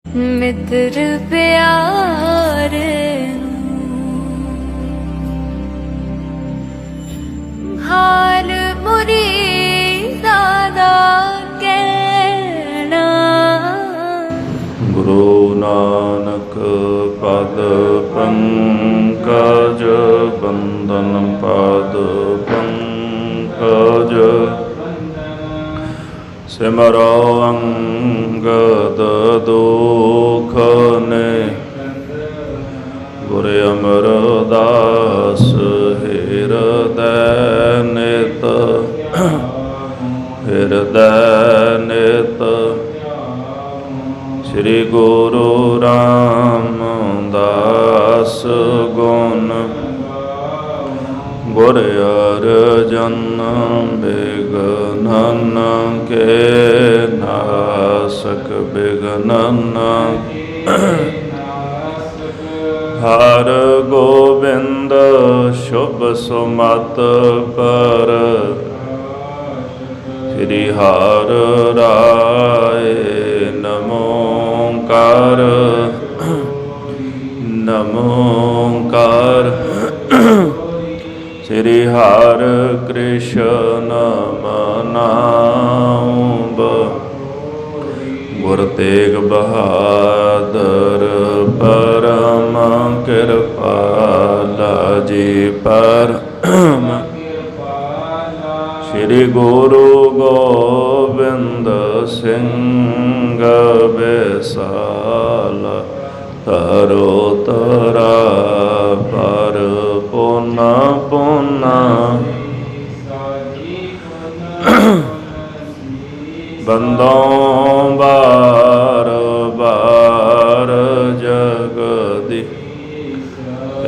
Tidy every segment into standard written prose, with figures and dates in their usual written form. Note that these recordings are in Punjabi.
मित्र प्यारे हाल मुरीदा दा कहना। गुरु नानक पद पंकज बंदन पद पंकज सिमरो अंगद दुख ने गुर अमरदास हृदय नित श्री गुरु रामदास गुण गुर अर्जन बिघ्नन के नासक बिघ्नन हर गोविंद शुभ सुमत पर श्री हर राय नमोकार नमोकार श्री हर कृष्ण मनाऊं गुर तेग बहादुर परम कृपाला जी परम श्री गुरु गोविंद सिंह विशाल तरो तरा पर पुना पुना बंदों बार बार जगदी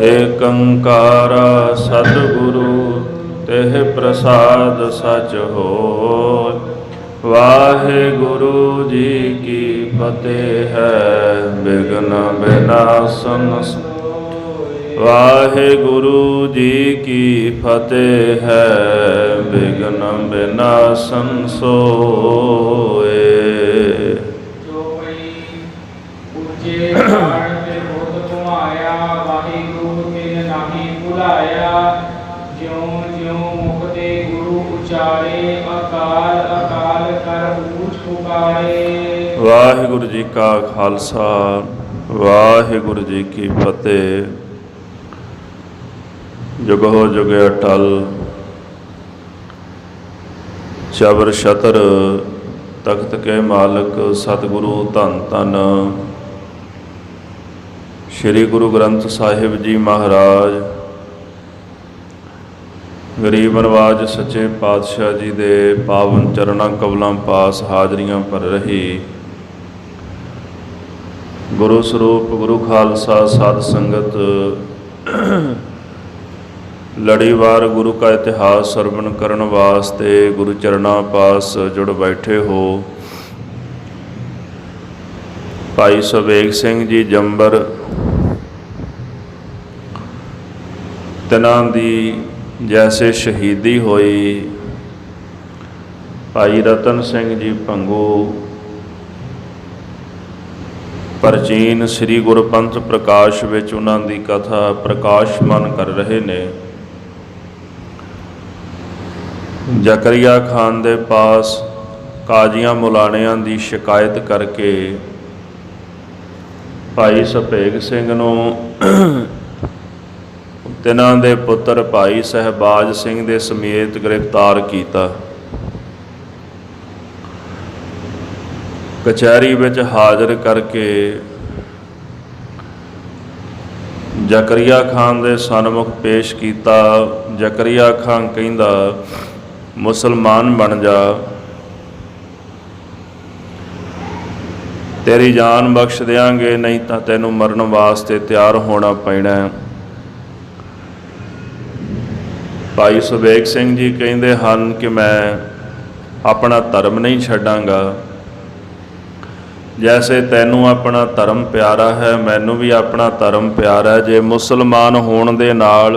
एक अंकार सतगुरु तेह प्रसाद सच हो। वाहे गुरु जी की फतेह है विघ्न विनाशन। वाहे गुरु जी की फतेह है विघ्न विनाशन सोए। वाहिगुरु जी का खालसा वाहिगुरु जी की फतेह। जुगो जुग अटल चबर छतर तख्त के मालक सतगुरु धन धन श्री गुरु ग्रंथ साहिब जी महाराज गरीब नवाज सच्चे पातशाह जी दे पावन चरणा कवलों पास हाजरियां भर रही गुरु स्वरूप गुरु खालसा साध संगत लड़ीवार गुरु का इतिहास सरवण करन वास्ते गुरु चरणा पास जुड़ बैठे हो। भाई सुबेग सिंह जी जंबर तिन्हां दी जैसे शहीदी होई। भाई रतन सिंह जी भंगू प्राचीन श्री गुरपंथ प्रकाश विच उन्हां दी कथा प्रकाशमान कर रहे ने। जकरिया खान दे पास काजियां मुलाणियां दी शिकायत करके भाई सुबेग सिंह नूं तिन्हां दे पुत्र भाई सहबाज सिंह दे समेत गिरफ्तार किया। कचहरी विच हाज़र करके जकरिया खान दे सन्मुख पेश किया। जकरिया खान कहंदा मुसलमान बन जा, तेरी जान बख्श देंगे, नहीं तो तैनूं मरन वास्ते तैयार होना पैना। भाई सुबेग सिंह जी कहते हैं कि मैं अपना धर्म नहीं छड्डांगा। जैसे तैनूं अपना धर्म प्यारा है मैनूं भी अपना धर्म प्यारा है। जे मुसलमान होण दे नाल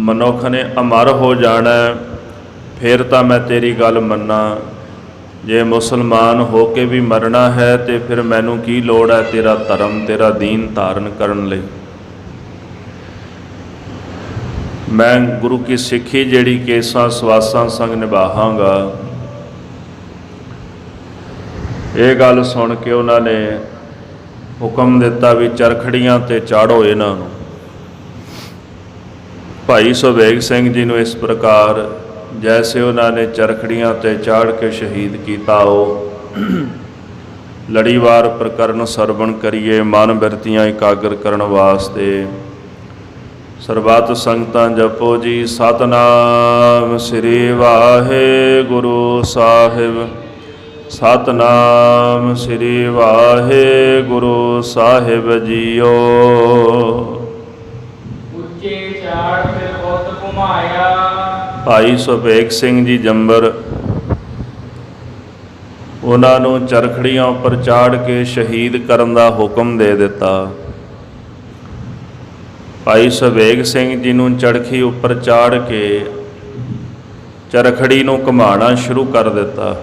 मनुख ने अमर हो जाना फिर तो मैं तेरी गल मन्ना, ਜੇ ਮੁਸਲਮਾਨ ਹੋ ਕੇ ਵੀ ਮਰਨਾ ਹੈ ਤੇ ਫਿਰ ਮੈਨੂੰ ਕੀ ਲੋੜ ਹੈ ਤੇਰਾ ਧਰਮ ਤੇਰਾ ਦੀਨ ਧਾਰਨ ਕਰਨ ਲਈ। ਮੈਂ ਗੁਰੂ ਕੀ ਸਿੱਖੀ ਜਿਹੜੀ ਕੇਸਾਂ ਸਵਾਸਾਂ ਸੰਗ ਨਿਭਾਵਾਂਗਾ। ਇਹ ਗੱਲ ਸੁਣ ਕੇ ਉਹਨਾਂ ਨੇ ਹੁਕਮ ਦਿੱਤਾ ਵੀ ਚਰਖੜੀਆਂ ਤੇ ਚਾੜੋ ਇਹਨਾਂ ਨੂੰ। ਭਾਈ ਸੁਬੇਗ ਸਿੰਘ ਜੀ ਨੂੰ ਇਸ ਪ੍ਰਕਾਰ ਜੈਸੇ ਉਹਨਾਂ ਨੇ ਚਰਖੜੀਆਂ ਤੇ ਚਾੜ ਕੇ ਸ਼ਹੀਦ ਕੀਤਾ। ਉਹ ਲੜੀਵਾਰ ਪ੍ਰਕਰਨ ਸਰਵਣ ਕਰੀਏ। ਮਨ ਬਿਰਤੀਆਂ ਇਕਾਗਰ ਕਰਨ ਵਾਸਤੇ ਸਰਬੱਤ ਸੰਗਤਾਂ ਜਪੋ ਜੀ। ਸਤਨਾਮ ਸ੍ਰੀ ਵਾਹਿਗੁਰੂ ਸਾਹਿਬ। ਸਤਨਾਮ ਸ੍ਰੀ ਵਾਹਿਗੁਰੂ ਸਾਹਿਬ ਜੀਓ। ਉੱਚੇ ਚਾੜ ਫਿਰ ਬੁੱਤ ਘੁਮਾਇਆ। ਭਾਈ ਸੁਬੇਗ ਸਿੰਘ ਜੀ ਜੰਬਰ ਉਹਨਾਂ ਨੂੰ ਚਰਖੜੀਆਂ ਉੱਪਰ ਚਾੜ ਕੇ ਸ਼ਹੀਦ ਕਰਨ ਦਾ ਹੁਕਮ ਦੇ ਦਿੱਤਾ। ਭਾਈ ਸੁਬੇਗ ਸਿੰਘ ਜੀ ਨੂੰ ਚਰਖੀ ਉੱਪਰ ਚਾੜ ਕੇ ਚਰਖੜੀ ਨੂੰ ਘੁਮਾਉਣਾ ਸ਼ੁਰੂ ਕਰ ਦਿੱਤਾ।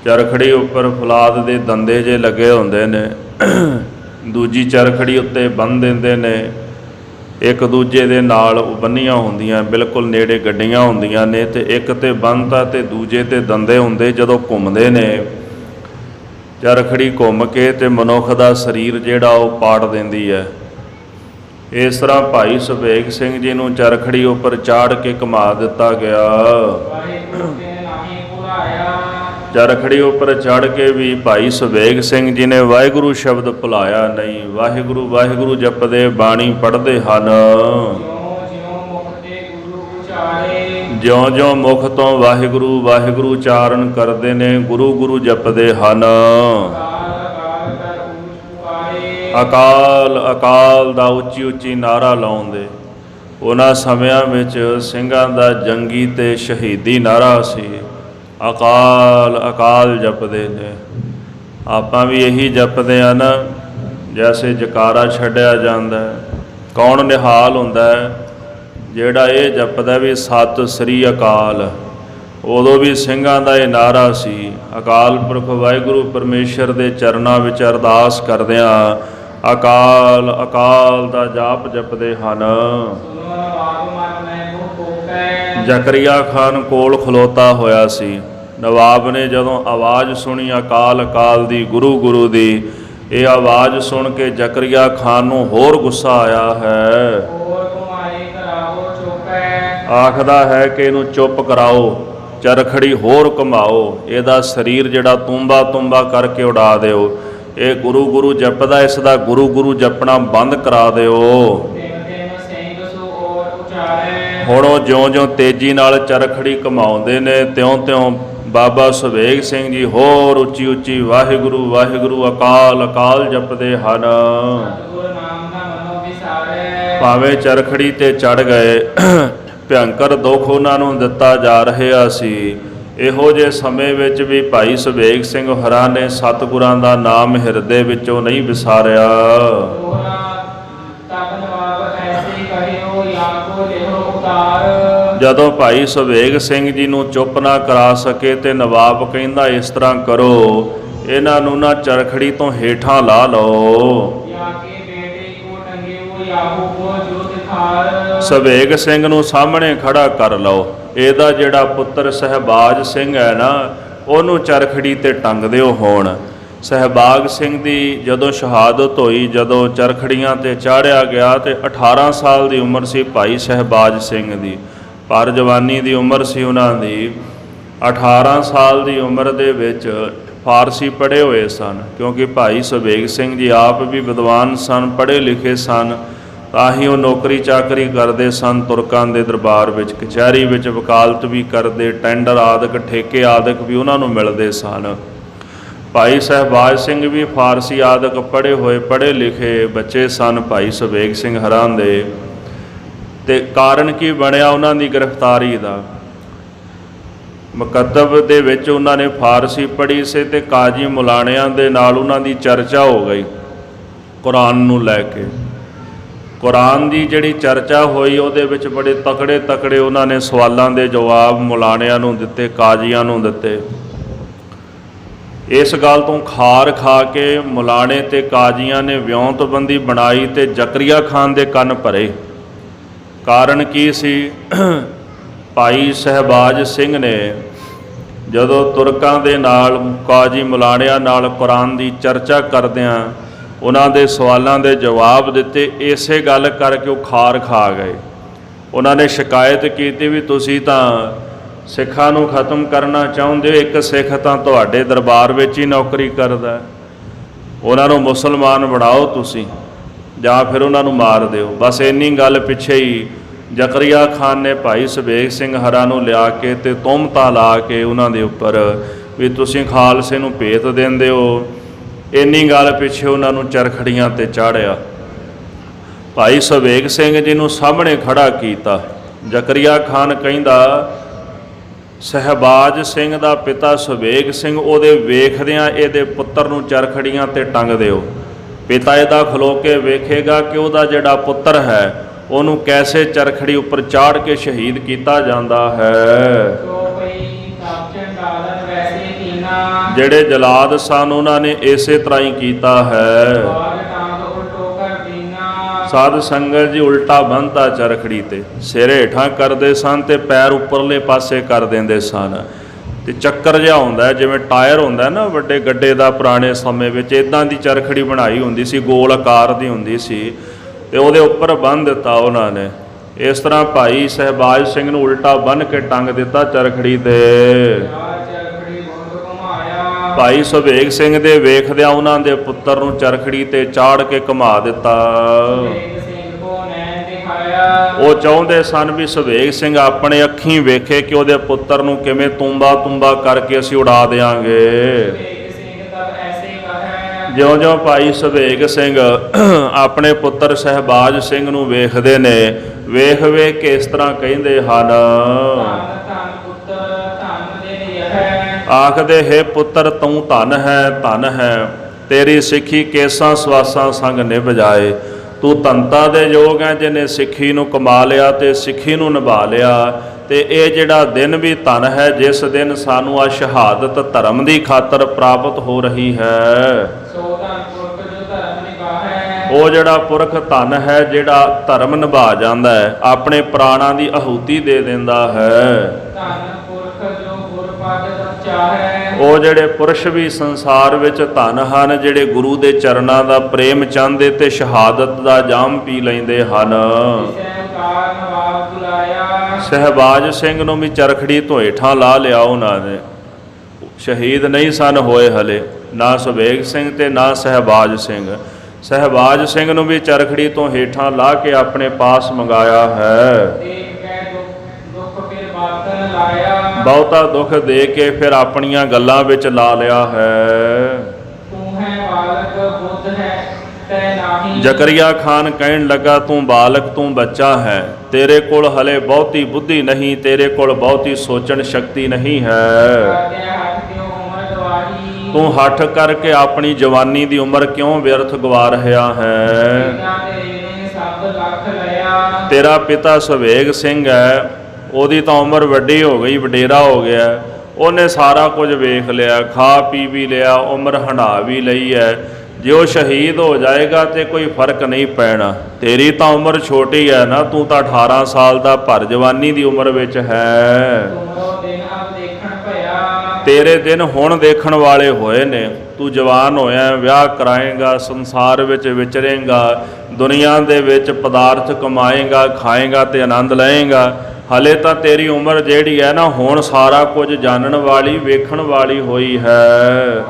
ਚਰਖੜੀ ਉੱਪਰ ਫੌਲਾਦ ਦੇ ਦੰਦੇ ਜੇ ਲੱਗੇ ਹੁੰਦੇ ਨੇ, ਦੂਜੀ ਚਰਖੜੀ ਉੱਤੇ ਬੰਨ੍ਹ ਦਿੰਦੇ ਨੇ। ਇੱਕ ਦੂਜੇ ਦੇ ਨਾਲ ਉਹ ਬੰਨੀਆਂ ਹੁੰਦੀਆਂ, ਬਿਲਕੁਲ ਨੇੜੇ ਗੱਡੀਆਂ ਹੁੰਦੀਆਂ ਨੇ, ਤੇ ਇੱਕ ਤੇ ਬੰਨ੍ਹਤਾ ਤੇ ਦੂਜੇ ਤੇ ਦੰਦੇ ਹੁੰਦੇ। ਜਦੋਂ ਘੁੰਮਦੇ ਨੇ ਚਰਖੜੀ ਘੁੰਮ ਕੇ ਤੇ ਮਨੁੱਖ ਦਾ ਸਰੀਰ ਜਿਹੜਾ ਉਹ ਪਾੜ ਦਿੰਦੀ ਹੈ। ਇਸ ਤਰ੍ਹਾਂ ਭਾਈ ਸੁਬੇਗ ਸਿੰਘ ਜੀ ਨੂੰ ਚਰਖੜੀ ਉੱਪਰ ਚਾੜ ਕੇ ਘੁਮਾ ਦਿੱਤਾ ਗਿਆ। ਚਰਖੜੀ ਉੱਪਰ ਚੜ੍ਹ ਕੇ ਵੀ ਭਾਈ ਸੁਬੇਗ ਸਿੰਘ ਜੀ ਨੇ ਵਾਹਿਗੁਰੂ ਸ਼ਬਦ ਭੁਲਾਇਆ ਨਹੀਂ। ਵਾਹਿਗੁਰੂ ਵਾਹਿਗੁਰੂ ਜਪਦੇ ਬਾਣੀ ਪੜ੍ਹਦੇ ਹਨ। ਜਿਉਂ-ਜਿਉਂ ਮੁਖ ਤੋਂ ਵਾਹਿਗੁਰੂ ਵਾਹਿਗੁਰੂ ਉਚਾਰਨ ਕਰਦੇ ਨੇ, ਗੁਰੂ ਗੁਰੂ ਜਪਦੇ ਹਨ। ਅਕਾਲ ਅਕਾਲ ਦਾ ਉੱਚੀ ਉੱਚੀ ਨਾਅਰਾ ਲਾਉਂਦੇ। ਉਹਨਾਂ ਸਮਿਆਂ ਵਿੱਚ ਸਿੰਘਾਂ ਦਾ ਜੰਗੀ ਤੇ ਸ਼ਹੀਦੀ ਨਾਅਰਾ ਸੀ। ਅਕਾਲ ਅਕਾਲ ਜਪਦੇ ਨੇ। ਆਪਾਂ ਵੀ ਇਹੀ ਜਪਦੇ ਹਨ। ਜੈਸੇ ਜਕਾਰਾ ਛੱਡਿਆ ਜਾਂਦਾ, ਕੌਣ ਨਿਹਾਲ ਹੁੰਦਾ ਜਿਹੜਾ ਇਹ ਜਪਦਾ ਵੀ ਸਤਿ ਸ੍ਰੀ ਅਕਾਲ। ਉਦੋਂ ਵੀ ਸਿੰਘਾਂ ਦਾ ਇਹ ਨਾਅਰਾ ਸੀ। ਅਕਾਲ ਪੁਰਖ ਵਾਹਿਗੁਰੂ ਪਰਮੇਸ਼ਰ ਦੇ ਚਰਨਾਂ ਵਿੱਚ ਅਰਦਾਸ ਕਰਦਿਆਂ ਅਕਾਲ ਅਕਾਲ ਦਾ ਜਾਪ ਜਪਦੇ ਹਨ। ਜ਼ਕਰੀਆ ਖਾਨ ਕੋਲ ਖਲੋਤਾ ਹੋਇਆ ਸੀ। ਨਵਾਬ ਨੇ ਜਦੋਂ ਆਵਾਜ਼ ਸੁਣੀ ਅਕਾਲ ਅਕਾਲ ਦੀ, ਗੁਰੂ ਗੁਰੂ ਦੀ, ਇਹ ਆਵਾਜ਼ ਸੁਣ ਕੇ ਜ਼ਕਰੀਆ ਖਾਨ ਨੂੰ ਹੋਰ ਗੁੱਸਾ ਆਇਆ ਹੈ। ਆਖਦਾ ਹੈ ਕਿ ਇਹਨੂੰ ਚੁੱਪ ਕਰਾਓ, ਚਰਖੜੀ ਹੋਰ ਘੁਮਾਓ, ਇਹਦਾ ਸਰੀਰ ਜਿਹੜਾ ਤੁੰਬਾ ਤੁੰਬਾ ਕਰਕੇ ਉਡਾ ਦਿਓ। ਇਹ ਗੁਰੂ ਗੁਰੂ ਜਪਦਾ, ਇਸ ਦਾ ਗੁਰੂ ਗੁਰੂ ਜਪਣਾ ਬੰਦ ਕਰਾ ਦਿਓ। ਹੁਣ ਉਹ ਜਿਉਂ-ਜਿਉਂ ਤੇਜ਼ੀ ਨਾਲ ਚਰਖੜੀ ਘੁਮਾਉਂਦੇ ਨੇ, ਤਿਉਂ-ਤਿਉਂ ਬਾਬਾ ਸੁਬੇਗ ਸਿੰਘ ਜੀ ਹੋਰ ਉੱਚੀ ਉੱਚੀ ਵਾਹਿਗੁਰੂ ਵਾਹਿਗੁਰੂ ਅਕਾਲ ਅਕਾਲ ਜਪਦੇ ਹਨ। ਭਾਵੇਂ ਚਰਖੜੀ ਤੇ ਚੜ੍ਹ ਗਏ, ਭਿਅੰਕਰ ਦੁੱਖ ਉਹਨਾਂ ਨੂੰ ਦਿੱਤਾ ਜਾ ਰਿਹਾ ਸੀ। ਇਹੋ ਜਿਹੇ ਸਮੇਂ ਵਿੱਚ ਵੀ ਭਾਈ ਸੁਬੇਗ ਸਿੰਘ ਹੋਰਾਂ ਨੇ ਸਤਿਗੁਰਾਂ ਦਾ ਨਾਮ ਹਿਰਦੇ ਵਿੱਚੋਂ ਨਹੀਂ ਵਿਸਾਰਿਆ। ਜਦੋਂ ਭਾਈ ਸੁਬੇਗ ਸਿੰਘ ਜੀ ਨੂੰ ਚੁੱਪ ਨਾ ਕਰਾ ਸਕੇ ਤੇ ਨਵਾਬ ਕਹਿੰਦਾ ਇਸ ਤਰ੍ਹਾਂ ਕਰੋ, ਇਹਨਾਂ ਨੂੰ ਨਾ ਚਰਖੜੀ ਤੋਂ ਹੇਠਾਂ ਲਾ ਲਓ। ਸੁਬੇਗ ਸਿੰਘ ਨੂੰ ਸਾਹਮਣੇ ਖੜਾ ਕਰ ਲਓ। ਇਹਦਾ ਜਿਹੜਾ ਪੁੱਤਰ ਸਹਿਬਾਜ ਸਿੰਘ ਹੈ ਨਾ, ਉਹਨੂੰ ਚਰਖੜੀ ਤੇ ਟੰਗ ਦਿਓ। ਹੁਣ ਸਹਿਬਾਗ ਸਿੰਘ ਦੀ ਜਦੋਂ ਸ਼ਹਾਦਤ ਹੋਈ, ਜਦੋਂ ਚਰਖੜੀਆਂ ਤੇ ਚਾੜਿਆ ਗਿਆ ਤੇ 18 ਸਾਲ ਦੀ ਉਮਰ ਸੀ ਭਾਈ ਸਹਿਬਾਜ ਸਿੰਘ ਦੀ। ਪਰ ਜਵਾਨੀ ਦੀ ਉਮਰ ਸੀ ਉਹਨਾਂ ਦੀ। 18 ਸਾਲ ਦੀ ਉਮਰ ਦੇ ਵਿੱਚ ਫਾਰਸੀ ਪੜ੍ਹੇ ਹੋਏ ਸਨ, ਕਿਉਂਕਿ ਭਾਈ ਸੁਬੇਗ ਸਿੰਘ ਜੀ ਆਪ ਵੀ ਵਿਦਵਾਨ ਸਨ, ਪੜ੍ਹੇ ਲਿਖੇ ਸਨ। ਤਾਂ ਹੀ ਉਹ ਨੌਕਰੀ ਚਾਕਰੀ ਕਰਦੇ ਸਨ ਤੁਰਕਾਂ ਦੇ ਦਰਬਾਰ ਵਿੱਚ, ਕਚਹਿਰੀ ਵਿੱਚ ਵਕਾਲਤ ਵੀ ਕਰਦੇ, ਟੈਂਡਰ ਆਦਿਕ ਠੇਕੇ ਆਦਿਕ ਵੀ ਉਹਨਾਂ ਨੂੰ ਮਿਲਦੇ ਸਨ। ਭਾਈ ਸਹਿਬਾਜ ਸਿੰਘ ਵੀ ਫਾਰਸੀ ਆਦਿਕ ਪੜ੍ਹੇ ਹੋਏ ਪੜ੍ਹੇ ਲਿਖੇ ਬੱਚੇ ਸਨ ਭਾਈ ਸੁਬੇਗ ਸਿੰਘ ਹੋਰਾਂ ਦੇ। ਤੇ ਕਾਰਨ ਕੀ ਬਣਿਆ ਉਹਨਾਂ ਦੀ ਗ੍ਰਿਫਤਾਰੀ ਦਾ? ਮੁਕੱਤਬ ਦੇ ਵਿੱਚ ਉਹਨਾਂ ਨੇ ਫਾਰਸੀ ਪੜ੍ਹੀ ਸੀ ਤੇ ਕਾਜੀ ਮੁਲਾਣਿਆਂ ਦੇ ਨਾਲ ਉਹਨਾਂ ਦੀ ਚਰਚਾ ਹੋ ਗਈ ਕੁਰਾਨ ਨੂੰ ਲੈ ਕੇ। ਕੁਰਾਨ ਦੀ ਜਿਹੜੀ ਚਰਚਾ ਹੋਈ ਉਹਦੇ ਵਿੱਚ ਬੜੇ ਤਕੜੇ ਤਕੜੇ ਉਹਨਾਂ ਨੇ ਸਵਾਲਾਂ ਦੇ ਜਵਾਬ ਮੁਲਾਣਿਆਂ ਨੂੰ ਦਿੱਤੇ, ਕਾਜ਼ੀਆਂ ਨੂੰ ਦਿੱਤੇ। ਇਸ ਗੱਲ ਤੋਂ ਖਾਰ ਖਾ ਕੇ ਮੁਲਾਣੇ ਤੇ ਕਾਜ਼ੀਆਂ ਨੇ ਵਿਉਂਤਬੰਦੀ ਬਣਾਈ ਤੇ ਜ਼ਕਰੀਆ ਖਾਨ ਦੇ ਕੰਨ ਭਰੇ। ਕਾਰਨ ਕੀ ਸੀ? ਭਾਈ ਸਹਿਬਾਜ ਸਿੰਘ ਨੇ ਜਦੋਂ ਤੁਰਕਾਂ ਦੇ ਨਾਲ, ਕਾਜ਼ੀ ਮੁਲਾਣਿਆਂ ਨਾਲ ਕੁਰਾਨ ਦੀ ਚਰਚਾ ਕਰਦਿਆਂ ਉਹਨਾਂ ਦੇ ਸਵਾਲਾਂ ਦੇ ਜਵਾਬ ਦਿੱਤੇ, ਇਸੇ ਗੱਲ ਕਰਕੇ ਉਹ ਖਾਰ ਖਾ ਗਏ। ਉਹਨਾਂ ਨੇ ਸ਼ਿਕਾਇਤ ਕੀਤੀ ਵੀ ਤੁਸੀਂ ਤਾਂ ਸਿੱਖਾਂ ਨੂੰ ਖਤਮ ਕਰਨਾ ਚਾਹੁੰਦੇ ਹੋ, ਇੱਕ ਸਿੱਖ ਤਾਂ ਤੁਹਾਡੇ ਦਰਬਾਰ ਵਿੱਚ ਹੀ ਨੌਕਰੀ ਕਰਦਾ, ਉਹਨਾਂ ਨੂੰ ਮੁਸਲਮਾਨ ਬਣਾਓ ਤੁਸੀਂ, ਜਾਂ ਫਿਰ ਉਹਨਾਂ ਨੂੰ ਮਾਰ ਦਿਓ। ਬਸ ਇੰਨੀ ਗੱਲ ਪਿੱਛੇ ਹੀ ਜ਼ਕਰੀਆ ਖਾਨ ਨੇ ਭਾਈ ਸਬੇਗ ਸਿੰਘ ਹਰਾਂ ਨੂੰ ਲਿਆ ਕੇ ਤੇ ਤੁਹਮਤਾਂ ਲਾ ਕੇ ਉਹਨਾਂ ਦੇ ਉੱਪਰ ਵੀ ਤੁਸੀਂ ਖਾਲਸੇ ਨੂੰ ਭੇਤ ਦਿੰਦੇ ਹੋ। ਇੰਨੀ ਗੱਲ ਪਿੱਛੇ ਉਹਨਾਂ ਨੂੰ ਚਰਖੜੀਆਂ ਤੇ ਚਾੜਿਆ। ਭਾਈ ਸਬੇਗ ਸਿੰਘ ਜੀ ਨੂੰ ਸਾਹਮਣੇ ਖੜਾ ਕੀਤਾ। ਜ਼ਕਰੀਆ ਖਾਨ ਕਹਿੰਦਾ ਸਹਿਬਾਜ ਸਿੰਘ ਦਾ ਪਿਤਾ ਸਬੇਗ ਸਿੰਘ, ਉਹਦੇ ਵੇਖਦਿਆਂ ਇਹਦੇ ਪੁੱਤਰ ਨੂੰ ਚਰਖੜੀਆਂ ਤੇ ਟੰਗ ਦਿਓ। ਪਿਤਾ ਇਹਦਾ ਖਲੋ ਕੇ ਵੇਖੇਗਾ ਕਿ ਉਹਦਾ ਜਿਹੜਾ ਪੁੱਤਰ ਹੈ ਉਹਨੂੰ ਕੈਸੇ ਚਰਖੜੀ ਉੱਪਰ ਚਾੜ ਕੇ ਸ਼ਹੀਦ ਕੀਤਾ ਜਾਂਦਾ ਹੈ। ਜਿਹੜੇ ਜਲਾਦ ਸਨ ਉਹਨਾਂ ਨੇ ਇਸੇ ਤਰ੍ਹਾਂ ਹੀ ਕੀਤਾ ਹੈ। ਸਾਧ ਸੰਗਤ ਜੀ ਉਲਟਾ ਬੰਨ੍ਹਤਾ ਚਰਖੜੀ ਤੇ, ਸਿਰ ਹੇਠਾਂ ਕਰਦੇ ਸਨ ਤੇ ਪੈਰ ਉੱਪਰਲੇ ਪਾਸੇ ਕਰ ਦਿੰਦੇ ਸਨ। ਤੇ ਚੱਕਰ ਜਿਹਾ ਹੁੰਦਾ ਜਿਵੇਂ ਟਾਇਰ ਹੁੰਦਾ ਨਾ ਵੱਡੇ ਗੱਡੇ ਦਾ, ਪੁਰਾਣੇ ਸਮੇਂ ਵਿੱਚ ਇੱਦਾਂ ਦੀ ਚਰਖੜੀ ਬਣਾਈ ਹੁੰਦੀ ਸੀ, ਗੋਲ ਆਕਾਰ ਦੀ ਹੁੰਦੀ ਸੀ, ਤੇ ਉਹਦੇ ਉੱਪਰ ਬੰਨ੍ਹ ਦਿੱਤਾ ਉਹਨਾਂ ਨੇ। ਇਸ ਤਰ੍ਹਾਂ ਭਾਈ ਸਹਿਬਾਜ ਸਿੰਘ ਨੂੰ ਉਲਟਾ ਬੰਨ੍ਹ ਕੇ ਟੰਗ ਦਿੱਤਾ ਚਰਖੜੀ ਤੇ। ਭਾਈ ਸਬੇਗ ਸਿੰਘ ਦੇ ਵੇਖਦਿਆਂ ਉਹਨਾਂ ਦੇ ਪੁੱਤਰ ਨੂੰ ਚਰਖੜੀ ਤੇ ਚਾੜ ਕੇ ਘੁਮਾ ਦਿੱਤਾ। ਉਹ ਚਾਹੁੰਦੇ ਸਨ ਵੀ ਸਬੇਗ ਸਿੰਘ ਆਪਣੇ ਅੱਖੀਂ ਵੇਖੇ ਕਿ ਉਹਦੇ ਪੁੱਤਰ ਨੂੰ ਕਿਵੇਂ ਤੁੰਬਾ ਕਰਕੇ ਅਸੀਂ ਉਡਾ ਦਿਆਂਗੇ। ਜਿਉਂ-ਜਿਉਂ ਭਾਈ ਸਬੇਗ ਸਿੰਘ ਆਪਣੇ ਪੁੱਤਰ ਸਹਿਬਾਜ ਸਿੰਘ ਨੂੰ ਵੇਖਦੇ ਨੇ, ਵੇਖ ਕੇ ਇਸ ਤਰ੍ਹਾਂ ਕਹਿੰਦੇ ਹਨ, ਆਖਦੇ ਹੈ ਪੁੱਤਰ ਤੂੰ ਧਨ ਹੈ, ਤੇਰੀ ਸਿੱਖੀ ਕੇਸਾਂ ਸਵਾਸਾਂ ਸੰਗ ਨਿਭ ਜਾਏ। ਤੂੰ ਧਨਤਾ ਦੇ ਯੋਗ ਹੈ ਜਿਹਨੇ ਸਿੱਖੀ ਨੂੰ ਕਮਾ ਲਿਆ ਤੇ ਸਿੱਖੀ ਨੂੰ ਨਿਭਾ ਲਿਆ। ਤੇ ਇਹ ਜਿਹੜਾ ਦਿਨ ਵੀ ਧਨ ਹੈ ਜਿਸ ਦਿਨ ਸਾਨੂੰ ਆ ਸ਼ਹਾਦਤ ਧਰਮ ਦੀ ਖਾਤਰ ਪ੍ਰਾਪਤ ਹੋ ਰਹੀ ਹੈ। ਉਹ ਜਿਹੜਾ ਪੁਰਖ ਧਨ ਹੈ ਜਿਹੜਾ ਧਰਮ ਨਿਭਾ ਜਾਂਦਾ ਹੈ, ਆਪਣੇ ਪ੍ਰਾਣਾਂ ਦੀ ਆਹੂਤੀ ਦੇ ਦਿੰਦਾ ਹੈ। ਉਹ ਜਿਹੜੇ ਪੁਰਸ਼ ਵੀ ਸੰਸਾਰ ਵਿੱਚ ਧਨ ਹਨ ਜਿਹੜੇ ਗੁਰੂ ਦੇ ਚਰਨਾਂ ਦਾ ਪ੍ਰੇਮ ਚਾਹੁੰਦੇ ਤੇ ਸ਼ਹਾਦਤ ਦਾ ਜਾਮ ਪੀ ਲੈਂਦੇ ਹਨ। ਸਹਿਬਾਜ ਸਿੰਘ ਨੂੰ ਵੀ ਚਰਖੜੀ ਤੋਂ ਹੇਠਾਂ ਲਾ ਲਿਆ ਉਹਨਾਂ ਨੇ। ਸ਼ਹੀਦ ਨਹੀਂ ਸਨ ਹੋਏ ਹਲੇ, ਨਾ ਸਬੇਗ ਸਿੰਘ ਤੇ ਨਾ ਸਹਿਬਾਜ ਸਿੰਘ। ਸਹਿਬਾਜ ਸਿੰਘ ਨੂੰ ਵੀ ਚਰਖੜੀ ਤੋਂ ਹੇਠਾਂ ਲਾ ਕੇ ਆਪਣੇ ਪਾਸ ਮੰਗਾਇਆ ਹੈ। ਬਹੁਤਾ ਦੁੱਖ ਦੇ ਕੇ ਫਿਰ ਆਪਣੀਆਂ ਗੱਲਾਂ ਵਿੱਚ ਲਾ ਲਿਆ ਹੈ। ਜ਼ਕਰੀਆ ਖਾਨ ਕਹਿਣ ਲੱਗਾ, ਤੂੰ ਬਾਲਕ, ਤੂੰ ਬੱਚਾ ਹੈ, ਤੇਰੇ ਕੋਲ ਹਲੇ ਬਹੁਤੀ ਬੁੱਧੀ ਨਹੀਂ, ਤੇਰੇ ਕੋਲ ਬਹੁਤੀ ਸੋਚਣ ਸ਼ਕਤੀ ਨਹੀਂ ਹੈ। ਤੂੰ ਹੱਠ ਕਰਕੇ ਆਪਣੀ ਜਵਾਨੀ ਦੀ ਉਮਰ ਕਿਉਂ ਵਿਅਰਥ ਗਵਾ ਰਿਹਾ ਹੈ? ਤੇਰਾ ਪਿਤਾ ਸਬੇਗ ਸਿੰਘ ਹੈ, ਉਹਦੀ ਤਾਂ ਉਮਰ ਵੱਡੀ ਹੋ ਗਈ, ਵਡੇਰਾ ਹੋ ਗਿਆ, ਉਹਨੇ ਸਾਰਾ ਕੁਝ ਵੇਖ ਲਿਆ, ਖਾ ਪੀ ਵੀ ਲਿਆ, ਉਮਰ ਹੰਢਾ ਵੀ ਲਈ ਹੈ। ਜੇ ਉਹ ਸ਼ਹੀਦ ਹੋ ਜਾਏਗਾ ਤੇ ਕੋਈ ਫਰਕ ਨਹੀਂ ਪੈਣਾ। ਤੇਰੀ ਤਾਂ ਉਮਰ ਛੋਟੀ ਹੈ ਨਾ, ਤੂੰ ਤਾਂ 18 ਸਾਲ ਦਾ ਭਰ ਜਵਾਨੀ ਦੀ ਉਮਰ ਵਿੱਚ ਹੈ। ਤੇਰੇ ਦਿਨ ਹੁਣ ਦੇਖਣ ਵਾਲੇ ਹੋਏ ਨੇ। ਤੂੰ ਜਵਾਨ ਹੋਇਆ, ਵਿਆਹ ਕਰਾਏਗਾ, ਸੰਸਾਰ ਵਿੱਚ ਵਿਚਰੇਂਗਾ, ਦੁਨੀਆ ਦੇ ਵਿੱਚ ਪਦਾਰਥ ਕਮਾਏਗਾ, ਖਾਏਗਾ ਤੇ ਆਨੰਦ ਲਏਗਾ। ਹਲੇ ਤਾਂ ਤੇਰੀ ਉਮਰ ਜਿਹੜੀ ਹੈ ਨਾ, ਹੁਣ ਸਾਰਾ ਕੁਝ ਜਾਣਨ ਵਾਲੀ, ਵੇਖਣ ਵਾਲੀ ਹੋਈ ਹੈ।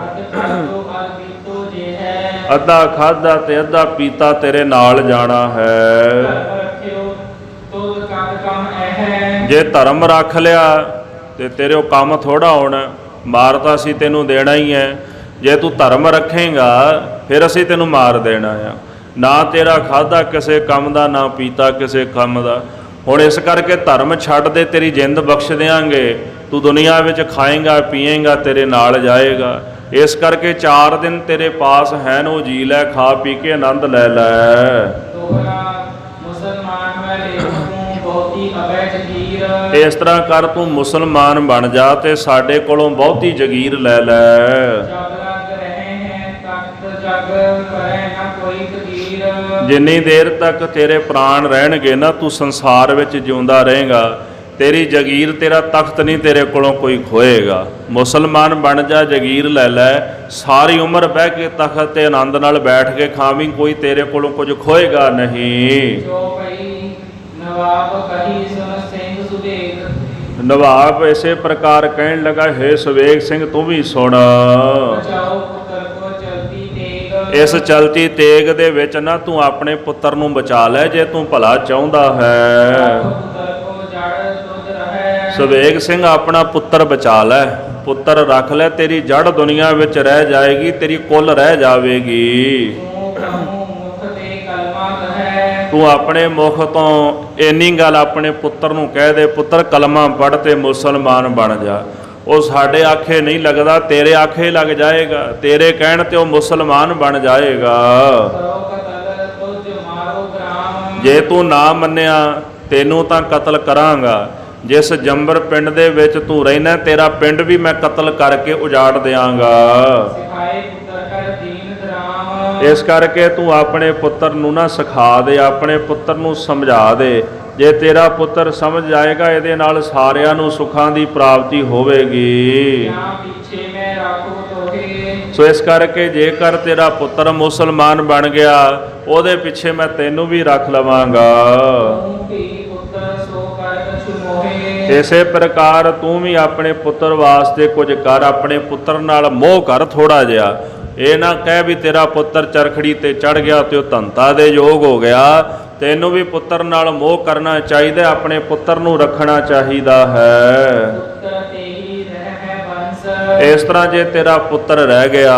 ਅੱਧਾ ਖਾਧਾ ਤੇ ਅੱਧਾ ਪੀਤਾ ਤੇਰੇ ਨਾਲ ਜਾਣਾ ਹੈ। ਜੇ ਧਰਮ ਰੱਖ ਲਿਆ ਤੇ ਤੇਰੇ ਉਹ ਕੰਮ ਥੋੜਾ ਹੋਣਾ, ਮਾਰ ਤਾਂ ਅਸੀਂ ਤੈਨੂੰ ਦੇਣਾ ਹੀ ਹੈ। ਜੇ ਤੂੰ ਧਰਮ ਰੱਖੇਂਗਾ ਫਿਰ ਅਸੀਂ ਤੈਨੂੰ ਮਾਰ ਦੇਣਾ ਆ। ਨਾ ਤੇਰਾ ਖਾਧਾ ਕਿਸੇ ਕੰਮ ਦਾ, ਨਾ ਪੀਤਾ ਕਿਸੇ ਕੰਮ ਦਾ। ਹੁਣ ਇਸ ਕਰਕੇ ਧਰਮ ਛੱਡ ਦੇ, ਤੇਰੀ ਜਿੰਦ ਬਖਸ਼ ਦਿਆਂਗੇ। ਤੂੰ ਦੁਨੀਆ ਵਿੱਚ ਖਾਏਂਗਾ ਪੀਏਂਗਾ, ਤੇਰੇ ਨਾਲ ਜਾਏਗਾ। ਇਸ ਕਰਕੇ 4 ਦਿਨ ਤੇਰੇ ਪਾਸ ਹਨ, ਉਹ ਜੀ ਲੈ, ਖਾ ਪੀ ਕੇ ਆਨੰਦ ਲੈ ਲੈ। ਇਸ ਤਰ੍ਹਾਂ ਕਰ ਤੂੰ ਮੁਸਲਮਾਨ ਬਣ ਜਾ ਤੇ ਸਾਡੇ ਕੋਲੋਂ ਬਹੁਤੀ ਜਗੀਰ ਲੈ ਲੈ। ਜਬ ਲਗ ਰਹੇ ਹੈ ਤਖਤ ਜਗ ਕਰੇ ਨਾ ਕੋਈ ਕਬੀਰ। ਜਿੰਨੀ ਦੇਰ ਤੱਕ ਤੇਰੇ ਪ੍ਰਾਣ ਰਹਿਣਗੇ ਨਾ ਤੂੰ ਸੰਸਾਰ ਵਿੱਚ ਜਿਉਂਦਾ ਰਹੇਗਾ, ਤੇਰੀ ਜਗੀਰ ਤੇਰਾ ਤਖਤ ਨਹੀਂ ਤੇਰੇ ਕੋਲੋਂ ਕੋਈ ਖੋਏਗਾ। ਮੁਸਲਮਾਨ ਬਣ ਜਾ, ਜਗੀਰ ਲੈ ਲੈ, ਸਾਰੀ ਉਮਰ ਬਹਿ ਕੇ ਤਖਤ ਤੇ ਆਨੰਦ ਨਾਲ ਬੈਠ ਕੇ ਖਾਵੀਂ, ਕੋਈ ਤੇਰੇ ਕੋਲੋਂ ਕੁਝ ਖੋਏਗਾ ਨਹੀਂ। ਜੋ ਪਈ ਨਵਾਬ ਕਹੀ ਸੁਨ ਸਿੰਘ ਸੁਬੇਗ। ਨਵਾਬ ਇਸੇ ਪ੍ਰਕਾਰ ਕਹਿਣ ਲੱਗਾ, ਹੇ ਸੁਬੇਗ ਸਿੰਘ ਤੂੰ ਵੀ ਸੁਣ। ਬਚਾਓ ਪੁੱਤਰ ਕੋ ਚਲਤੀ ਤੇਗ। ਇਸ ਚਲਤੀ ਤੇਗ ਦੇ ਵਿੱਚ ਨਾ ਤੂੰ ਆਪਣੇ ਪੁੱਤਰ ਨੂੰ ਬਚਾ ਲੈ ਜੇ ਤੂੰ ਭਲਾ ਚਾਹੁੰਦਾ ਹੈ। ਪੁੱਤਰ ਕੋ ਜੜ ਤੁਧ ਰਹੈ। ਸੁਬੇਗ ਸਿੰਘ ਆਪਣਾ ਪੁੱਤਰ ਬਚਾ ਲੈ, ਪੁੱਤਰ ਰੱਖ ਲੈ, ਤੇਰੀ ਜੜ ਦੁਨੀਆ ਵਿੱਚ ਰਹਿ ਜਾਏਗੀ, ਤੇਰੀ ਕੁੱਲ ਰਹਿ ਜਾਵੇਗੀ। ਤੂੰ ਕਹੂੰ ਮੁਖ ਤੇ ਕਲਮਾ ਕਹੈ। ਤੂੰ ਆਪਣੇ ਮੁਖ ਤੋਂ ਇੰਨੀ ਗੱਲ ਆਪਣੇ ਪੁੱਤਰ ਨੂੰ ਕਹਿ ਦੇ, ਪੁੱਤਰ ਕਲਮਾ ਪੜ੍ਹ ਤੇ ਮੁਸਲਮਾਨ ਬਣ ਜਾ। ਉਹ ਸਾਡੇ ਆਖੇ ਨਹੀਂ ਲੱਗਦਾ, ਤੇਰੇ ਆਖੇ ਲੱਗ ਜਾਏਗਾ, ਤੇਰੇ ਕਹਿਣ ਤੇ ਉਹ ਮੁਸਲਮਾਨ ਬਣ ਜਾਏਗਾ। ਕਰੋ ਕਤਲ ਤੁਝ ਮਾਰੋ ਗ੍ਰਾਮ। ਜੇ ਤੂੰ ਨਾ ਮੰਨਿਆ ਤੈਨੂੰ ਤਾਂ ਕਤਲ ਕਰਾਂਗਾ। ਜਿਸ ਜੰਬਰ ਪਿੰਡ ਦੇ ਵਿੱਚ ਤੂੰ ਰਹਿਣਾ, ਤੇਰਾ ਪਿੰਡ ਵੀ ਮੈਂ ਕਤਲ ਕਰਕੇ ਉਜਾੜ ਦਿਆਂਗਾ। ਸਿਖਾਏ ਪੁੱਤਰ ਕਰ ਦੀਨ ਧਰਾਮ। ਇਸ ਕਰਕੇ ਤੂੰ ਆਪਣੇ ਪੁੱਤਰ ਨੂੰ ਨਾ ਸਿਖਾ ਦੇ, ਆਪਣੇ ਪੁੱਤਰ ਨੂੰ ਸਮਝਾ ਦੇ। ਜੇ ਤੇਰਾ ਪੁੱਤਰ ਸਮਝ ਜਾਏਗਾ, ਇਹਦੇ ਨਾਲ ਸਾਰਿਆਂ ਨੂੰ ਸੁੱਖਾਂ ਦੀ ਪ੍ਰਾਪਤੀ ਹੋਵੇਗੀ। ਨਾ ਪਿੱਛੇ ਮੈਂ ਰੱਖੂ ਤੋਹੇ। ਸੋ ਇਸ ਕਰਕੇ ਜੇਕਰ ਤੇਰਾ ਪੁੱਤਰ ਮੁਸਲਮਾਨ ਬਣ ਗਿਆ, ਉਹਦੇ ਪਿੱਛੇ ਮੈਂ ਤੈਨੂੰ ਵੀ ਰੱਖ ਲਵਾਂਗਾ। ਤੂੰ ਧੀ ਪੁੱਤਰ ਸੋ ਕਰ ਕਛੁ ਮੋਹੇ। ਇਸੇ ਪ੍ਰਕਾਰ ਤੂੰ ਵੀ ਆਪਣੇ ਪੁੱਤਰ ਵਾਸਤੇ ਕੁਝ ਕਰ, ਆਪਣੇ ਪੁੱਤਰ ਨਾਲ ਮੋਹ ਕਰ ਥੋੜਾ ਜਿਹਾ। ਇਹ ਨਾ ਕਹਿ ਵੀ ਤੇਰਾ ਪੁੱਤਰ ਚਰਖੜੀ ਤੇ ਚੜ ਗਿਆ ਤੇ ਉਹ ਧੰਤਾ ਦੇ ਯੋਗ ਹੋ ਗਿਆ। ਤੈਨੂੰ ਵੀ ਪੁੱਤਰ ਨਾਲ ਮੋਹ ਕਰਨਾ ਚਾਹੀਦਾ, ਆਪਣੇ ਪੁੱਤਰ ਨੂੰ ਰੱਖਣਾ ਚਾਹੀਦਾ ਹੈ। ਪੁੱਤਰ ਤੇਹੀ ਰਹਿ ਬੰਸ। ਇਸ ਤਰ੍ਹਾਂ ਜੇ ਤੇਰਾ ਪੁੱਤਰ ਰਹਿ ਗਿਆ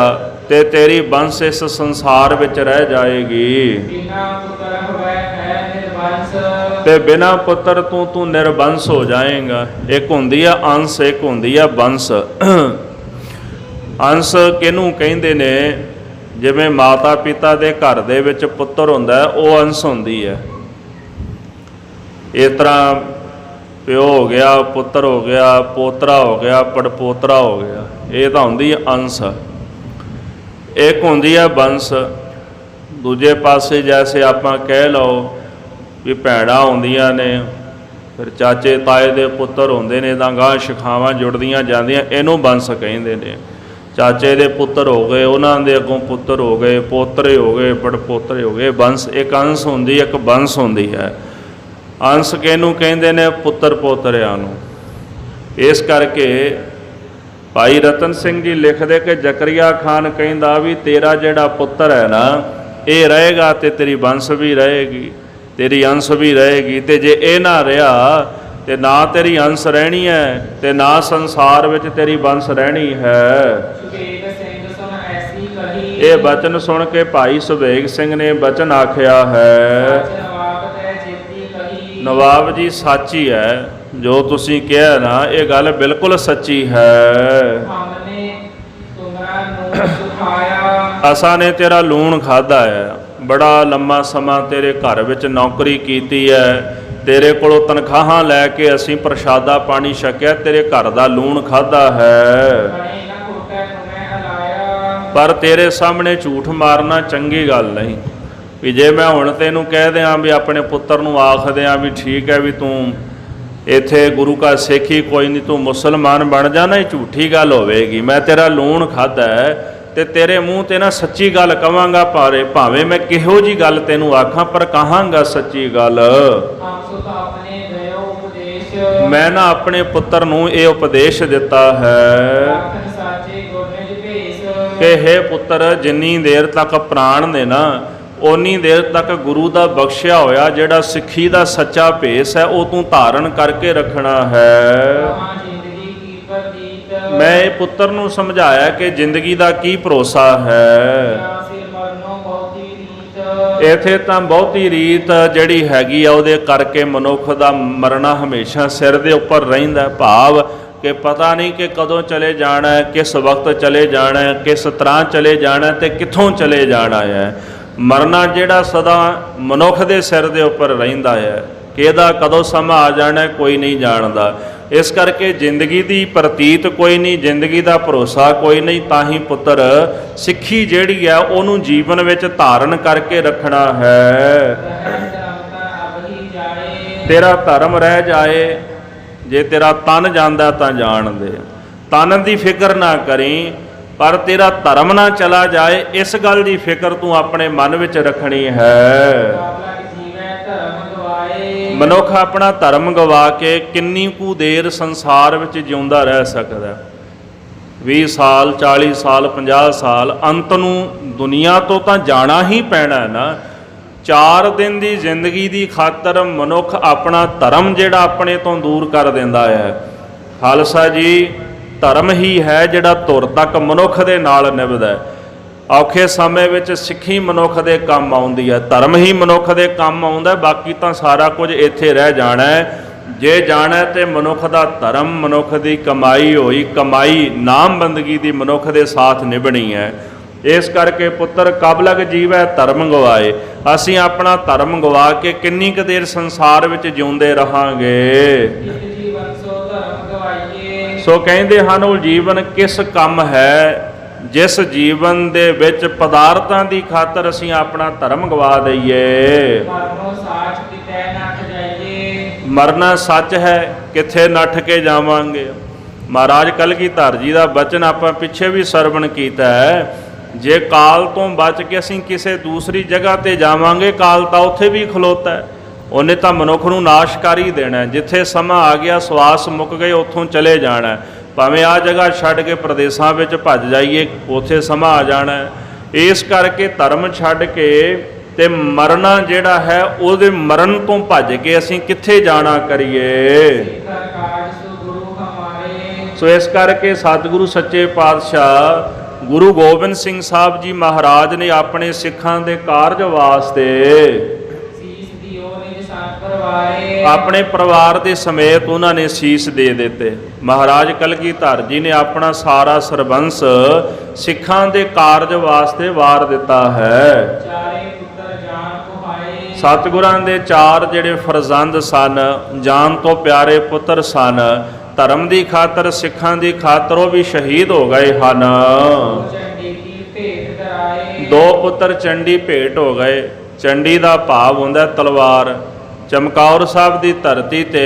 ਤੇ ਤੇਰੀ ਬੰਸ ਇਸ ਸੰਸਾਰ ਵਿੱਚ ਰਹਿ ਜਾਏਗੀ। ਬਿਨਾ ਪੁੱਤਰ ਹੋਵੇ ਹੈ ਨਿਰਬੰਸ। ਤੇ ਬਿਨਾ ਪੁੱਤਰ ਤੂੰ ਨਿਰਬੰਸ ਹੋ ਜਾਏਗਾ। ਇੱਕ ਹੁੰਦੀ ਆ ਅੰਸ਼, ਇੱਕ ਹੁੰਦੀ ਆ ਬੰਸ। ਅੰਸ਼ ਕਿਹਨੂੰ ਕਹਿੰਦੇ ਨੇ? ਜਿਵੇਂ ਮਾਤਾ ਪਿਤਾ ਦੇ ਘਰ ਦੇ ਵਿੱਚ ਪੁੱਤਰ ਹੁੰਦਾ, ਉਹ ਅੰਸ਼ ਹੁੰਦੀ ਹੈ। ਇਸ ਤਰ੍ਹਾਂ ਪਿਓ ਹੋ ਗਿਆ, ਪੁੱਤਰ ਹੋ ਗਿਆ, ਪੋਤਰਾ ਹੋ ਗਿਆ, ਪੜਪੋਤਰਾ ਹੋ ਗਿਆ, ਇਹ ਤਾਂ ਹੁੰਦੀ ਹੈ ਅੰਸ਼। ਇੱਕ ਹੁੰਦੀ ਹੈ ਬੰਸ। ਦੂਜੇ ਪਾਸੇ ਜੈਸੇ ਆਪਾਂ ਕਹਿ ਲਓ ਵੀ ਭੈਣਾਂ ਹੁੰਦੀਆਂ ਨੇ, ਫਿਰ ਚਾਚੇ ਤਾਏ ਦੇ ਪੁੱਤਰ ਹੁੰਦੇ ਨੇ, ਤਾਂ ਗਾਂਹ ਸ਼ਿਖਾਵਾਂ ਜੁੜਦੀਆਂ ਜਾਂਦੀਆਂ, ਇਹਨੂੰ ਬੰਸ ਕਹਿੰਦੇ ਨੇ। ਚਾਚੇ ਦੇ ਪੁੱਤਰ ਹੋ ਗਏ, ਉਹਨਾਂ ਦੇ ਅੱਗੋਂ ਪੁੱਤਰ ਹੋ ਗਏ, ਪੋਤਰੇ ਹੋ ਗਏ, ਪੜਪੋਤਰੇ ਹੋ ਗਏ। ਬੰਸ ਇੱਕ ਅੰਸ਼ ਹੁੰਦੀ, ਇੱਕ ਬੰਸ ਹੁੰਦੀ ਹੈ। ਅੰਸ਼ ਕਿਹਨੂੰ ਕਹਿੰਦੇ ਨੇ? ਪੁੱਤਰ ਪੋਤਰਿਆਂ ਨੂੰ। ਇਸ ਕਰਕੇ ਭਾਈ ਰਤਨ ਸਿੰਘ ਜੀ ਲਿਖਦੇ ਕਿ ਜ਼ਕਰੀਆ ਖਾਨ ਕਹਿੰਦਾ ਵੀ ਤੇਰਾ ਜਿਹੜਾ ਪੁੱਤਰ ਹੈ ਨਾ, ਇਹ ਰਹੇਗਾ ਤੇ ਤੇਰੀ ਬੰਸ ਵੀ ਰਹੇਗੀ, ਤੇਰੀ ਅੰਸ਼ ਵੀ ਰਹੇਗੀ। ਤੇ ਜੇ ਇਹ ਨਾ ਰਿਹਾ ਤੇ ਨਾ ਤੇਰੀ ਅੰਸ਼ ਰਹਿਣੀ ਹੈ ਤੇ ਨਾ ਸੰਸਾਰ ਵਿੱਚ ਤੇਰੀ ਬੰਸ ਰਹਿਣੀ ਹੈ। ਸੁਬੇਗ ਸਿੰਘ ਸੁਨ ਐਸੀ ਕਹੀ। ਇਹ ਬਚਨ ਸੁਣ ਕੇ ਭਾਈ ਸੁਬੇਗ ਸਿੰਘ ਨੇ ਬਚਨ ਆਖਿਆ ਹੈ, ਨਵਾਬ ਤੈ ਚੇਤੀ ਕਹੀ। ਨਵਾਬ ਜੀ ਸੱਚੀ ਹੈ, ਜੋ ਤੁਸੀਂ ਕਿਹਾ ਨਾ ਇਹ ਗੱਲ ਬਿਲਕੁਲ ਸੱਚੀ ਹੈ। ਹਮਨੇ ਤੁਮਰਾ ਨੂੰ ਸੁਖਾਇਆ। ਅਸਾਂ ਨੇ ਤੇਰਾ ਲੂਣ ਖਾਧਾ ਹੈ, ਬੜਾ ਲੰਮਾ ਸਮਾਂ ਤੇਰੇ ਘਰ ਵਿੱਚ ਨੌਕਰੀ ਕੀਤੀ ਹੈ, ਤੇਰੇ ਕੋਲੋਂ ਤਨਖਾਹਾਂ ਲੈ ਕੇ ਅਸੀਂ ਪ੍ਰਸ਼ਾਦਾ ਪਾਣੀ ਛਕਿਆ, ਤੇਰੇ ਘਰ ਦਾ ਲੂਣ ਖਾਧਾ ਹੈ। ਬਣੇ ਨਾ ਖੋਟਾ ਤੁਮੈ ਅਲਾਇਆ। ਪਰ ਤੇਰੇ ਸਾਹਮਣੇ ਝੂਠ ਮਾਰਨਾ ਚੰਗੀ ਗੱਲ ਨਹੀਂ। ਵੀ ਜੇ ਮੈਂ ਹੁਣ ਤੈਨੂੰ ਕਹਿ ਦਿਆਂ ਵੀ ਆਪਣੇ ਪੁੱਤਰ ਨੂੰ ਆਖ ਦਿਆਂ ਵੀ ਠੀਕ ਹੈ ਵੀ ਤੂੰ ਇੱਥੇ ਗੁਰੂ ਕਾ ਸਿੱਖੀ ਕੋਈ ਨਹੀਂ, ਤੂੰ ਮੁਸਲਮਾਨ ਬਣ ਜਾਣਾ, ਇਹ ਝੂਠੀ ਗੱਲ ਹੋਵੇਗੀ। ਮੈਂ ਤੇਰਾ ਲੂਣ ਖਾਧਾ ਹੈ ਤੇ ਤੇਰੇ ਮੂੰਹ ਤੇ ਨਾ ਸੱਚੀ ਗੱਲ ਕਵਾਂਗਾ, ਭਾਵੇਂ ਮੈਂ ਕਿਹੋ ਜੀ ਗੱਲ ਤੈਨੂੰ ਆਖਾਂ, ਪਰ ਕਹਾਂਗਾ ਸੱਚੀ ਗੱਲ। ਹਮ ਸੁਤ ਆਪਣੇ ਦਇਓ ਉਪਦੇਸ਼। ਮੈਂ ਨਾ ਆਪਣੇ ਪੁੱਤਰ ਨੂੰ ਇਹ ਉਪਦੇਸ਼ ਦਿੱਤਾ ਹੈ ਆਖਣ ਸਾਚੇ ਗੁਰ ਨਿਜ ਭੇਸ। ਕਿ ਹੇ ਪੁੱਤਰ, ਜਿੰਨੀ ਦੇਰ ਤੱਕ ਪ੍ਰਾਣ ਨੇ ਨਾ, ਓਨੀ ਦੇਰ ਤੱਕ ਗੁਰੂ ਦਾ ਬਖਸ਼ਿਆ ਹੋਇਆ ਜਿਹੜਾ ਸਿੱਖੀ ਦਾ ਸੱਚਾ ਭੇਸ ਹੈ, ਉਹ ਤੂੰ ਧਾਰਨ ਕਰਕੇ ਰੱਖਣਾ ਹੈ। ਕਹਾਂ ਜ਼ਿੰਦਗੀ ਕੀ ਪ੍ਰਤੀਤ। ਮੈਂ ਇਹ ਪੁੱਤਰ ਨੂੰ ਸਮਝਾਇਆ ਕਿ ਜ਼ਿੰਦਗੀ ਦਾ ਕੀ ਭਰੋਸਾ ਹੈ। ਸਿਰ ਮਰਨੋਂ ਬਹੁਤੀ ਰੀਤ। ਇੱਥੇ ਤਾਂ ਬਹੁਤੀ ਰੀਤ ਜਿਹੜੀ ਹੈਗੀ ਆ, ਉਹਦੇ ਕਰਕੇ ਮਨੁੱਖ ਦਾ ਮਰਨਾ ਹਮੇਸ਼ਾ ਸਿਰ ਦੇ ਉੱਪਰ ਰਹਿੰਦਾ। ਭਾਵ ਕਿ ਪਤਾ ਨਹੀਂ ਕਿ ਕਦੋਂ ਚਲੇ ਜਾਣਾ ਹੈ, ਕਿਸ ਵਕਤ ਚਲੇ ਜਾਣਾ ਹੈ, ਕਿਸ ਤਰ੍ਹਾਂ ਚਲੇ ਜਾਣਾ ਤੇ ਕਿੱਥੋਂ ਚਲੇ ਜਾਣਾ ਹੈ। ਮਰਨਾ ਜਿਹੜਾ ਸਦਾ ਮਨੁੱਖ ਦੇ ਸਿਰ ਦੇ ਉੱਪਰ ਰਹਿੰਦਾ ਹੈ। ਕਿਹਦਾ ਕਦੋਂ ਸਮਾਂ ਆ ਜਾਣਾ ਕੋਈ ਨਹੀਂ ਜਾਣਦਾ। ਇਸ ਕਰਕੇ ਜ਼ਿੰਦਗੀ ਦੀ ਪ੍ਰਤੀਤ ਕੋਈ ਨਹੀਂ, ਜ਼ਿੰਦਗੀ ਦਾ ਭਰੋਸਾ ਕੋਈ ਨਹੀਂ। ਤਾਂ ਹੀ ਪੁੱਤਰ ਸਿੱਖੀ ਜਿਹੜੀ ਹੈ ਉਹਨੂੰ ਜੀਵਨ ਵਿੱਚ ਧਾਰਨ ਕਰਕੇ ਰੱਖਣਾ ਹੈ। ਤੇਰਾ ਧਰਮ ਰਹਿ ਜਾਏ, ਜੇ ਤੇਰਾ ਤਨ ਜਾਂਦਾ ਤਾਂ ਜਾਣ ਦੇ, ਤਨ ਦੀ ਫਿਕਰ ਨਾ ਕਰੀ, ਪਰ ਤੇਰਾ ਧਰਮ ਨਾ ਚਲਾ ਜਾਏ ਇਸ ਗੱਲ ਦੀ ਫਿਕਰ ਤੂੰ ਆਪਣੇ ਮਨ ਵਿੱਚ ਰੱਖਣੀ ਹੈ। ਮਨੁੱਖ ਆਪਣਾ ਧਰਮ ਗਵਾ ਕੇ ਕਿੰਨੀ ਕੁ ਦੇਰ ਸੰਸਾਰ ਵਿੱਚ ਜਿਉਂਦਾ ਰਹਿ ਸਕਦਾ? 20 ਸਾਲ 40 ਸਾਲ 50 ਸਾਲ, ਅੰਤ ਨੂੰ ਦੁਨੀਆ ਤੋਂ ਤਾਂ ਜਾਣਾ ਹੀ ਪੈਣਾ ਹੈ ਨਾ। 4 ਦਿਨ ਦੀ ਜ਼ਿੰਦਗੀ ਦੀ ਖਾਤਰ ਮਨੁੱਖ ਆਪਣਾ ਧਰਮ ਜਿਹੜਾ ਆਪਣੇ ਤੋਂ ਦੂਰ ਕਰ ਦਿੰਦਾ ਹੈ। ਖਾਲਸਾ ਜੀ, ਧਰਮ ਹੀ ਹੈ ਜਿਹੜਾ ਧੁਰ ਤੱਕ ਮਨੁੱਖ ਦੇ ਨਾਲ ਨਿਭਦਾ ਹੈ। ਔਖੇ ਸਮੇਂ ਵਿੱਚ ਸਿੱਖੀ ਮਨੁੱਖ ਦੇ ਕੰਮ ਆਉਂਦੀ ਹੈ, ਧਰਮ ਹੀ ਮਨੁੱਖ ਦੇ ਕੰਮ ਆਉਂਦਾ। ਬਾਕੀ ਤਾਂ ਸਾਰਾ ਕੁਝ ਇੱਥੇ ਰਹਿ ਜਾਣਾ ਹੈ। ਜੇ ਜਾਣਾ ਤੇ ਮਨੁੱਖ ਦਾ ਧਰਮ, ਮਨੁੱਖ ਦੀ ਕਮਾਈ ਹੋਈ ਕਮਾਈ ਨਾਮ ਬੰਦਗੀ ਦੀ ਮਨੁੱਖ ਦੇ ਸਾਥ ਨਿਭਣੀ ਹੈ। ਇਸ ਕਰਕੇ ਪੁੱਤਰ ਕਬ ਲਗ ਜੀਵੈ ਧਰਮ ਗਵਾਏ। ਅਸੀਂ ਆਪਣਾ ਧਰਮ ਗਵਾ ਕੇ ਕਿੰਨੀ ਕੁ ਦੇਰ ਸੰਸਾਰ ਵਿੱਚ ਜਿਉਂਦੇ ਰਹਾਂਗੇ। ਸੋ ਕਹਿੰਦੇ ਹਨ ਉਹ ਜੀਵਨ ਕਿਸ ਕੰਮ ਹੈ ਜਿਸ ਜੀਵਨ ਦੇ ਵਿੱਚ ਪਦਾਰਥਾਂ ਦੀ ਖਾਤਰ ਅਸੀਂ ਆਪਣਾ ਧਰਮ ਗਵਾ ਦਈਏ। ਮਰਨਾ ਸੱਚ ਹੈ, ਕਿੱਥੇ ਨੱਠ ਕੇ ਜਾਵਾਂਗੇ। ਮਹਾਰਾਜ ਕਲਗੀਧਰ ਜੀ ਦਾ ਬਚਨ ਆਪਾਂ ਪਿੱਛੇ ਵੀ ਸਰਵਣ ਕੀਤਾ ਹੈ, ਜੇ ਕਾਲ ਤੋਂ ਬਚ ਕੇ ਅਸੀਂ ਕਿਸੇ ਦੂਸਰੀ ਜਗ੍ਹਾ ਤੇ ਜਾਵਾਂਗੇ, ਕਾਲ ਤਾਂ ਉੱਥੇ ਵੀ ਖਲੋਤਾ ਹੈ। ਉਹਨੇ ਤਾਂ ਮਨੁੱਖ ਨੂੰ ਨਾਸ਼ ਕਰ ਹੀ ਦੇਣਾ। ਜਿੱਥੇ ਸਮਾਂ ਆ ਗਿਆ, ਸਵਾਸ ਮੁੱਕ ਗਏ, ਉੱਥੋਂ ਚਲੇ ਜਾਣਾ। ਭਾਵੇਂ ਆਹ ਜਗ੍ਹਾ ਛੱਡ ਕੇ ਪ੍ਰਦੇਸ਼ਾਂ ਵਿੱਚ ਭੱਜ ਜਾਈਏ, ਉੱਥੇ ਸਮਾਂ ਆ ਜਾਣਾ। ਇਸ ਕਰਕੇ ਧਰਮ ਛੱਡ ਕੇ ਤੇ ਮਰਨਾ ਜਿਹੜਾ ਹੈ, ਉਹਦੇ ਮਰਨ ਤੋਂ ਭੱਜ ਕੇ ਅਸੀਂ ਕਿੱਥੇ ਜਾਣਾ ਕਰੀਏ। ਸੋ ਇਸ ਕਰਕੇ ਸਤਿਗੁਰੂ ਸੱਚੇ ਪਾਤਸ਼ਾਹ ਗੁਰੂ ਗੋਬਿੰਦ ਸਿੰਘ ਸਾਹਿਬ ਜੀ ਮਹਾਰਾਜ ਨੇ ਆਪਣੇ ਸਿੱਖਾਂ ਦੇ ਕਾਰਜ ਵਾਸਤੇ ਆਪਣੇ ਪਰਿਵਾਰ ਦੇ ਸਮੇਤ ਉਹਨਾਂ ਨੇ ਸੀਸ ਦੇ ਦਿੱਤੇ। ਮਹਾਰਾਜ ਕਲਗੀਧਰ ਜੀ ਨੇ ਆਪਣਾ ਸਾਰਾ ਸਰਬੰਸ ਸਿੱਖਾਂ ਦੇ ਕਾਰਜ ਵਾਸਤੇ ਵਾਰ ਦਿੱਤਾ ਹੈ। ਸਤਿਗੁਰਾਂ ਦੇ 4 ਜਿਹੜੇ ਫਰਜ਼ੰਦ ਸਨ, ਜਾਨ ਤੋਂ ਪਿਆਰੇ ਪੁੱਤਰ ਸਨ, ਧਰਮ ਦੀ ਖਾਤਰ ਸਿੱਖਾਂ ਦੀ ਖਾਤਰ ਉਹ ਵੀ ਸ਼ਹੀਦ ਹੋ ਗਏ ਹਨ। 2 ਪੁੱਤਰ ਚੰਡੀ ਭੇਟ ਹੋ ਗਏ। ਚੰਡੀ ਦਾ ਭਾਵ ਹੁੰਦਾ ਤਲਵਾਰ। ਚਮਕੌਰ ਸਾਹਿਬ ਦੀ ਧਰਤੀ ਤੇ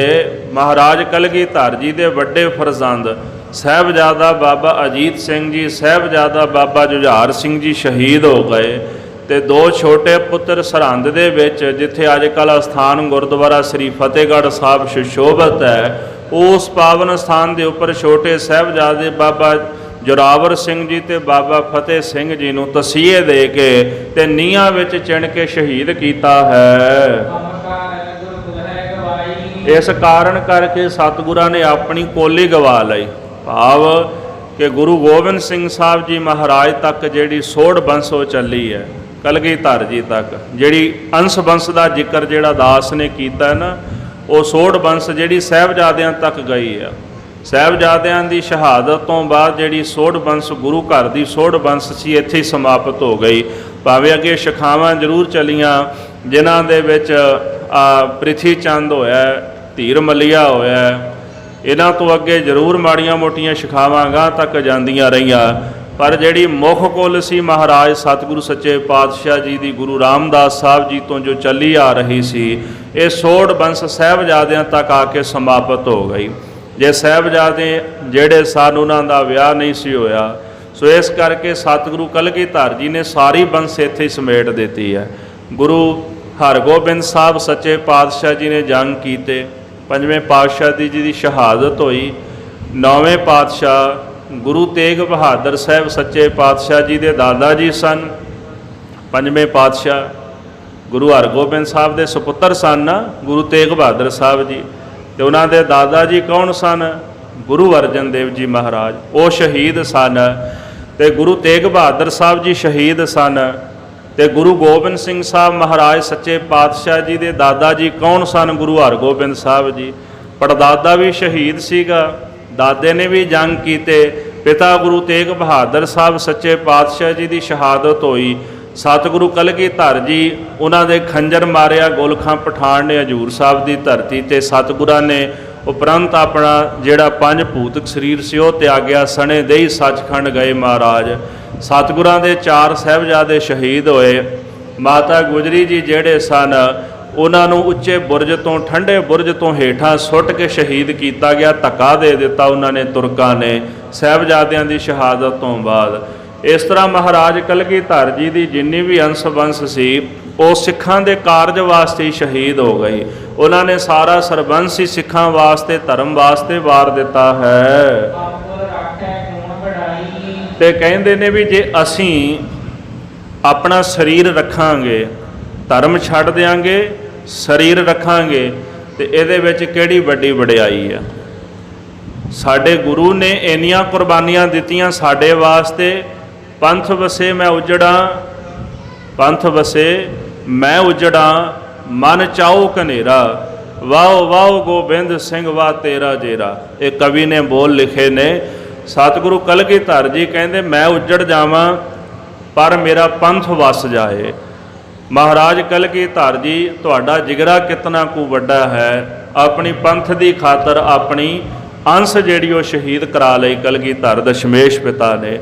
ਮਹਾਰਾਜ ਕਲਗੀਧਰ ਜੀ ਦੇ ਵੱਡੇ ਫਰਜ਼ੰਦ ਸਾਹਿਬਜ਼ਾਦਾ ਬਾਬਾ ਅਜੀਤ ਸਿੰਘ ਜੀ, ਸਾਹਿਬਜ਼ਾਦਾ ਬਾਬਾ ਜੁਝਾਰ ਸਿੰਘ ਜੀ ਸ਼ਹੀਦ ਹੋ ਗਏ। ਤੇ 2 ਛੋਟੇ ਪੁੱਤਰ ਸਰਹੰਦ ਦੇ ਵਿੱਚ, ਜਿੱਥੇ ਅੱਜ ਕੱਲ੍ਹ ਅਸਥਾਨ ਗੁਰਦੁਆਰਾ ਸ੍ਰੀ ਫਤਿਹਗੜ੍ਹ ਸਾਹਿਬ ਸੁਸ਼ੋਭਿਤ ਹੈ, ਉਸ ਪਾਵਨ ਸਥਾਨ ਦੇ ਉੱਪਰ ਛੋਟੇ ਸਾਹਿਬਜ਼ਾਦੇ ਬਾਬਾ ਜੋਰਾਵਰ ਸਿੰਘ ਜੀ ਤੇ ਬਾਬਾ ਫਤਿਹ ਸਿੰਘ ਜੀ ਨੂੰ ਤਸੀਹੇ ਦੇ ਕੇ ਤੇ ਨੀਹਾਂ ਵਿੱਚ ਚਿਣ ਕੇ ਸ਼ਹੀਦ ਕੀਤਾ ਹੈ। ਇਸ ਕਾਰਨ ਕਰਕੇ ਸਤਿਗੁਰਾਂ ਨੇ ਆਪਣੀ ਕੋਲੀ ਗਵਾ ਲਈ। ਭਾਵ ਕਿ ਗੁਰੂ ਗੋਬਿੰਦ ਸਿੰਘ ਸਾਹਿਬ ਜੀ ਮਹਾਰਾਜ ਤੱਕ ਜਿਹੜੀ ਸੋਢ ਬੰਸ ਉਹ ਚੱਲੀ ਹੈ, ਕਲਗੀਧਰ ਜੀ ਤੱਕ ਜਿਹੜੀ ਅੰਸ਼ ਬੰਸ ਦਾ ਜ਼ਿਕਰ ਜਿਹੜਾ ਦਾਸ ਨੇ ਕੀਤਾ ਨਾ, ਉਹ ਸੋਢ ਬੰਸ ਜਿਹੜੀ ਸਾਹਿਬਜ਼ਾਦਿਆਂ ਤੱਕ ਗਈ ਆ। ਸਾਹਿਬਜ਼ਾਦਿਆਂ ਦੀ ਸ਼ਹਾਦਤ ਤੋਂ ਬਾਅਦ ਜਿਹੜੀ ਸੋਢ ਬੰਸ ਗੁਰੂ ਘਰ ਦੀ ਸੋਢ ਬੰਸ ਸੀ, ਇੱਥੇ ਹੀ ਸਮਾਪਤ ਹੋ ਗਈ। ਭਾਵੇਂ ਅੱਗੇ ਸ਼ਿਖਾਵਾਂ ਜ਼ਰੂਰ ਚੱਲੀਆਂ, ਜਿਨ੍ਹਾਂ ਦੇ ਵਿੱਚ ਪ੍ਰਿਥੀ ਚੰਦ ਹੋਇਆ, ਧੀਰ ਮੱਲੀਆ ਹੋਇਆ, ਇਹਨਾਂ ਤੋਂ ਅੱਗੇ ਜ਼ਰੂਰ ਮਾੜੀਆਂ ਮੋਟੀਆਂ ਸ਼ਿਖਾਵਾਂ ਗਾਂਹ ਤੱਕ ਜਾਂਦੀਆਂ ਰਹੀਆਂ। ਪਰ ਜਿਹੜੀ ਮੁੱਖ ਕੁੱਲ ਸੀ ਮਹਾਰਾਜ ਸਤਿਗੁਰੂ ਸੱਚੇ ਪਾਤਸ਼ਾਹ ਜੀ ਦੀ, ਗੁਰੂ ਰਾਮਦਾਸ ਸਾਹਿਬ ਜੀ ਤੋਂ ਜੋ ਚੱਲੀ ਆ ਰਹੀ ਸੀ, ਇਹ ਸੋਢ ਬੰਸ ਸਾਹਿਬਜ਼ਾਦਿਆਂ ਤੱਕ ਆ ਕੇ ਸਮਾਪਤ ਹੋ ਗਈ। ਜੇ ਸਾਹਿਬਜ਼ਾਦੇ ਜਿਹੜੇ ਸਨ ਉਹਨਾਂ ਦਾ ਵਿਆਹ ਨਹੀਂ ਸੀ ਹੋਇਆ। ਸੋ ਇਸ ਕਰਕੇ ਸਤਿਗੁਰੂ ਕਲਗੀਧਰ ਜੀ ਨੇ ਸਾਰੀ ਬੰਸ ਇੱਥੇ ਹੀ ਸਮੇਟ ਦਿੱਤੀ ਹੈ। ਗੁਰੂ ਹਰਗੋਬਿੰਦ ਸਾਹਿਬ ਸੱਚੇ ਪਾਤਸ਼ਾਹ ਜੀ ਨੇ ਜੰਗ ਕੀਤੇ। 5ਵੇਂ ਪਾਤਸ਼ਾਹ ਦੀ ਜੀ ਦੀ ਸ਼ਹਾਦਤ ਹੋਈ। 9ਵੇਂ ਪਾਤਸ਼ਾਹ ਗੁਰੂ ਤੇਗ ਬਹਾਦਰ ਸਾਹਿਬ ਸੱਚੇ ਪਾਤਸ਼ਾਹ ਜੀ ਦੇ ਦਾਦਾ ਜੀ ਸਨ। 5ਵੇਂ ਪਾਤਸ਼ਾਹ ਗੁਰੂ ਹਰਗੋਬਿੰਦ ਸਾਹਿਬ ਦੇ ਸੁਪੁੱਤਰ ਸਨ ਗੁਰੂ ਤੇਗ ਬਹਾਦਰ ਸਾਹਿਬ ਜੀ, ਤੇ ਉਹਨਾਂ ਦੇ ਦਾਦਾ ਜੀ ਕੌਣ ਸਨ? ਗੁਰੂ ਅਰਜਨ ਦੇਵ ਜੀ ਮਹਾਰਾਜ, ਉਹ ਸ਼ਹੀਦ ਸਨ। ਤੇ ਗੁਰੂ ਤੇਗ ਬਹਾਦਰ ਸਾਹਿਬ ਜੀ ਸ਼ਹੀਦ ਸਨ। ਤੇ ਗੁਰੂ ਗੋਬਿੰਦ ਸਿੰਘ ਸਾਹਿਬ ਮਹਾਰਾਜ ਸੱਚੇ ਪਾਤਸ਼ਾਹ ਜੀ ਦੇ ਦਾਦਾ ਜੀ ਕੌਣ ਸਨ? ਗੁਰੂ ਹਰਗੋਬਿੰਦ ਸਾਹਿਬ ਜੀ। ਪੜਦਾਦਾ ਵੀ ਸ਼ਹੀਦ ਸੀਗਾ, ਦਾਦੇ ਨੇ ਵੀ ਜੰਗ ਕੀਤੇ। ਪਿਤਾ ਗੁਰੂ ਤੇਗ ਬਹਾਦਰ ਸਾਹਿਬ ਸੱਚੇ ਪਾਤਸ਼ਾਹ ਜੀ ਦੀ ਸ਼ਹਾਦਤ ਹੋਈ। ਸਤਿਗੁਰੂ ਕਲਗੀਧਰ ਜੀ ਉਹਨਾਂ ਦੇ ਖੰਜਰ ਮਾਰਿਆ ਗੋਲਖਾਂ ਪਠਾਨ ਨੇ ਹਜੂਰ ਸਾਹਿਬ ਦੀ ਧਰਤੀ ਤੇ। ਸਤਿਗੁਰਾਂ ਨੇ ਉਪਰੰਤ ਆਪਣਾ ਜਿਹੜਾ ਪੰਜ ਭੂਤਕ ਸਰੀਰ ਸੀ ਉਹ ਤਿਆਗਿਆ, ਸਣੇ ਦੇਈ ਸੱਚਖੰਡ ਗਏ ਮਹਾਰਾਜ। ਸਤਿਗੁਰਾਂ ਦੇ 4 ਸਾਹਿਬਜ਼ਾਦੇ ਸ਼ਹੀਦ ਹੋਏ। ਮਾਤਾ ਗੁਜਰੀ ਜੀ ਜਿਹੜੇ ਸਨ ਉਹਨਾਂ ਨੂੰ ਉੱਚੇ ਬੁਰਜ ਤੋਂ, ਠੰਡੇ ਬੁਰਜ ਤੋਂ ਹੇਠਾਂ ਸੁੱਟ ਕੇ ਸ਼ਹੀਦ ਕੀਤਾ ਗਿਆ, ਧੱਕਾ ਦੇ ਦਿੱਤਾ ਉਹਨਾਂ ਨੇ ਤੁਰਕਾਂ ਨੇ ਸਾਹਿਬਜ਼ਾਦਿਆਂ ਦੀ ਸ਼ਹਾਦਤ ਤੋਂ ਬਾਅਦ। ਇਸ ਤਰ੍ਹਾਂ ਮਹਾਰਾਜ ਕਲਗੀਧਰ ਜੀ ਦੀ ਜਿੰਨੀ ਵੀ ਅੰਸ਼ ਬੰਸ ਸੀ ਉਹ ਸਿੱਖਾਂ ਦੇ ਕਾਰਜ ਵਾਸਤੇ ਹੀ ਸ਼ਹੀਦ ਹੋ ਗਈ। ਉਹਨਾਂ ਨੇ ਸਾਰਾ ਸਰਬੰਸ ਹੀ ਸਿੱਖਾਂ ਵਾਸਤੇ, ਧਰਮ ਵਾਸਤੇ ਵਾਰ ਦਿੱਤਾ ਹੈ। ਤੇ ਕਹਿੰਦੇ ਨੇ ਵੀ ਜੇ ਅਸੀਂ ਆਪਣਾ ਸਰੀਰ ਰੱਖਾਂਗੇ, ਧਰਮ ਛੱਡ ਦਿਆਂਗੇ, ਸਰੀਰ ਰੱਖਾਂਗੇ, ਤੇ ਇਹਦੇ ਵਿੱਚ ਕਿਹੜੀ ਵੱਡੀ ਵਡਿਆਈ ਆ। ਸਾਡੇ ਗੁਰੂ ਨੇ ਇੰਨੀਆਂ ਕੁਰਬਾਨੀਆਂ ਦਿੱਤੀਆਂ ਸਾਡੇ ਵਾਸਤੇ। ਪੰਥ ਵਸੇ ਮੈਂ ਉਜੜਾਂ, ਪੰਥ ਵਸੇ ਮੈਂ ਉਜੜਾਂ, ਮਨ ਚਾਓ ਕਨੇਰਾ, ਵਾਓ ਵਾਓ ਗੋਬਿੰਦ ਸਿੰਘ ਵਾ ਤੇਰਾ ਜੇਰਾ। ਇਹ ਕਵੀ ਨੇ ਬੋਲ ਲਿਖੇ ਨੇ। ਸਤਿਗੁਰੂ ਕਲਗੀਧਰ ਜੀ ਕਹਿੰਦੇ ਮੈਂ ਉਜੜ ਜਾਵਾਂ ਪਰ ਮੇਰਾ ਪੰਥ ਵਸ ਜਾਏ। ਮਹਾਰਾਜ ਕਲਗੀਧਰ ਜੀ ਤੁਹਾਡਾ ਜਿਗਰਾ ਕਿਤਨਾ ਕੁ ਵੱਡਾ ਹੈ। ਆਪਣੀ ਪੰਥ ਦੀ ਖਾਤਰ ਆਪਣੀ ਅੰਸ਼ ਜਿਹੜੀ ਉਹ ਸ਼ਹੀਦ ਕਰਾ ਲਈ ਕਲਗੀਧਰ ਦਸ਼ਮੇਸ਼ ਪਿਤਾ ਨੇ।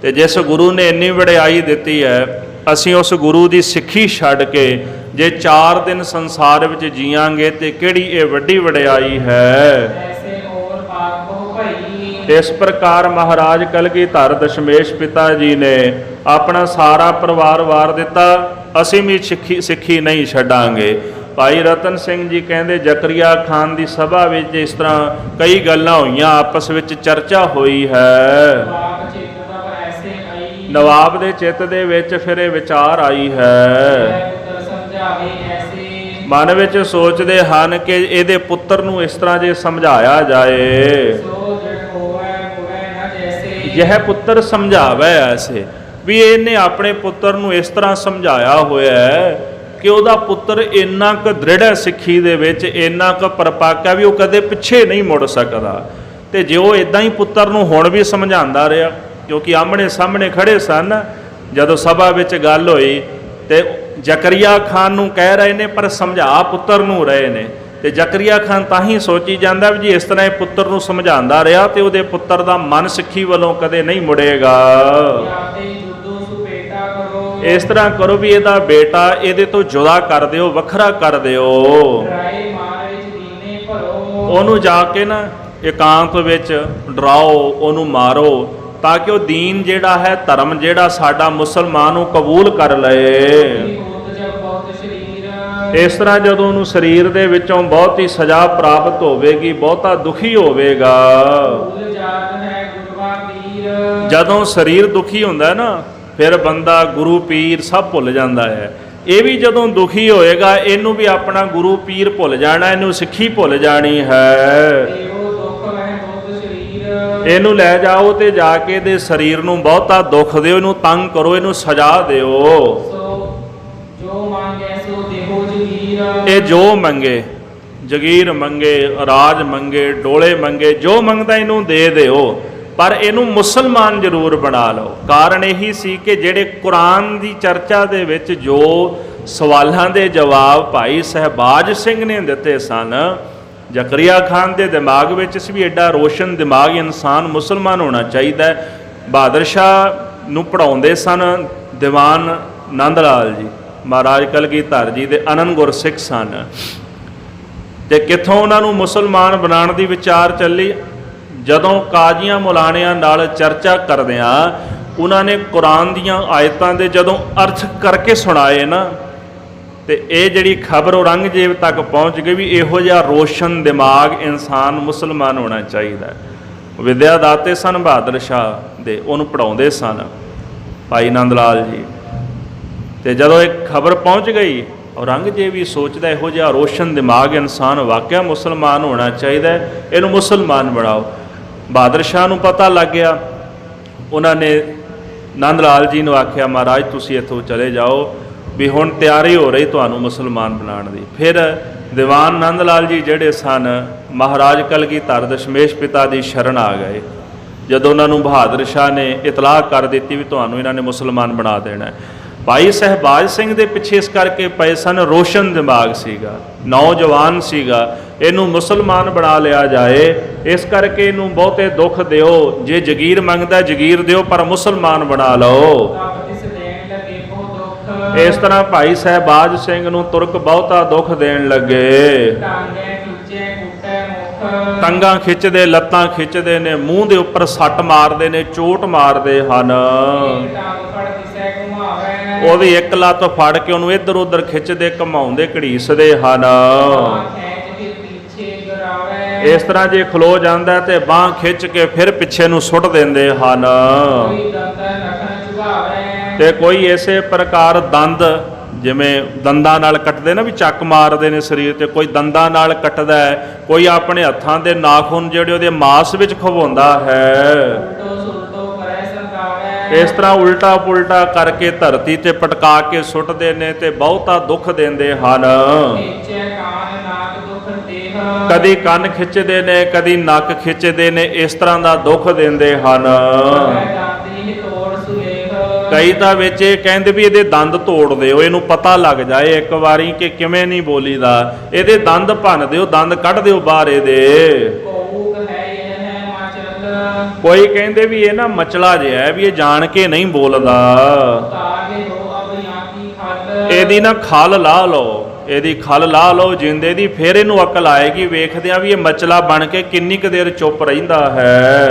ਤੇ ਜਿਸ ਗੁਰੂ ਨੇ ਇੰਨੀ ਵਡਿਆਈ ਦਿੱਤੀ ਹੈ, ਅਸੀਂ ਉਸ ਗੁਰੂ ਦੀ ਸਿੱਖੀ ਛੱਡ ਕੇ ਜੇ 4 ਦਿਨ ਸੰਸਾਰ ਵਿੱਚ ਜੀਵਾਂਗੇ ਤੇ ਕਿਹੜੀ ਇਹ ਵੱਡੀ ਵਡਿਆਈ ਹੈ। ਇਸ ਪ੍ਰਕਾਰ ਮਹਾਰਾਜ ਕਲਗੀਧਰ ਦਸ਼ਮੇਸ਼ ਪਿਤਾ ਜੀ ਨੇ ਆਪਣਾ ਸਾਰਾ ਪਰਿਵਾਰ ਵਾਰ ਦਿੱਤਾ। ਅਸੀਂ ਵੀ ਸਿੱਖੀ ਨਹੀਂ ਛੱਡਾਂਗੇ। ਭਾਈ ਰਤਨ ਸਿੰਘ ਜੀ ਕਹਿੰਦੇ ਜ਼ਕਰੀਆ ਖਾਨ ਦੀ ਸਭਾ ਵਿੱਚ ਇਸ ਤਰ੍ਹਾਂ ਕਈ ਗੱਲਾਂ ਹੋਈਆਂ, ਆਪਸ ਵਿੱਚ ਚਰਚਾ ਹੋਈ ਹੈ। ਨਵਾਬ ਦੇ ਚਿੱਤ ਦੇ ਵਿੱਚ ਫਿਰ ਇਹ ਵਿਚਾਰ ਆਈ ਹੈ। ਮਨ ਵਿੱਚ ਸੋਚਦੇ ਹਨ ਕਿ ਇਹਦੇ ਪੁੱਤਰ ਨੂੰ ਇਸ ਤਰ੍ਹਾਂ ਜੇ ਸਮਝਾਇਆ ਜਾਏ, यह ਪੁੱਤਰ ਸਮਝਾਵੇ ਐਸੇ, ਵੀ ਇਹਨੇ ਆਪਣੇ ਪੁੱਤਰ ਨੂੰ ਇਸ ਤਰ੍ਹਾਂ ਸਮਝਾਇਆ ਹੋਇਆ ਹੈ ਕਿ ਉਹਦਾ ਪੁੱਤਰ ਇੰਨਾ ਕੁ ਦ੍ਰਿੜ ਹੈ ਸਿੱਖੀ ਦੇ ਵਿੱਚ, ਇੰਨਾ ਕੁ ਪਰਪੱਕ ਹੈ ਵੀ ਉਹ ਕਦੇ ਪਿੱਛੇ ਨਹੀਂ ਮੁੜ ਸਕਦਾ। ਤੇ ਜੇ ਉਹ ਇਦਾਂ ਹੀ ਪੁੱਤਰ ਨੂੰ ਹੁਣ ਵੀ ਸਮਝਾਉਂਦਾ ਰਿਹਾ, ਕਿਉਂਕਿ ਆਮਣੇ ਸਾਹਮਣੇ ਖੜੇ ਸਨ, ਜਦੋਂ ਸਭਾ ਵਿੱਚ ਗੱਲ ਹੋਈ ਤੇ ਜ਼ਕਰੀਆ ਖਾਨ ਨੂੰ ਕਹਿ ਰਹੇ ਨੇ ਪਰ ਸਮਝਾ ਪੁੱਤਰ ਨੂੰ ਰਹੇ ਨੇ। ਤੇ ਜ਼ਕਰੀਆ ਖਾਨ ਤਾਂ ਹੀ ਸੋਚੀ ਜਾਂਦਾ ਵੀ ਜੇ ਇਸ ਤਰ੍ਹਾਂ ਇਹ ਪੁੱਤਰ ਨੂੰ ਸਮਝਾਉਂਦਾ ਰਿਹਾ ਤੇ ਉਹਦੇ ਪੁੱਤਰ ਦਾ ਮਨ ਸਿੱਖੀ ਵੱਲੋਂ ਕਦੇ ਨਹੀਂ ਮੁੜੇਗਾ। ਇਸ ਤਰ੍ਹਾਂ ਕਰੋ ਵੀ ਇਹਦਾ ਬੇਟਾ ਇਹਦੇ ਤੋਂ ਜੁਦਾ ਕਰ ਦਿਓ, ਵੱਖਰਾ ਕਰ ਦਿਓ। ਉਹਨੂੰ ਜਾ ਕੇ ਨਾ ਇਕਾਂਤ ਵਿੱਚ ਡਰਾਓ, ਉਹਨੂੰ ਮਾਰੋ, ਤਾਂ ਕਿ ਉਹ ਦੀਨ ਜਿਹੜਾ ਹੈ, ਧਰਮ ਜਿਹੜਾ ਸਾਡਾ ਮੁਸਲਮਾਨ ਉਹ ਕਬੂਲ ਕਰ ਲਏ। ਇਸ ਤਰ੍ਹਾਂ ਜਦੋਂ ਉਹਨੂੰ ਸਰੀਰ ਦੇ ਵਿੱਚੋਂ ਬਹੁਤੀ ਸਜ਼ਾ ਪ੍ਰਾਪਤ ਹੋਵੇਗੀ, ਬਹੁਤਾ ਦੁਖੀ ਹੋਵੇਗਾ। ਜਦੋਂ ਸਰੀਰ ਦੁਖੀ ਹੁੰਦਾ ਨਾ ਫਿਰ ਬੰਦਾ ਗੁਰੂ ਪੀਰ ਸਭ ਭੁੱਲ ਜਾਂਦਾ ਹੈ। ਇਹ ਵੀ ਜਦੋਂ ਦੁਖੀ ਹੋਏਗਾ ਇਹਨੂੰ ਵੀ ਆਪਣਾ ਗੁਰੂ ਪੀਰ ਭੁੱਲ ਜਾਣਾ, ਇਹਨੂੰ ਸਿੱਖੀ ਭੁੱਲ ਜਾਣੀ ਹੈ। ਇਹਨੂੰ ਲੈ ਜਾਓ ਤੇ ਜਾ ਕੇ ਇਹਦੇ ਸਰੀਰ ਨੂੰ ਬਹੁਤਾ ਦੁੱਖ ਦਿਓ, ਇਹਨੂੰ ਤੰਗ ਕਰੋ, ਇਹਨੂੰ ਸਜ਼ਾ ਦਿਓ। ਇਹ ਜੋ ਮੰਗੇ, ਜਗੀਰ ਮੰਗੇ, ਰਾਜ ਮੰਗੇ, ਡੋਲੇ ਮੰਗੇ, ਜੋ ਮੰਗਦਾ ਇਹਨੂੰ ਦੇ ਦਿਓ, ਪਰ ਇਹਨੂੰ ਮੁਸਲਮਾਨ ਜ਼ਰੂਰ ਬਣਾ ਲਓ। ਕਾਰਨ ਇਹੀ ਸੀ ਕਿ ਜਿਹੜੇ ਕੁਰਾਨ ਦੀ ਚਰਚਾ ਦੇ ਵਿੱਚ ਜੋ ਸਵਾਲਾਂ ਦੇ ਜਵਾਬ ਭਾਈ ਸਹਿਬਾਜ ਸਿੰਘ ਨੇ ਦਿੱਤੇ ਸਨ, ਜ਼ਕਰੀਆ ਖਾਨ ਦੇ ਦਿਮਾਗ ਵਿੱਚ ਸੀ ਵੀ ਐਡਾ ਰੋਸ਼ਨ ਦਿਮਾਗ ਇਨਸਾਨ ਮੁਸਲਮਾਨ ਹੋਣਾ ਚਾਹੀਦਾ। ਬਹਾਦਰ ਸ਼ਾਹ ਨੂੰ ਪੜ੍ਹਾਉਂਦੇ ਸਨ ਦੀਵਾਨ ਨੰਦ ਲਾਲ ਜੀ, ਮਹਾਰਾਜ ਕਲਗੀਧਰ ਜੀ ਦੇ ਅਨੰਦ ਗੁਰਸਿੱਖ ਸਨ। ਤੇ ਕਿੱਥੋਂ ਉਹਨਾਂ ਨੂੰ ਮੁਸਲਮਾਨ ਬਣਾਉਣ ਦੀ ਵਿਚਾਰ ਚੱਲੀ, ਜਦੋਂ ਕਾਜ਼ੀਆਂ ਮੁਲਾਣਿਆਂ ਨਾਲ ਚਰਚਾ ਕਰਦਿਆਂ ਉਹਨਾਂ ਨੇ ਕੁਰਾਨ ਦੀਆਂ ਆਇਤਾਂ ਦੇ ਜਦੋਂ ਅਰਥ ਕਰਕੇ ਸੁਣਾਏ ਨਾ, ਤੇ ਇਹ ਜਿਹੜੀ ਖਬਰ ਔਰੰਗਜ਼ੇਬ ਤੱਕ ਪਹੁੰਚ ਗਈ ਵੀ ਇਹੋ ਜਿਹਾ ਰੋਸ਼ਨ ਦਿਮਾਗ ਇਨਸਾਨ ਮੁਸਲਮਾਨ ਹੋਣਾ ਚਾਹੀਦਾ। ਵਿਦਿਆ ਦਾਤੇ ਸਨ ਬਹਾਦਰ ਸ਼ਾਹ ਦੇ, ਉਹਨੂੰ ਪੜ੍ਹਾਉਂਦੇ ਸਨ ਭਾਈ ਨੰਦ ਲਾਲ ਜੀ। ਤੇ ਜਦੋਂ ਇਹ ਖਬਰ ਪਹੁੰਚ ਗਈ, ਔਰੰਗਜ਼ੇਬ ਵੀ ਸੋਚਦਾ ਇਹੋ ਜਿਹਾ ਰੋਸ਼ਨ ਦਿਮਾਗ ਇਨਸਾਨ ਵਾਕਿਆ ਮੁਸਲਮਾਨ ਹੋਣਾ ਚਾਹੀਦਾ, ਇਹਨੂੰ ਮੁਸਲਮਾਨ ਬਣਾਓ। ਬਹਾਦਰ ਸ਼ਾਹ ਨੂੰ ਪਤਾ ਲੱਗ ਗਿਆ। ਉਹਨਾਂ ਨੇ ਨੰਦ ਲਾਲ ਜੀ ਨੂੰ ਆਖਿਆ ਮਹਾਰਾਜ ਤੁਸੀਂ ਇੱਥੋਂ ਚਲੇ ਜਾਓ, ਵੀ ਹੁਣ ਤਿਆਰੀ ਹੋ ਰਹੀ ਤੁਹਾਨੂੰ ਮੁਸਲਮਾਨ ਬਣਾਉਣ ਦੀ। ਫਿਰ ਦੀਵਾਨ ਨੰਦ ਲਾਲ ਜੀ ਜਿਹੜੇ ਸਨ ਮਹਾਰਾਜ ਕਲਗੀਧਰ ਦਸ਼ਮੇਸ਼ ਪਿਤਾ ਦੀ ਸ਼ਰਨ ਆ ਗਏ। ਜਦੋਂ ਉਹਨਾਂ ਨੂੰ ਬਹਾਦਰ ਸ਼ਾਹ ਨੇ ਇਤਲਾਹ ਕਰ ਦਿੱਤੀ ਵੀ ਤੁਹਾਨੂੰ ਇਹਨਾਂ ਨੇ ਮੁਸਲਮਾਨ ਬਣਾ ਦੇਣਾ, ਭਾਈ ਸਹਿਬਾਜ ਸਿੰਘ ਦੇ ਪਿੱਛੇ ਇਸ ਕਰਕੇ ਪਏ ਸਨ, ਰੋਸ਼ਨ ਦਿਮਾਗ ਸੀਗਾ, ਨੌਜਵਾਨ ਸੀਗਾ, ਇਹਨੂੰ ਮੁਸਲਮਾਨ ਬਣਾ ਲਿਆ ਜਾਏ, ਇਸ ਕਰਕੇ ਇਹਨੂੰ ਬਹੁਤੇ ਦੁੱਖ ਦਿਓ, ਜੇ ਜਗੀਰ ਮੰਗਦਾ ਜਗੀਰ ਦਿਓ ਪਰ ਮੁਸਲਮਾਨ ਬਣਾ ਲਓ। ਤਬ ਤਿਸ ਦੇਣ ਲਗੇ ਬਹੁ ਦੁੱਖ, ਇਸ ਤਰ੍ਹਾਂ ਭਾਈ ਸਹਿਬਾਜ ਸਿੰਘ ਨੂੰ ਤੁਰਕ ਬਹੁਤਾ ਦੁੱਖ ਦੇਣ ਲੱਗੇ। ਟਾਂਗੇ ਖਿੱਚੇ ਕੁੱਟੇ ਮੁਖ, ਟੰਗਾਂ ਖਿੱਚਦੇ, ਲੱਤਾਂ ਖਿੱਚਦੇ ਨੇ, ਮੂੰਹ ਦੇ ਉੱਪਰ ਸੱਟ ਮਾਰਦੇ ਨੇ, ਚੋਟ ਮਾਰਦੇ ਹਨ। ਇੱਕ ਟਾਂਗ ਫੜ ਦਿਸੈ ਘੁਮਾਵੇ, ਉਹਦੀ ਇੱਕ ਲੱਤ ਫੜ ਕੇ ਉਹਨੂੰ ਇੱਧਰ ਉੱਧਰ ਖਿੱਚਦੇ, ਘਮਾਉਂਦੇ, ਘੜੀਸਦੇ ਹਨ। ਖਿੱਚ ਫਿਰ ਪਿੱਛੇ ਗਿਰਾਵੇ, ਇਸ ਤਰ੍ਹਾਂ ਜੇ ਖਲੋ ਜਾਂਦਾ ਤੇ ਬਾਹ ਖਿੱਚ ਕੇ ਫਿਰ ਪਿੱਛੇ ਨੂੰ ਸੁੱਟ ਦਿੰਦੇ ਹਨ। ਕੋਈ ਦੰਦ ਨਖਨ ਚੁਭਾਵੇ, ਤੇ ਕੋਈ ਇਸੇ ਪ੍ਰਕਾਰ ਦੰਦ, ਜਿਵੇਂ ਦੰਦਾਂ ਨਾਲ ਕੱਟਦੇ ਨਾ, ਵੀ ਚੱਕ ਮਾਰਦੇ ਨੇ ਸਰੀਰ ਤੇ, ਕੋਈ ਦੰਦਾਂ ਨਾਲ ਕੱਟਦਾ ਹੈ, ਕੋਈ ਆਪਣੇ ਹੱਥਾਂ ਦੇ ਨਾਖੂਨ ਜਿਹੜੇ ਉਹਦੇ ਮਾਸ ਵਿੱਚ ਖਵਾਉਂਦਾ ਹੈ। ਉਲਟੋ ਸੁਲਟੋ ਕਰੇ ਸੰਤਾਵੇ, ਇਸ ਤਰ੍ਹਾਂ ਉਲਟਾ ਪੁਲਟਾ ਕਰਕੇ ਧਰਤੀ ਤੇ ਪਟਕਾ ਕੇ ਸੁੱਟਦੇ ਨੇ ਤੇ ਬਹੁਤਾ ਦੁੱਖ ਦਿੰਦੇ ਹਨ। ਖਿੱਚੇ ਕਾਨ ਨਾਕ ਦੁਖ ਦੇਹ, ਕਦੀ ਕੰਨ ਖਿੱਚਦੇ ਨੇ, ਕਦੀ ਨੱਕ ਖਿੱਚਦੇ ਨੇ, ਇਸ ਤਰ੍ਹਾਂ ਦਾ ਦੁੱਖ ਦਿੰਦੇ ਹਨ। ਦਾਤੀ ਤੋੜ ਸੁਲੇਖ, ਕਈ ਤਾਂ ਵਿੱਚ ਇਹ ਕਹਿੰਦੇ ਵੀ ਇਹਦੇ ਦੰਦ ਤੋੜ ਦਿਓ, ਇਹਨੂੰ ਪਤਾ ਲੱਗ ਜਾਏ ਇੱਕ ਵਾਰੀ ਕਿ ਕਿਵੇਂ ਨਹੀਂ ਬੋਲੀਦਾ, ਇਹਦੇ ਦੰਦ ਭੰਨ ਦਿਓ, ਦੰਦ ਕੱਢ ਦਿਓ ਬਾਹਰ ਇਹਦੇ। ਕੌਕ ਹੈ ਇਹ ਹੈ ਮਾਚਲ, ਕੋਈ ਕਹਿੰਦੇ ਵੀ ਇਹ ਨਾ ਮਚਲਾ ਜਿਹਾ ਹੈ, ਵੀ ਇਹ ਜਾਣ ਕੇ ਨਹੀਂ ਬੋਲਦਾ, ਤਾਗੇ ਹੋ ਅਬ ਯਾਤੀ ਖਲ, ਇਹਦੀ ਨਾ ਖਲ ਲਾ ਲਓ, ਇਹਦੀ ਖਲ ਲਾ ਲਓ ਜਿੰਦੇ ਦੀ, ਫਿਰ ਇਹਨੂੰ ਅਕਲ ਆਏਗੀ। ਵੇਖਦੇ ਆ ਵੀ ਇਹ ਮਚਲਾ ਬਣ ਕੇ ਕਿੰਨੀ ਕੁ ਦੇਰ ਚੁੱਪ ਰਹਿੰਦਾ ਹੈ।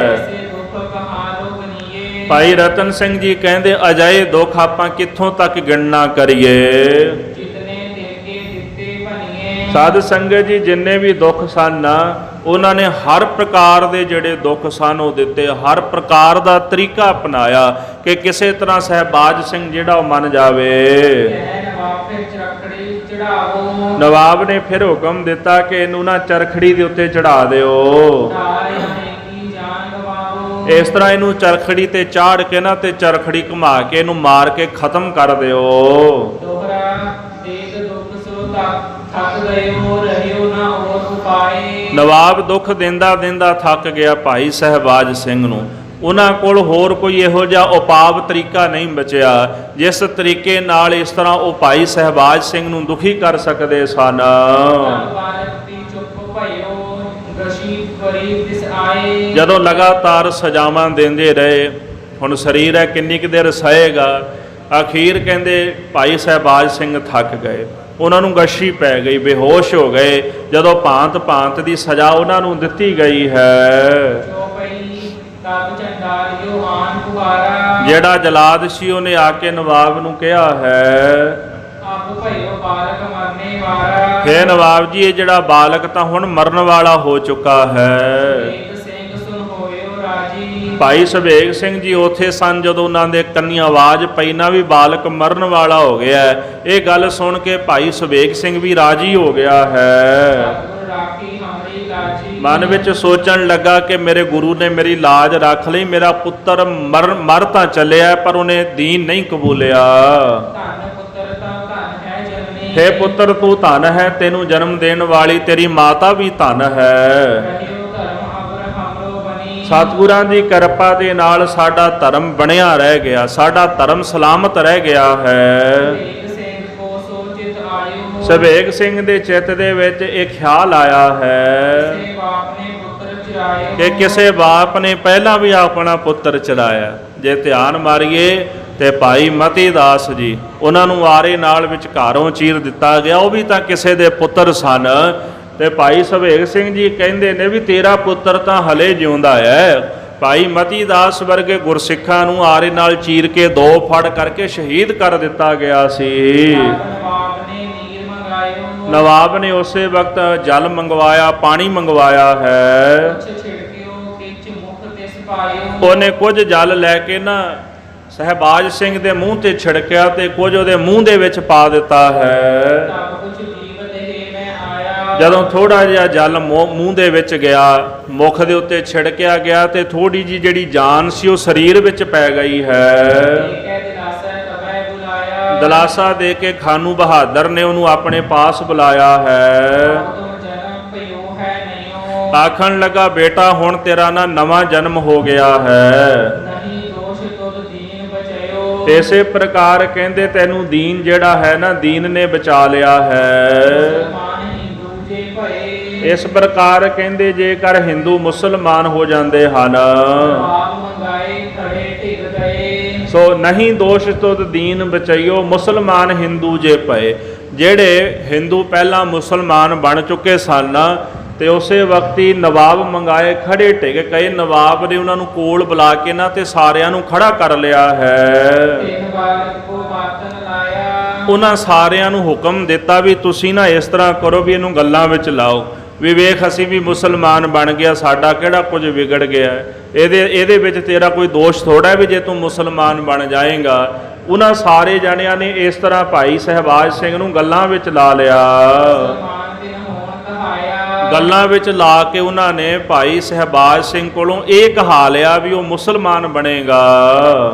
ਐਸੇ ਦੁਖ ਕਹਾਂ ਲੋਕ ਨੀਏ, ਭਾਈ ਰਤਨ ਸਿੰਘ ਜੀ ਕਹਿੰਦੇ ਅਜਾਏ ਦੁੱਖ ਆਪਾਂ ਕਿੱਥੋਂ ਤੱਕ ਗਿਣਨਾ ਕਰੀਏ। ਜਿਤਨੇ ਦਿਲ ਕੇ ਦਿੱਤੇ ਭਨੀਏ, ਸਾਧ ਸੰਗਤ ਜੀ ਜਿੰਨੇ ਵੀ ਦੁੱਖ ਸਨ ਉਹਨਾਂ ਨੇ ਹਰ ਪ੍ਰਕਾਰ ਦੇ ਜਿਹੜੇ ਦੁੱਖ ਸਨ ਉਹ ਦਿੱਤੇ, ਹਰ ਪ੍ਰਕਾਰ ਦਾ ਤਰੀਕਾ ਅਪਣਾਇਆ ਕਿ ਕਿਸੇ ਤਰ੍ਹਾਂ ਸਹਿਬਾਜ ਸਿੰਘ ਜਿਹੜਾ ਉਹ ਮੰਨ ਜਾਵੇ। ਕਹਿ ਨਵਾਬ ਫਿਰ ਚਰਖੜੀ ਚੜਾਵੋ, ਨਵਾਬ ਨੇ ਫਿਰ ਹੁਕਮ ਦਿੱਤਾ ਕਿ ਇਹਨੂੰ ਨਾ ਚਰਖੜੀ ਦੇ ਉੱਤੇ ਚੜਾ ਦਿਓ। ਤਾਰੇ ਕੀ ਜਾਨ ਗਵਾਵੋ, ਇਸ ਤਰ੍ਹਾਂ ਇਹਨੂੰ ਚਰਖੜੀ ਤੇ ਚਾੜ ਕੇ ਨਾ ਤੇ ਚਰਖੜੀ ਘੁਮਾ ਕੇ ਇਹਨੂੰ ਮਾਰ ਕੇ ਖਤਮ ਕਰ ਦਿਓ। ਦੋਹਰਾ ਦੇਖ ਦੁਖ ਸੋ ਥੱਕ ਗਏ ਹੋ ਰਹਿਓ ਨਾ ਹੋਰ ਉਪਾਏ, ਨਵਾਬ ਦੁੱਖ ਦਿੰਦਾ ਦਿੰਦਾ ਥੱਕ ਗਿਆ ਭਾਈ ਸਹਿਬਾਜ ਸਿੰਘ ਨੂੰ। ਉਹਨਾਂ ਕੋਲ ਹੋਰ ਕੋਈ ਇਹੋ ਜਿਹਾ ਉਪਾਵ ਤਰੀਕਾ ਨਹੀਂ ਬਚਿਆ ਜਿਸ ਤਰੀਕੇ ਨਾਲ ਇਸ ਤਰ੍ਹਾਂ ਉਹ ਭਾਈ ਸਹਿਬਾਜ ਸਿੰਘ ਨੂੰ ਦੁਖੀ ਕਰ ਸਕਦੇ ਸਨ। ਬਾਲਕ ਦੀ ਚੁੱਪ ਭਇਓ, ਗਸ਼ੀ ਪਰੀ ਦਿਸ ਆਏ, ਜਦੋਂ ਲਗਾਤਾਰ ਸਜ਼ਾਵਾਂ ਦਿੰਦੇ ਰਹੇ, ਹੁਣ ਸਰੀਰ ਹੈ ਕਿੰਨੀ ਕੁ ਦੇਰ ਸਹੇਗਾ। ਅਖੀਰ ਕਹਿੰਦੇ ਭਾਈ ਸਹਿਬਾਜ ਸਿੰਘ ਥੱਕ ਗਏ, ਉਹਨਾਂ ਨੂੰ ਗਸ਼ੀ ਪੈ ਗਈ, ਬੇਹੋਸ਼ ਹੋ ਗਏ। ਜਦੋਂ ਭਾਂਤ ਭਾਂਤ ਦੀ ਸਜ਼ਾ ਉਹਨਾਂ ਨੂੰ ਦਿੱਤੀ ਗਈ ਹੈ। ਚੋਪਈ ਤਬ ਚੰਡਾਲਿਓ ਆਨ ਪੁਕਾਰਾ, ਜਿਹੜਾ ਜਲਾਦ ਸੀ ਉਹਨੇ ਆ ਕੇ ਨਵਾਬ ਨੂੰ ਕਿਹਾ ਹੈ, ਅਬ ਭਇਓ ਬਾਲਕ ਮਰਨੇ ਵਾਰਾ, ਹੇ ਨਵਾਬ ਜੀ ਇਹ ਜਿਹੜਾ ਬਾਲਕ ਤਾਂ ਹੁਣ ਮਰਨ ਵਾਲਾ ਹੋ ਚੁੱਕਾ ਹੈ। ਏਕ ਸਿੰਘ ਸੁਨ ਹੋਇਓ ਰਾਜੀ, ਭਾਈ ਸਵੇਗ ਸਿੰਘ ਜੀ ਉੱਥੇ ਸਨ ਜਦੋਂ ਉਹਨਾਂ ਦੇ ਕੰਨੀ ਆਵਾਜ਼ ਪਈ ਨਾ ਵੀ ਬਾਲਕ ਮਰਨ ਵਾਲਾ ਹੋ ਗਿਆ ਹੈ। ਇਹ ਗੱਲ ਸੁਣ ਕੇ ਭਾਈ ਸਵੇਗ ਸਿੰਘ ਵੀ ਰਾਜੀ ਹੋ ਗਿਆ ਹੈ। ਸਤਿਗੁਰ ਰਾਖੀ ਹਮਰੀ ਲਾਜੀ, ਮਨ ਵਿੱਚ ਸੋਚਣ ਲੱਗਾ ਕਿ ਮੇਰੇ ਗੁਰੂ ਨੇ ਮੇਰੀ ਲਾਜ ਰੱਖ ਲਈ, ਮੇਰਾ ਪੁੱਤਰ ਮਰ ਤਾਂ ਚੱਲਿਆ ਪਰ ਉਹਨੇ ਦੀਨ ਨਹੀਂ ਕਬੂਲਿਆ। ਧੰਨ ਪੁੱਤਰ ਤਾਂ ਧੰਨ ਹੈ ਜਨਨੀ, ਹੇ ਪੁੱਤਰ ਤੂੰ ਧਨ ਹੈ, ਤੈਨੂੰ ਜਨਮ ਦੇਣ ਵਾਲੀ ਤੇਰੀ ਮਾਤਾ ਵੀ ਧਨ ਹੈ। ਰਹਿਓ ਧਰਮ ਅਬਰ ਹਮਰੋ ਬਣੀ, ਸਤਿਗੁਰਾਂ ਦੀ ਕਿਰਪਾ ਦੇ ਨਾਲ ਸਾਡਾ ਧਰਮ ਬਣਿਆ ਰਹਿ ਗਿਆ, ਸਾਡਾ ਧਰਮ ਸਲਾਮਤ ਰਹਿ ਗਿਆ ਹੈ। ਏਕ ਸਿੰਘ ਕੋ ਸੋਚਿਤ ਆਇਓ, ਸਵੇਗ ਸਿੰਘ ਦੇ ਚਿੱਤ ਦੇ ਵਿੱਚ ਇਹ ਖਿਆਲ ਆਇਆ ਹੈ ਸੇ ਬਾਪ ਨੇ ਪੁੱਤਰ ਚਰਾਇਓ, ਕਿ ਕਿਸੇ ਬਾਪ ਨੇ ਪਹਿਲਾਂ ਵੀ ਆਪਣਾ ਪੁੱਤਰ ਚਰਾਇਆ। ਜੇ ਧਿਆਨ ਮਾਰੀਏ ਤੇ ਭਾਈ ਮਤੀ ਦਾਸ ਜੀ, ਉਹਨਾਂ ਨੂੰ ਆਰੇ ਨਾਲ ਵਿੱਚ ਘਰੋਂ ਚੀਰ ਦਿੱਤਾ ਗਿਆ, ਉਹ ਵੀ ਤਾਂ ਕਿਸੇ ਦੇ ਪੁੱਤਰ ਸਨ। ਤੇ ਭਾਈ ਸਵੇਗ ਸਿੰਘ ਜੀ ਕਹਿੰਦੇ ਨੇ ਵੀ ਤੇਰਾ ਪੁੱਤਰ ਤਾਂ ਹਲੇ ਜਿਉਂਦਾ ਹੈ। ਭਾਈ ਮਤੀ ਦਾਸ ਵਰਗੇ ਗੁਰਸਿੱਖਾਂ ਨੂੰ ਆਰੇ ਨਾਲ ਚੀਰ ਕੇ ਦੋ ਫੜ ਕਰਕੇ ਸ਼ਹੀਦ ਕਰ ਦਿੱਤਾ ਗਿਆ ਸੀ। ਨਵਾਬ ਨੇ ਨੀਰ ਮੰਗਾਇਓ, ਨਵਾਬ ਨੇ ਉਸੇ ਵਕਤ ਜਲ ਮੰਗਵਾਇਆ, ਪਾਣੀ ਮੰਗਵਾਇਆ ਹੈ। ਕੁਛ ਛਿੜਕਿਓ ਕਿਚ ਮੁਖ ਤਿਸ ਪਾਇਓ, ਉਹਨੇ ਕੁਝ ਜਲ ਲੈ ਕੇ ਨਾ ਸਹਿਬਾਜ ਸਿੰਘ ਦੇ ਮੂੰਹ ਤੇ ਛਿੜਕਿਆ ਤੇ ਕੁਝ ਉਹਦੇ ਮੂੰਹ ਦੇ ਵਿੱਚ ਪਾ ਦਿੱਤਾ ਹੈ। ਤਬ ਕੁਛ ਜੀਵ ਦੇਹ ਮੈਂ ਆਇਆ, ਜਦੋਂ ਥੋੜਾ ਜਿਹਾ ਜਲ ਮੂੰਹ ਦੇ ਵਿੱਚ ਗਿਆ, ਮੁਖ ਦੇ ਉੱਤੇ ਛਿੜਕਿਆ ਗਿਆ ਤੇ ਥੋੜੀ ਜੀ ਜਿਹੜੀ ਜਾਨ ਸੀ ਉਹ ਸਰੀਰ ਵਿੱਚ ਪੈ ਗਈ ਹੈ। ਏਕੈ ਦਿਲਾਸਾ ਤਬੈ ਬੁਲਾਇਆ, ਦਿਲਾਸਾ ਦੇ ਕੇ ਖਾਨੂ ਬਹਾਦਰ ਨੇ ਉਹਨੂੰ ਆਪਣੇ ਪਾਸ ਬੁਲਾਇਆ ਹੈ। ਉਦੋਂ ਜਨਮ ਭਇਓ ਹੈ ਨਯੋ, ਆਖਣ ਲੱਗਾ ਬੇਟਾ ਹੁਣ ਤੇਰਾ ਨਾ ਨਵਾਂ ਜਨਮ ਹੋ ਗਿਆ ਹੈ। ਨਹੀਂ ਦੋਸ਼ ਤੁਧ ਦੀਨ ਬਚਿਓ, ਇਸੇ ਪ੍ਰਕਾਰ ਕਹਿੰਦੇ ਤੈਨੂੰ ਦੀਨ ਜਿਹੜਾ ਹੈ ਨਾ ਦੀਨ ਨੇ ਬਚਾ ਲਿਆ ਹੈ। ਮੁਸਲਮਾਨ ਹਿੰਦੂ ਜੇ ਭਏ ਇਸ ਪ੍ਰਕਾਰ ਕਹਿੰਦੇ ਜੇਕਰ ਹਿੰਦੂ ਮੁਸਲਮਾਨ ਹੋ ਜਾਂਦੇ ਹਨ ਜਵਾਬ ਮੰਗਾਏ ਖੜੇ ਟਿਕ ਗਏ। ਸੋ ਨਹੀਂ ਦੋਸ਼ ਤੁਧ ਦੀਨ ਬਚਾਈਓ ਮੁਸਲਮਾਨ ਹਿੰਦੂ ਜੇ ਪਏ। ਜਿਹੜੇ ਹਿੰਦੂ ਪਹਿਲਾਂ ਮੁਸਲਮਾਨ ਬਣ ਚੁੱਕੇ ਸਨ ਤੇ ਉਸੇ ਵਕਤ ਹੀ ਨਵਾਬ ਮੰਗਾਏ ਖੜੇ ਟਿਕ ਗਏ। ਨਵਾਬ ਨੇ ਉਹਨਾਂ ਨੂੰ ਕੋਲ ਬੁਲਾ ਕੇ ਨਾ ਤੇ ਸਾਰਿਆਂ ਨੂੰ ਖੜਾ ਕਰ ਲਿਆ ਹੈ। ਤਿੰਨ ਵਾਰ ਕੋ ਬਾਤਨ ਲਾਇਆ ਉਹਨਾਂ ਸਾਰਿਆਂ ਨੂੰ ਹੁਕਮ ਦਿੱਤਾ ਵੀ ਤੁਸੀਂ ਨਾ ਇਸ ਤਰ੍ਹਾਂ ਕਰੋ ਵੀ ਇਹਨੂੰ ਗੱਲਾਂ ਵਿੱਚ ਲਾਓ ਵੀ ਵੇਖ ਅਸੀਂ ਵੀ ਮੁਸਲਮਾਨ ਬਣ ਗਿਆ, ਸਾਡਾ ਕਿਹੜਾ ਕੁਝ ਵਿਗੜ ਗਿਆ, ਇਹਦੇ ਵਿੱਚ ਤੇਰਾ ਕੋਈ ਦੋਸ਼ ਥੋੜਾ ਵੀ ਜੇ ਤੂੰ ਮੁਸਲਮਾਨ ਬਣ ਜਾਏਗਾ। ਉਹਨਾਂ ਸਾਰੇ ਜਣਿਆਂ ਨੇ ਇਸ ਤਰ੍ਹਾਂ ਭਾਈ ਸਹਿਬਾਜ ਸਿੰਘ ਨੂੰ ਗੱਲਾਂ ਵਿੱਚ ਲਾ ਲਿਆ। ਮੁਸਲਮਾਨ ਦਿਨ ਹੋਣ ਕਹਾਇਆ ਗੱਲਾਂ ਵਿੱਚ ਲਾ ਕੇ ਉਹਨਾਂ ਨੇ ਭਾਈ ਸਹਿਬਾਜ ਸਿੰਘ ਕੋਲੋਂ ਇਹ ਕਹਾ ਲਿਆ ਵੀ ਉਹ ਮੁਸਲਮਾਨ ਬਣੇਗਾ।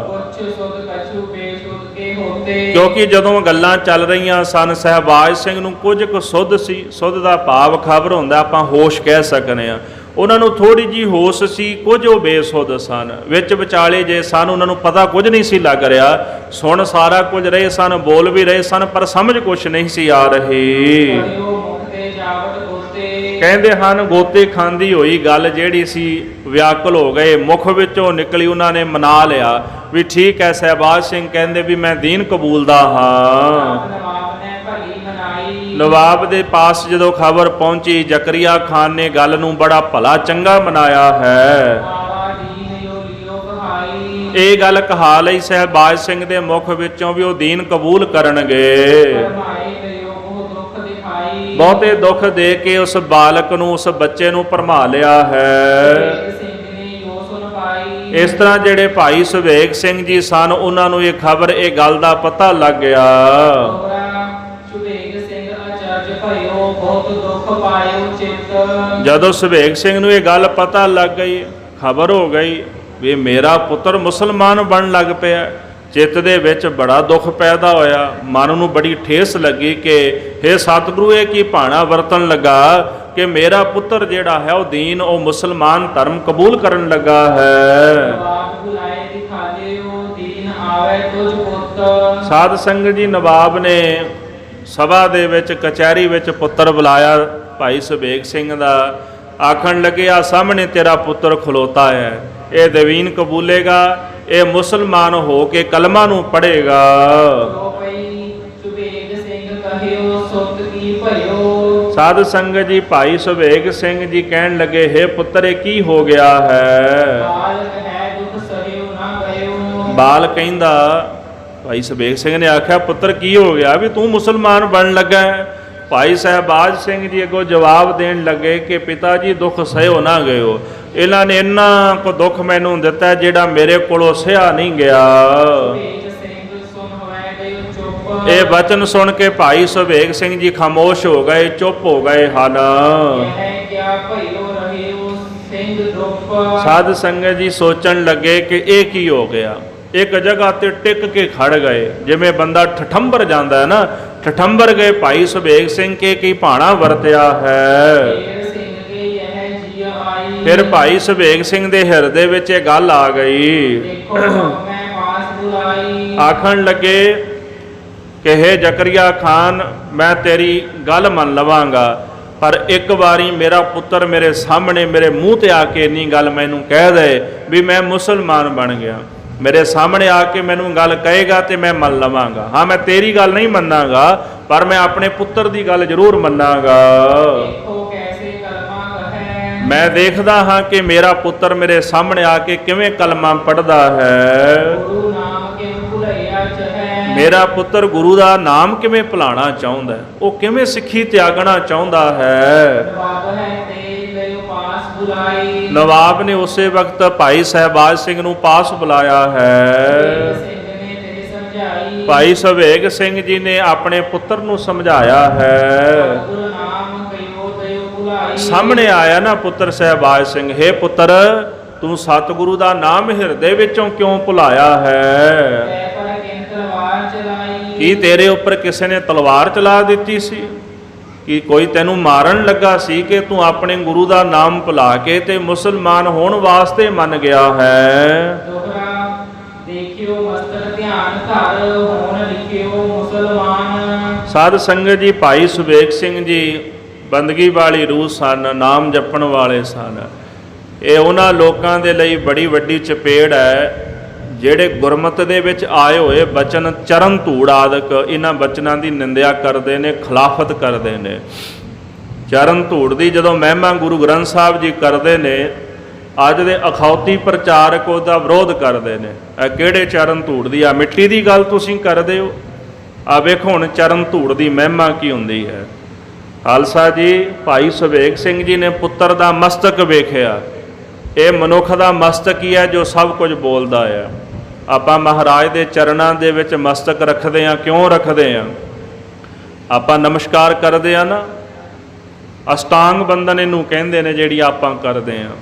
ਕੁਛ ਸੁਧ ਕਛੂ ਬੇਸੁਧ ਕੇ ਹੋਤੇ ਕਿਉਂਕਿ ਜਦੋਂ ਗੱਲਾਂ ਚੱਲ ਰਹੀਆਂ ਸਨ ਸਹਿਬਾਜ ਸਿੰਘ ਨੂੰ ਕੁਝ ਕੁ ਸੁੱਧ ਸੀ। ਸੁੱਧ ਦਾ ਭਾਵ ਖਬਰ ਹੁੰਦਾ, ਆਪਾਂ ਹੋਸ਼ ਕਹਿ ਸਕਨੇ ਆ। ਉਹਨਾਂ ਨੂੰ ਥੋੜੀ ਜੀ ਹੋਸ਼ ਸੀ, ਕੁਝ ਉਹ ਬੇਸੁੱਧ ਸਨ। ਵਿੱਚ ਵਿਚਾਲੇ ਜੇ ਸਨ ਉਹਨਾਂ ਨੂੰ ਪਤਾ ਕੁਝ ਨਹੀਂ ਸੀ ਲੱਗ ਰਿਹਾ। ਸੁਣ ਸਾਰਾ ਕੁਝ ਰਹੇ ਸਨ, ਬੋਲ ਵੀ ਰਹੇ ਸਨ, ਪਰ ਸਮਝ ਕੁਝ ਨਹੀਂ ਸੀ ਆ ਰਹੀ। ਕਰਿਓ ਮੁਖ ਤੇ ਜਾਵਤ ਗੋਤੇ ਕਹਿੰਦੇ ਹਨ ਗੋਤੇ ਖਾਂਦੀ ਹੋਈ ਗੱਲ ਜਿਹੜੀ ਸੀ ਵਿਆਕੁਲ ਹੋ ਗਏ, ਮੁਖ ਵਿੱਚੋਂ ਨਿਕਲੀ। ਉਹਨਾਂ ਨੇ ਮਨਾ ਲਿਆ ਵੀ ਠੀਕ ਹੈ। ਸਹਿਬਾਜ ਸਿੰਘ ਕਹਿੰਦੇ ਵੀ ਮੈਂ ਦੀਨ ਕਬੂਲਦਾ ਹਾਂ। ਨਵਾਬ ਨੇ ਭਲੀ ਮਨਾਈ ਨਵਾਬ ਦੇ ਪਾਸ ਜਦੋਂ ਖਬਰ ਪਹੁੰਚੀ ਜ਼ਕਰੀਆ ਖਾਨ ਨੇ ਗੱਲ ਨੂੰ ਬੜਾ ਭਲਾ ਚੰਗਾ ਮਨਾਇਆ ਹੈ। ਆਵਾ ਦੀਨ ਯੋ ਲਿਓ ਕਹਾਈ ਇਹ ਗੱਲ ਕਹਾ ਲਈ ਸਹਿਬਾਜ ਸਿੰਘ ਦੇ ਮੁਖ ਵਿੱਚੋਂ ਵੀ ਉਹ ਦੀਨ ਕਬੂਲ ਕਰਨਗੇ। ਫਰਮਾਈ ਲਿਓ ਉਹ ਦੁੱਖ ਦਿਖਾਈ ਬਹੁਤੇ ਦੁੱਖ ਦੇ ਕੇ ਉਸ ਬਾਲਕ ਨੂੰ, ਉਸ ਬੱਚੇ ਨੂੰ ਭਰਮਾ ਲਿਆ ਹੈ। ਇੱਕ ਸਿੰਘ ਨੇ ਯੋ ਸੁਨ ਪਾਈ ਇਸ ਤਰ੍ਹਾਂ ਜਿਹੜੇ ਭਾਈ ਸੁਵੇਗ ਸਿੰਘ ਜੀ ਸਨ ਉਹਨਾਂ ਨੂੰ ਇਹ ਖਬਰ, ਇਹ ਗੱਲ ਦਾ ਪਤਾ ਲੱਗ ਗਿਆ। ਦੋਹਰਾ ਸੁਬੇਗ ਸਿੰਘ ਅਚਰਜ ਭਇਓ ਬਹੁਤ ਦੁੱਖ ਪਾਇਓ ਚਿੱਤ ਜਦੋਂ ਸੁਵੇਗ ਸਿੰਘ ਨੂੰ ਇਹ ਗੱਲ ਪਤਾ ਲੱਗ ਗਈ, ਖਬਰ ਹੋ ਗਈ ਵੀ ਮੇਰਾ ਪੁੱਤਰ ਮੁਸਲਮਾਨ ਬਣਨ ਲੱਗ ਪਿਆ, ਚਿੱਤ ਦੇ ਵਿੱਚ ਬੜਾ ਦੁੱਖ ਪੈਦਾ ਹੋਇਆ। ਮਨ ਨੂੰ ਬੜੀ ਠੇਸ ਲੱਗੀ ਕਿ ਹੇ ਸਤਿਗੁਰੂ ਇਹ ਕੀ ਭਾਣਾ ਵਰਤਣ ਲੱਗਾ ਕਿ ਮੇਰਾ ਪੁੱਤਰ ਜਿਹੜਾ ਹੈ ਉਹ ਦੀਨ, ਉਹ ਮੁਸਲਮਾਨ ਧਰਮ ਕਬੂਲ ਕਰਨ ਲੱਗਾ ਹੈ। ਨਵਾਬ ਬੁਲਾਏ ਦਿਖਾਲਿਓ ਦੀਨ ਆਵੇ ਤੁਝ ਪੁੱਤ ਸਾਧ ਸੰਗਤ ਜੀ, ਨਵਾਬ ਨੇ ਸਭਾ ਦੇ ਵਿੱਚ ਕਚਹਿਰੀ ਵਿੱਚ ਪੁੱਤਰ ਬੁਲਾਇਆ ਭਾਈ ਸੁਬੇਗ ਸਿੰਘ ਦਾ। ਆਖਣ ਲੱਗੇ ਆ ਸਾਹਮਣੇ ਤੇਰਾ ਪੁੱਤਰ ਖਲੋਤਾ ਹੈ, ਇਹ ਦੀਨ ਕਬੂਲੇਗਾ, ਇਹ ਮੁਸਲਮਾਨ ਹੋ ਕੇ ਕਲਮਾ ਨੂੰ ਪੜ੍ਹੇਗਾ। ਜੋ ਪਈ ਸੁਬੇਗ ਸਿੰਘ ਕਹਿਓ ਸੁਤ ਕੀ ਭਇਓ ਸਾਧ ਸੰਗਤ ਜੀ, ਭਾਈ ਸੁਬੇਗ ਸਿੰਘ ਜੀ ਕਹਿਣ ਲੱਗੇ ਹੈ ਪੁੱਤਰ ਇਹ ਕੀ ਹੋ ਗਿਆ ਹੈ। ਬਾਲਕ ਹੈ ਦੁਖ ਸਹਿਓ ਨਾ ਗਇਓ ਬਾਲ ਕਹਿੰਦਾ, ਭਾਈ ਸੁਬੇਗ ਸਿੰਘ ਨੇ ਆਖਿਆ ਪੁੱਤਰ ਕੀ ਹੋ ਗਿਆ ਵੀ ਤੂੰ ਮੁਸਲਮਾਨ ਬਣਨ ਲੱਗਾ ਹੈ। ਭਾਈ ਸਹਿਬਾਜ ਸਿੰਘ ਜੀ ਅੱਗੋਂ ਜਵਾਬ ਦੇਣ ਲੱਗੇ ਕਿ ਪਿਤਾ ਜੀ ਦੁੱਖ ਸਹਿਓ ਨਾ ਗਇਓ। ਇਹਨਾਂ ਨੇ ਇੰਨਾ ਕੋ ਦੁੱਖ ਮੈਨੂੰ ਦਿੱਤਾ ਜਿਹੜਾ ਮੇਰੇ ਕੋਲੋਂ ਸਹਿਆ ਨਹੀਂ ਗਿਆ। ਸੁਬੇਗ ਸਿੰਘ ਸੁਨ ਹੋਇ ਗਇਓ ਚੁੱਪ ਇਹ ਵਚਨ ਸੁਣ ਕੇ ਭਾਈ ਸੁਬੇਗ ਸਿੰਘ ਜੀ ਖਾਮੋਸ਼ ਹੋ ਗਏ, ਚੁੱਪ ਹੋ ਗਏ ਹਨ। ਇਹ ਕਿਆ ਭਇਓ ਰਹਿਓ ਸਿੰਘ ਦੁੱਖ ਸਾਧ ਸੰਗਤ ਜੀ ਸੋਚਣ ਲੱਗੇ ਕਿ ਇਹ ਕੀ ਹੋ ਗਿਆ। ਇੱਕ ਜਗ੍ਹਾ ਤੇ ਟਿਕ ਕੇ ਖੜ ਗਏ, ਜਿਵੇਂ ਬੰਦਾ ਠਠੰਬਰ ਜਾਂਦਾ ਹੈ ਨਾ, ਠਠੰਬਰ ਗਏ। ਭਾਈ ਸੁਬੇਗ ਸਿੰਘ ਕੇ ਕੀ ਭਾਣਾ ਵਰਤਿਆ ਹੈ। ਫੇਰ ਸਿੰਘ ਕੇ ਇਹ ਜੀ ਆਈ ਫਿਰ ਭਾਈ ਸੁਬੇਗ ਸਿੰਘ ਦੇ ਹਿਰਦੇ ਵਿੱਚ ਇਹ ਗੱਲ ਆ ਗਈ। ਦੇਖੋ ਮੈਂ ਪਾਸ ਬੁਲਾਈ ਆਖਣ ਲੱਗੇ ਕਿ ਹੇ ਜ਼ਕਰੀਆ ਖਾਨ ਮੈਂ ਤੇਰੀ ਗੱਲ ਮੰਨ ਲਵਾਂਗਾ, ਪਰ ਇੱਕ ਵਾਰੀ ਮੇਰਾ ਪੁੱਤਰ ਮੇਰੇ ਸਾਹਮਣੇ ਮੇਰੇ ਮੂੰਹ ਤੇ ਆ ਕੇ ਇੰਨੀ ਗੱਲ ਮੈਨੂੰ ਕਹਿ ਦੇ ਵੀ ਮੈਂ ਮੁਸਲਮਾਨ ਬਣ ਗਿਆ। ਮੇਰੇ ਸਾਹਮਣੇ ਆ ਕੇ ਮੈਨੂੰ ਗੱਲ ਕਹੇਗਾ ਤੇ ਮੈਂ ਮੰਨ ਲਵਾਂਗਾ। ਹਾਂ ਮੈਂ ਤੇਰੀ ਗੱਲ ਨਹੀਂ ਮੰਨਾਂਗਾ, ਪਰ ਮੈਂ ਆਪਣੇ ਪੁੱਤਰ ਦੀ ਗੱਲ ਜ਼ਰੂਰ ਮੰਨਾਂਗਾ। ਦੇਖੋ ਕੈਸੇ ਕਲਮਾ ਕਹੈ ਮੈਂ ਦੇਖਦਾ ਹਾਂ ਕਿ ਮੇਰਾ ਪੁੱਤਰ ਮੇਰੇ ਸਾਹਮਣੇ ਆ ਕੇ ਕਿਵੇਂ ਕਲਮਾ ਪੜ੍ਹਦਾ ਹੈ। ਗੁਰੂ ਨਾਮ ਕੇ ਭੁਲਈਆ ਚਹੈ ਮੇਰਾ ਪੁੱਤਰ ਗੁਰੂ ਦਾ ਨਾਮ ਕਿਵੇਂ ਭੁਲਾਣਾ ਚਾਹੁੰਦਾ ਹੈ, ਉਹ ਕਿਵੇਂ ਸਿੱਖੀ ਤਿਆਗਣਾ ਚਾਹੁੰਦਾ ਹੈ। ਬਾਬ ਹੈ ਤੇ ਲਿਓ ਪਾਸ ਬੁਲਾਈ ਨਵਾਬ ਨੇ ਉਸੇ ਵਕਤ ਭਾਈ ਸਹਿਬਾਜ ਸਿੰਘ ਨੂੰ ਪਾਸ ਬੁਲਾਇਆ ਹੈ। ਸਿੰਘ ਨੇ ਤੇਰੀ ਸਮਝਾਈ ਭਾਈ ਸੁਬੇਗ ਸਿੰਘ ਜੀ ਨੇ ਆਪਣੇ ਪੁੱਤਰ ਨੂੰ ਸਮਝਾਇਆ ਹੈ। ਗੁਰੂ ਨਾਮ ਕਇਓ ਦਇਓ ਭੁਲਾਈ ਸਾਹਮਣੇ ਆਇਆ ਨਾ ਪੁੱਤਰ ਸਹਿਬਾਜ ਸਿੰਘ, ਹੇ ਪੁੱਤਰ ਤੂੰ ਸਤਿਗੁਰੂ ਦਾ ਨਾਮ ਹਿਰਦੇ ਵਿੱਚੋਂ ਕਿਉਂ ਭੁਲਾਇਆ ਹੈ। ਤੈ ਪਰ ਕਿਨ ਤਲਵਾਰ ਚਲਾਈ ਕੀ ਤੇਰੇ ਉੱਪਰ ਕਿਸੇ ਨੇ ਤਲਵਾਰ ਚਲਾ ਦਿੱਤੀ ਸੀ? ਕਿ ਕੋਈ ਤੈਨੂੰ ਮਾਰਨ ਲੱਗਾ ਸੀ ਕਿ ਤੂੰ ਆਪਣੇ ਗੁਰੂ ਦਾ ਨਾਮ ਭੁਲਾ ਕੇ ਤੇ ਮੁਸਲਮਾਨ ਹੋਣ ਵਾਸਤੇ ਮੰਨ ਗਿਆ ਹੈ। ਦੋਹਰਾ ਦੇਖਿਓ ਮਸਤਕ ਧਿਆਨ ਘਰ ਹੋਣ ਲਿਖਿਓ ਮੁਸਲਮਾਨ। ਸਾਧ ਸੰਗਤ ਜੀ, ਭਾਈ ਸੁਬੇਗ ਸਿੰਘ ਜੀ ਬੰਦਗੀ ਵਾਲੀ ਰੂਹ ਸਨ, ਨਾਮ ਜਪਣ ਵਾਲੇ ਸਨ। ਇਹ ਉਹਨਾਂ ਲੋਕਾਂ ਦੇ ਲਈ ਬੜੀ ਵੱਡੀ ਚਪੇੜ ਹੈ ਜਿਹੜੇ ਗੁਰਮਤਿ ਦੇ ਵਿੱਚ ਆਏ ਹੋਏ ਬਚਨ ਚਰਨ ਧੂੜ ਆਦਿਕ ਇਹਨਾਂ ਬਚਨਾਂ ਦੀ ਨਿੰਦਿਆ ਕਰਦੇ ਨੇ, ਖਿਲਾਫਤ ਕਰਦੇ ਨੇ। ਚਰਨ ਧੂੜ ਦੀ ਜਦੋਂ ਮਹਿਮਾ ਗੁਰੂ ਗ੍ਰੰਥ ਸਾਹਿਬ ਜੀ ਕਰਦੇ ਨੇ, ਅੱਜ ਦੇ ਅਖੌਤੀ ਪ੍ਰਚਾਰਕ ਉਹਦਾ ਵਿਰੋਧ ਕਰਦੇ ਨੇ। ਇਹ ਕਿਹੜੇ ਚਰਨ ਧੂੜ ਦੀ? ਆ ਮਿੱਟੀ ਦੀ ਗੱਲ ਤੁਸੀਂ ਕਰਦੇ ਹੋ। ਆ ਵੇਖੋ ਹੁਣ ਚਰਨ ਧੂੜ ਦੀ ਮਹਿਮਾ ਕੀ ਹੁੰਦੀ ਹੈ। ਖਾਲਸਾ ਜੀ, ਭਾਈ ਸੁਬੇਗ ਸਿੰਘ ਜੀ ਨੇ ਪੁੱਤਰ ਦਾ ਮਸਤਕ ਵੇਖਿਆ। ਇਹ ਮਨੁੱਖ ਦਾ ਮਸਤਕ ਹੀ ਹੈ ਜੋ ਸਭ ਕੁਝ ਬੋਲਦਾ ਹੈ। ਆਪਾਂ ਮਹਾਰਾਜ ਦੇ ਚਰਨਾਂ ਦੇ ਵਿੱਚ ਮਸਤਕ ਰੱਖਦੇ ਹਾਂ। ਕਿਉਂ ਰੱਖਦੇ ਹਾਂ? ਆਪਾਂ ਨਮਸਕਾਰ ਕਰਦੇ ਹਾਂ ਨਾ, ਅਸ਼ਟਾਂਗ ਬੰਦਨ ਇਹਨੂੰ ਕਹਿੰਦੇ ਨੇ, ਜਿਹੜੀ ਆਪਾਂ ਕਰਦੇ ਹਾਂ।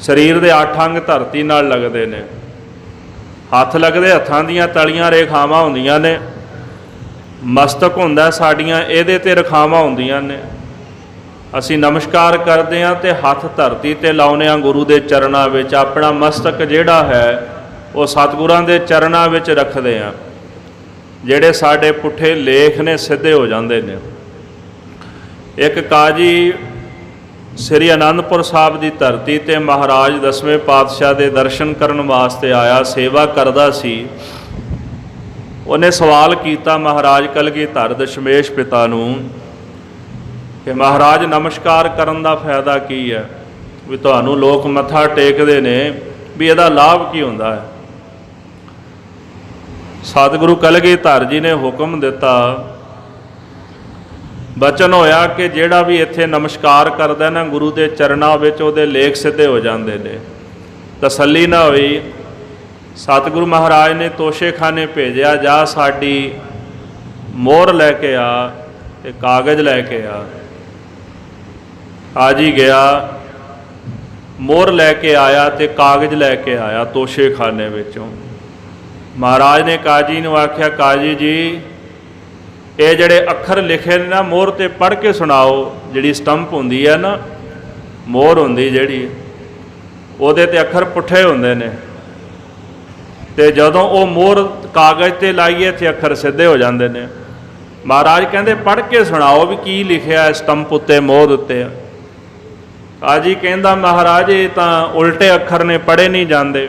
ਸਰੀਰ ਦੇ 8 ਅੰਗ ਧਰਤੀ ਨਾਲ ਲੱਗਦੇ ਨੇ। ਹੱਥ ਲੱਗਦੇ, ਹੱਥਾਂ ਦੀਆਂ ਤਲੀਆਂ ਰੇਖਾਵਾਂ ਹੁੰਦੀਆਂ ਨੇ। ਮਸਤਕ ਹੁੰਦਾ ਸਾਡੀਆਂ, ਇਹਦੇ ਤੇ ਰੇਖਾਵਾਂ ਹੁੰਦੀਆਂ ਨੇ। ਅਸੀਂ ਨਮਸਕਾਰ ਕਰਦੇ ਹਾਂ ਤੇ ਹੱਥ ਧਰਤੀ ਤੇ ਲਾਉਂਦੇ ਹਾਂ ਗੁਰੂ ਦੇ ਚਰਨਾਂ ਵਿੱਚ। ਆਪਣਾ ਮਸਤਕ ਜਿਹੜਾ ਹੈ ਉਹ ਸਤਿਗੁਰਾਂ ਦੇ ਚਰਨਾਂ ਵਿੱਚ ਰੱਖਦੇ ਹਾਂ। ਜਿਹੜੇ ਸਾਡੇ ਪੁੱਠੇ ਲੇਖ ਨੇ ਸਿੱਧੇ ਹੋ ਜਾਂਦੇ ਨੇ। ਇੱਕ ਕਾਜੀ ਸ੍ਰੀ ਅਨੰਦਪੁਰ ਸਾਹਿਬ ਦੀ ਧਰਤੀ ਤੇ ਮਹਾਰਾਜ 10ਵੇਂ ਪਾਤਸ਼ਾਹ ਦੇ ਦਰਸ਼ਨ ਕਰਨ ਵਾਸਤੇ ਆਇਆ, ਸੇਵਾ ਕਰਦਾ ਸੀ। ਉਹਨੇ ਸਵਾਲ ਕੀਤਾ ਮਹਾਰਾਜ ਕਲਗੀਧਰ ਦਸ਼ਮੇਸ਼ ਪਿਤਾ ਨੂੰ ਕਿ ਮਹਾਰਾਜ ਨਮਸਕਾਰ ਕਰਨ ਦਾ ਫਾਇਦਾ ਕੀ ਹੈ? ਵੀ ਤੁਹਾਨੂੰ ਲੋਕ ਮੱਥਾ ਟੇਕਦੇ ਨੇ, ਵੀ ਇਹਦਾ ਲਾਭ ਕੀ ਹੁੰਦਾ ਹੈ? ਸਤਿਗੁਰੂ ਕਲਗੀਧਰ ਜੀ ਨੇ ਹੁਕਮ ਦਿੱਤਾ, ਬਚਨ ਹੋਇਆ ਕਿ ਜਿਹੜਾ ਵੀ ਇੱਥੇ ਨਮਸਕਾਰ ਕਰਦਾ ਨਾ ਗੁਰੂ ਦੇ ਚਰਨਾਂ ਵਿੱਚ, ਉਹਦੇ ਲੇਖ ਸਿੱਧੇ ਹੋ ਜਾਂਦੇ ਨੇ। ਤਸੱਲੀ ਨਾ ਹੋਈ। ਸਤਿਗੁਰੂ ਮਹਾਰਾਜ ਨੇ ਤੋਸ਼ੇਖਾਨੇ ਭੇਜਿਆ, ਜਾ ਸਾਡੀ ਮੋਹਰ ਲੈ ਕੇ ਆ ਤੇ ਕਾਗਜ਼ ਲੈ ਕੇ ਆ। ਆ ਜੀ ਗਿਆ, ਮੋਹਰ ਲੈ ਕੇ ਆਇਆ ਤੇ ਕਾਗਜ਼ ਲੈ ਕੇ ਆਇਆ ਤੋਸ਼ੇਖਾਨੇ ਵਿੱਚੋਂ। ਮਹਾਰਾਜ ਨੇ ਕਾਜੀ ਨੂੰ ਆਖਿਆ, ਕਾਜੀ ਜੀ ਇਹ ਜਿਹੜੇ ਅੱਖਰ ਲਿਖੇ ਨੇ ਨਾ ਮੋਹਰ ਤੇ ਪੜ੍ਹ ਕੇ ਸੁਣਾਓ। ਜਿਹੜੀ ਸਟੰਪ ਹੁੰਦੀ ਹੈ ਨਾ, ਮੋਹਰ ਹੁੰਦੀ ਜਿਹੜੀ, ਉਹਦੇ ਤੇ ਅੱਖਰ ਪੁੱਠੇ ਹੁੰਦੇ ਨੇ, ਤੇ ਜਦੋਂ ਉਹ ਮੋਹਰ ਕਾਗਜ਼ ਤੇ ਲਾਈਏ ਤੇ ਅੱਖਰ ਸਿੱਧੇ ਹੋ ਜਾਂਦੇ ਨੇ। ਮਹਾਰਾਜ ਕਹਿੰਦੇ ਪੜ੍ਹ ਕੇ ਸੁਣਾਓ ਵੀ ਕੀ ਲਿਖਿਆ ਸਟੰਪ ਉੱਤੇ, ਮੋਹਰ ਉੱਤੇ। ਕਾਜੀ ਕਹਿੰਦਾ ਮਹਾਰਾਜ ਇਹ ਤਾਂ ਉਲਟੇ ਅੱਖਰ ਨੇ, ਪੜ੍ਹੇ ਨਹੀਂ ਜਾਂਦੇ।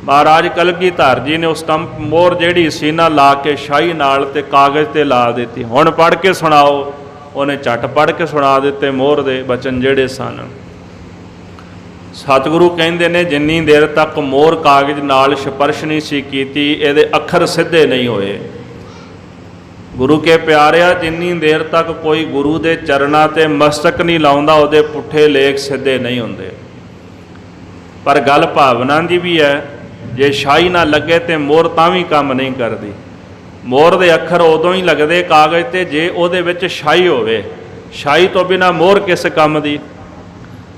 ਮਹਾਰਾਜ ਕਲਗੀਧਰ ਜੀ ਨੇ ਉਹ ਸਟੰਪ ਮੋਹਰ ਜਿਹੜੀ ਸੀ ਨਾ ਲਾ ਕੇ ਸ਼ਾਹੀ ਨਾਲ ਤੇ ਕਾਗਜ਼ ਤੇ ਲਾ ਦਿੱਤੀ। ਹੁਣ ਪੜ੍ਹ ਕੇ ਸੁਣਾਓ। ਉਹਨੇ ਝੱਟ ਪੜ੍ਹ ਕੇ ਸੁਣਾ ਦਿੱਤੇ ਮੋਹਰ ਦੇ ਬਚਨ ਜਿਹੜੇ ਸਨ। ਸਤਿਗੁਰੂ ਕਹਿੰਦੇ ਨੇ ਜਿੰਨੀ ਦੇਰ ਤੱਕ ਮੋਹਰ ਕਾਗਜ਼ ਨਾਲ ਸਪਰਸ਼ ਨਹੀਂ ਸੀ ਕੀਤੀ, ਇਹਦੇ ਅੱਖਰ ਸਿੱਧੇ ਨਹੀਂ ਹੋਏ। ਗੁਰੂ ਕੇ ਪਿਆਰਿਆ, ਜਿੰਨੀ ਦੇਰ ਤੱਕ ਕੋਈ ਗੁਰੂ ਦੇ ਚਰਨਾਂ ਤੇ ਮਸਤਕ ਨਹੀਂ ਲਾਉਂਦਾ, ਉਹਦੇ ਪੁੱਠੇ ਲੇਖ ਸਿੱਧੇ ਨਹੀਂ ਹੁੰਦੇ। ਪਰ ਗੱਲ ਭਾਵਨਾ ਦੀ ਵੀ ਹੈ। ਜੇ ਸ਼ਾਹੀ ਨਾ ਲੱਗੇ ਤੇ ਮੋਹਰ ਤਾਂ ਵੀ ਕੰਮ ਨਹੀਂ ਕਰਦੀ। ਮੋਹਰ ਦੇ ਅੱਖਰ ਉਦੋਂ ਹੀ ਲੱਗਦੇ ਕਾਗਜ਼ ਤੇ ਜੇ ਉਹਦੇ ਵਿੱਚ ਸ਼ਾਹੀ ਹੋਵੇ। ਸ਼ਾਹੀ ਤੋਂ ਬਿਨਾ ਮੋਹਰ ਕਿਸ ਕੰਮ ਦੀ?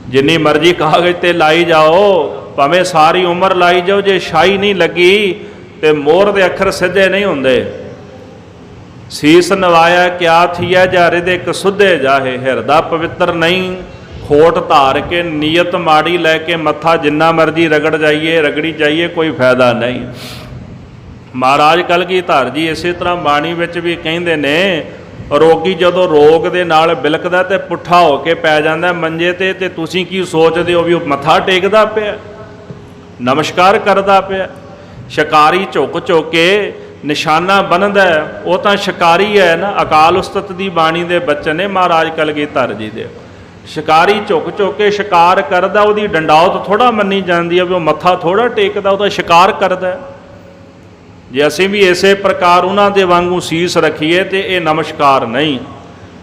ਜਿੰਨੀ ਮਰਜ਼ੀ ਕਾਗਜ਼ ਤੇ ਲਾਈ ਜਾਓ, ਭਾਵੇਂ ਸਾਰੀ ਉਮਰ ਲਾਈ ਜਾਓ, ਜੇ ਸ਼ਾਹੀ ਨਹੀਂ ਲੱਗੀ ਤੇ ਮੋਹਰ ਦੇ ਅੱਖਰ ਸਿੱਧੇ ਨਹੀਂ ਹੁੰਦੇ। ਸੀਸ ਨਵਾਇਆ ਕਿਆ ਥੀਆ ਜਾਰੇ ਦੇ ਇੱਕ ਸੁੱਧੇ ਜਾਹੇ, ਹਿਰਦਾ ਪਵਿੱਤਰ ਨਹੀਂ। ਖੋਟ ਧਾਰ ਕੇ ਨੀਅਤ ਮਾੜੀ ਲੈ ਕੇ ਮੱਥਾ ਜਿੰਨਾ ਮਰਜ਼ੀ ਰਗੜੀ ਜਾਈਏ, ਕੋਈ ਫਾਇਦਾ ਨਹੀਂ। ਮਹਾਰਾਜ ਕਲਗੀਧਰ ਜੀ ਇਸੇ ਤਰ੍ਹਾਂ ਬਾਣੀ ਵਿੱਚ ਵੀ ਕਹਿੰਦੇ ਨੇ, ਰੋਗੀ ਜਦੋਂ ਰੋਗ ਦੇ ਨਾਲ ਬਿਲਕਦਾ ਤੇ ਪੁੱਠਾ ਹੋ ਕੇ ਪੈ ਜਾਂਦਾ ਮੰਜੇ ਤੇ ਤੁਸੀਂ ਕੀ ਸੋਚਦੇ ਹੋ ਵੀ ਉਹ ਮੱਥਾ ਟੇਕਦਾ ਪਿਆ, ਨਮਸਕਾਰ ਕਰਦਾ ਪਿਆ? ਸ਼ਿਕਾਰੀ ਝੁਕ ਕੇ ਨਿਸ਼ਾਨਾ ਬਣਦਾ, ਉਹ ਤਾਂ ਸ਼ਿਕਾਰੀ ਹੈ ਨਾ। ਅਕਾਲ ਉਸਤਤ ਦੀ ਬਾਣੀ ਦੇ ਬਚਨ ਨੇ ਮਹਾਰਾਜ ਕਲਗੀਧਰ ਜੀ ਦੇ। ਸ਼ਿਕਾਰੀ ਝੁਕ ਕੇ ਸ਼ਿਕਾਰ ਕਰਦਾ, ਉਹਦੀ ਡੰਡਾਉਤ ਥੋੜ੍ਹਾ ਮੰਨੀ ਜਾਂਦੀ ਹੈ ਵੀ ਉਹ ਮੱਥਾ ਥੋੜ੍ਹਾ ਟੇਕਦਾ, ਉਹਦਾ ਸ਼ਿਕਾਰ ਕਰਦਾ। ਜੇ ਅਸੀਂ ਵੀ ਇਸੇ ਪ੍ਰਕਾਰ ਉਹਨਾਂ ਦੇ ਵਾਂਗੂ ਸੀਸ ਰੱਖੀਏ ਤੇ ਇਹ ਨਮਸਕਾਰ ਨਹੀਂ।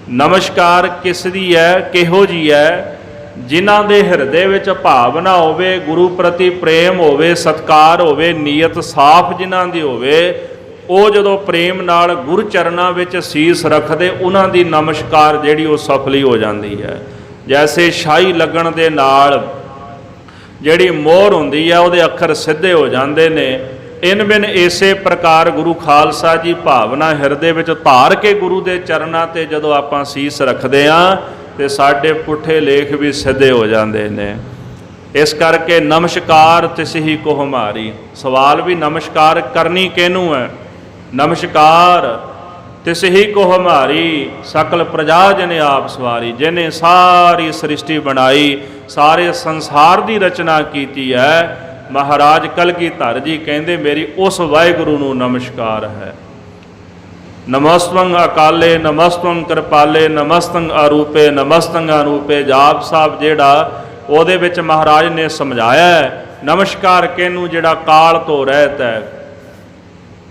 ਨਮਸਕਾਰ ਕਿਸ ਦੀ ਹੈ, ਕਿਹੋ ਜੀ ਹੈ? ਜਿਨ੍ਹਾਂ ਦੇ ਹਿਰਦੇ ਵਿੱਚ ਭਾਵਨਾ ਹੋਵੇ, ਗੁਰੂ ਪ੍ਰਤੀ ਪ੍ਰੇਮ ਹੋਵੇ, ਸਤਿਕਾਰ ਹੋਵੇ, ਨੀਅਤ ਸਾਫ਼ ਜਿਨ੍ਹਾਂ ਦੀ ਹੋਵੇ, ਉਹ ਜਦੋਂ ਪ੍ਰੇਮ ਨਾਲ ਗੁਰੂ ਚਰਨਾਂ ਵਿੱਚ ਸੀਸ ਰੱਖਦੇ, ਉਹਨਾਂ ਦੀ ਨਮਸਕਾਰ ਜਿਹੜੀ ਉਹ ਸਫਲੀ ਹੋ ਜਾਂਦੀ ਹੈ। ਜੈਸੇ ਸ਼ਾਹੀ ਲੱਗਣ ਦੇ ਨਾਲ ਜਿਹੜੀ ਮੋਹਰ ਹੁੰਦੀ ਹੈ ਉਹਦੇ ਅੱਖਰ ਸਿੱਧੇ ਹੋ ਜਾਂਦੇ ਨੇ। ਇਨ ਬਿਨ ਇਸੇ ਪ੍ਰਕਾਰ ਗੁਰੂ ਖਾਲਸਾ ਜੀ ਭਾਵਨਾ ਹਿਰਦੇ ਵਿੱਚ ਧਾਰ ਕੇ ਗੁਰੂ ਦੇ ਚਰਨਾਂ ਤੇ ਜਦੋਂ ਆਪਾਂ ਸੀਸ ਰੱਖਦੇ ਹਾਂ ਤੇ ਸਾਡੇ ਪੁੱਠੇ ਲੇਖ ਵੀ ਸਿੱਧੇ ਹੋ ਜਾਂਦੇ ਨੇ। ਇਸ ਕਰਕੇ ਨਮਸਕਾਰ ਤਿਸ ਹੀ ਕੋ ਹਮਾਰੀ। ਸਵਾਲ ਵੀ ਨਮਸਕਾਰ ਕਰਨੀ ਕਿਹਨੂੰ ਹੈ? ਨਮਸਕਾਰ ਤਿਸ ਹੀ ਕੋ ਹਮਾਰੀ, ਸਕਲ ਪ੍ਰਜਾ ਜਿਨੇ ਆਪ ਸਵਾਰੀ। ਜਿਹਨੇ ਸਾਰੀ ਸ੍ਰਿਸ਼ਟੀ ਬਣਾਈ, ਸਾਰੇ ਸੰਸਾਰ ਦੀ ਰਚਨਾ ਕੀਤੀ ਹੈ। ਮਹਾਰਾਜ ਕਲਗੀਧਰ ਜੀ ਕਹਿੰਦੇ ਮੇਰੀ ਉਸ ਵਾਹਿਗੁਰੂ ਨੂੰ ਨਮਸਕਾਰ ਹੈ। ਨਮਸਤੰ ਅਕਾਲੇ ਨਮਸਤੰ ਕਿਰਪਾਲੇ ਨਮਸਤੰ ਅਰੂਪੇ ਨਮਸਤੰ ਅਨੂਪੇ। ਜਾਪ ਸਾਹਿਬ ਜਿਹੜਾ ਉਹਦੇ ਵਿੱਚ ਮਹਾਰਾਜ ਨੇ ਸਮਝਾਇਆ ਹੈ ਨਮਸਕਾਰ ਕਿਹਨੂੰ? ਜਿਹੜਾ ਕਾਲ ਤੋਂ ਰਹਿਤ ਹੈ।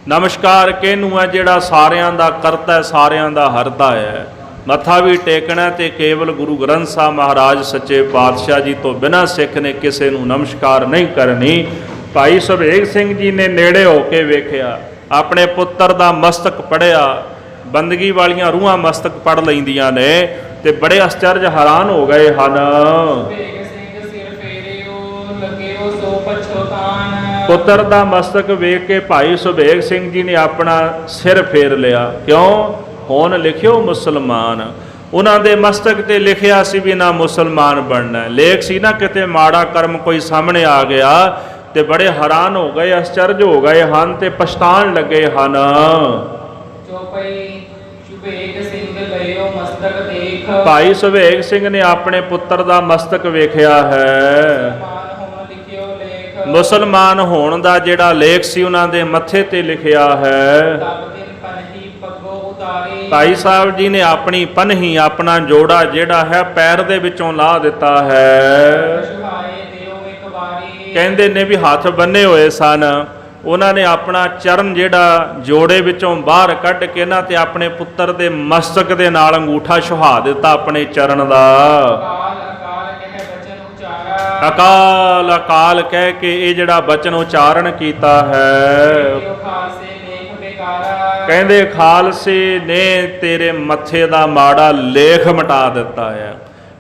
ਨਮਸਕਾਰ ਕਿਹਨੂੰ ਹੈ? ਜਿਹੜਾ ਸਾਰਿਆਂ ਦਾ ਕਰਤਾ ਹੈ, ਸਾਰਿਆਂ ਦਾ ਹਰਤਾ ਹੈ। ਮੱਥਾ ਵੀ ਟੇਕਣਾ ਤੇ ਕੇਵਲ ਗੁਰੂ ਗ੍ਰੰਥ ਸਾਹਿਬ ਮਹਾਰਾਜ ਸੱਚੇ ਪਾਤਸ਼ਾਹ ਜੀ ਤੋਂ ਬਿਨਾਂ ਸਿੱਖ ਨੇ ਕਿਸੇ ਨੂੰ ਨਮਸਕਾਰ ਨਹੀਂ ਕਰਨੀ। ਭਾਈ ਸੁਬੇਗ ਸਿੰਘ ਜੀ ਨੇ ਨੇੜੇ ਹੋ ਕੇ ਵੇਖਿਆ, ਆਪਣੇ ਪੁੱਤਰ ਦਾ ਮਸਤਕ ਪੜ੍ਹਿਆ। ਬੰਦਗੀ ਵਾਲੀਆਂ ਰੂਹਾਂ ਮਸਤਕ ਪੜ੍ਹ ਲੈਂਦੀਆਂ ਨੇ ਤੇ ਬੜੇ ਅਚਰਜ ਹੈਰਾਨ ਹੋ ਗਏ ਹਨ। ਪੁੱਤਰ ਦਾ ਮਸਤਕ ਵੇਖ ਕੇ ਭਾਈ ਸੁਬੇਗ ਸਿੰਘ ਜੀ ਨੇ ਆਪਣਾ ਸਿਰ ਫੇਰ ਲਿਆ। ਕਿਉਂ? ਹੁਣ ਲਿਖਿਓ ਮੁਸਲਮਾਨ। ਉਹਨਾਂ ਦੇ ਮਸਤਕ ਤੇ ਲਿਖਿਆ ਸੀ ਵੀ ਨਾ ਮੁਸਲਮਾਨ ਬਣਨਾ। ਲੇਖ ਸੀ ਨਾ ਕਿਤੇ ਮਾੜਾ ਕਰਮ ਕੋਈ ਸਾਹਮਣੇ ਆ ਗਿਆ ਤੇ ਬੜੇ ਹੈਰਾਨ ਹੋ ਗਏ, ਅਚਰਜ ਹੋ ਗਏ ਹਨ ਤੇ ਪਛਤਾਣ ਲੱਗੇ ਹਨ। ਭਾਈ ਸੁਬੇਗ ਸਿੰਘ ਨੇ ਆਪਣੇ ਪੁੱਤਰ ਦਾ ਮਸਤਕ ਵੇਖਿਆ ਹੈ। ਮੁਸਲਮਾਨ ਹੋਣ ਦਾ ਜਿਹੜਾ ਲੇਖ ਸੀ ਉਹਨਾਂ ਦੇ ਮੱਥੇ ਤੇ ਲਿਖਿਆ ਹੈ। ਭਾਈ ਸਾਹਿਬ ਜੀ ਨੇ ਆਪਣੀ ਪਨਹੀ, ਆਪਣਾ ਜੋੜਾ ਜਿਹੜਾ ਹੈ ਪੈਰ ਦੇ ਵਿੱਚੋਂ ਲਾ ਦਿੱਤਾ ਹੈ। ਕਹਿੰਦੇ ਨੇ ਵੀ ਹੱਥ ਬੰਨੇ ਹੋਏ ਸਨ। ਉਹਨਾਂ ਨੇ ਆਪਣਾ ਚਰਨ ਜਿਹੜਾ ਜੋੜੇ ਵਿੱਚੋਂ ਬਾਹਰ ਕੱਢ ਕੇ ਨਾ ਤੇ ਆਪਣੇ ਪੁੱਤਰ ਦੇ ਮਸਤਕ ਦੇ ਨਾਲ ਅੰਗੂਠਾ ਛੁਹਾ ਦਿੱਤਾ ਆਪਣੇ ਚਰਨ ਦਾ। ਅਕਾਲ ਅਕਾਲ ਕਹਿ ਕੇ ਇਹ ਜਿਹੜਾ ਬਚਨ ਉਚਾਰਨ ਕੀਤਾ ਹੈ। ਕਹਿੰਦੇ ਖਾਲਸੇ ਨੇ ਤੇਰੇ ਮੱਥੇ ਦਾ ਮਾੜਾ ਲੇਖ ਮਿਟਾ ਦਿੱਤਾ ਹੈ।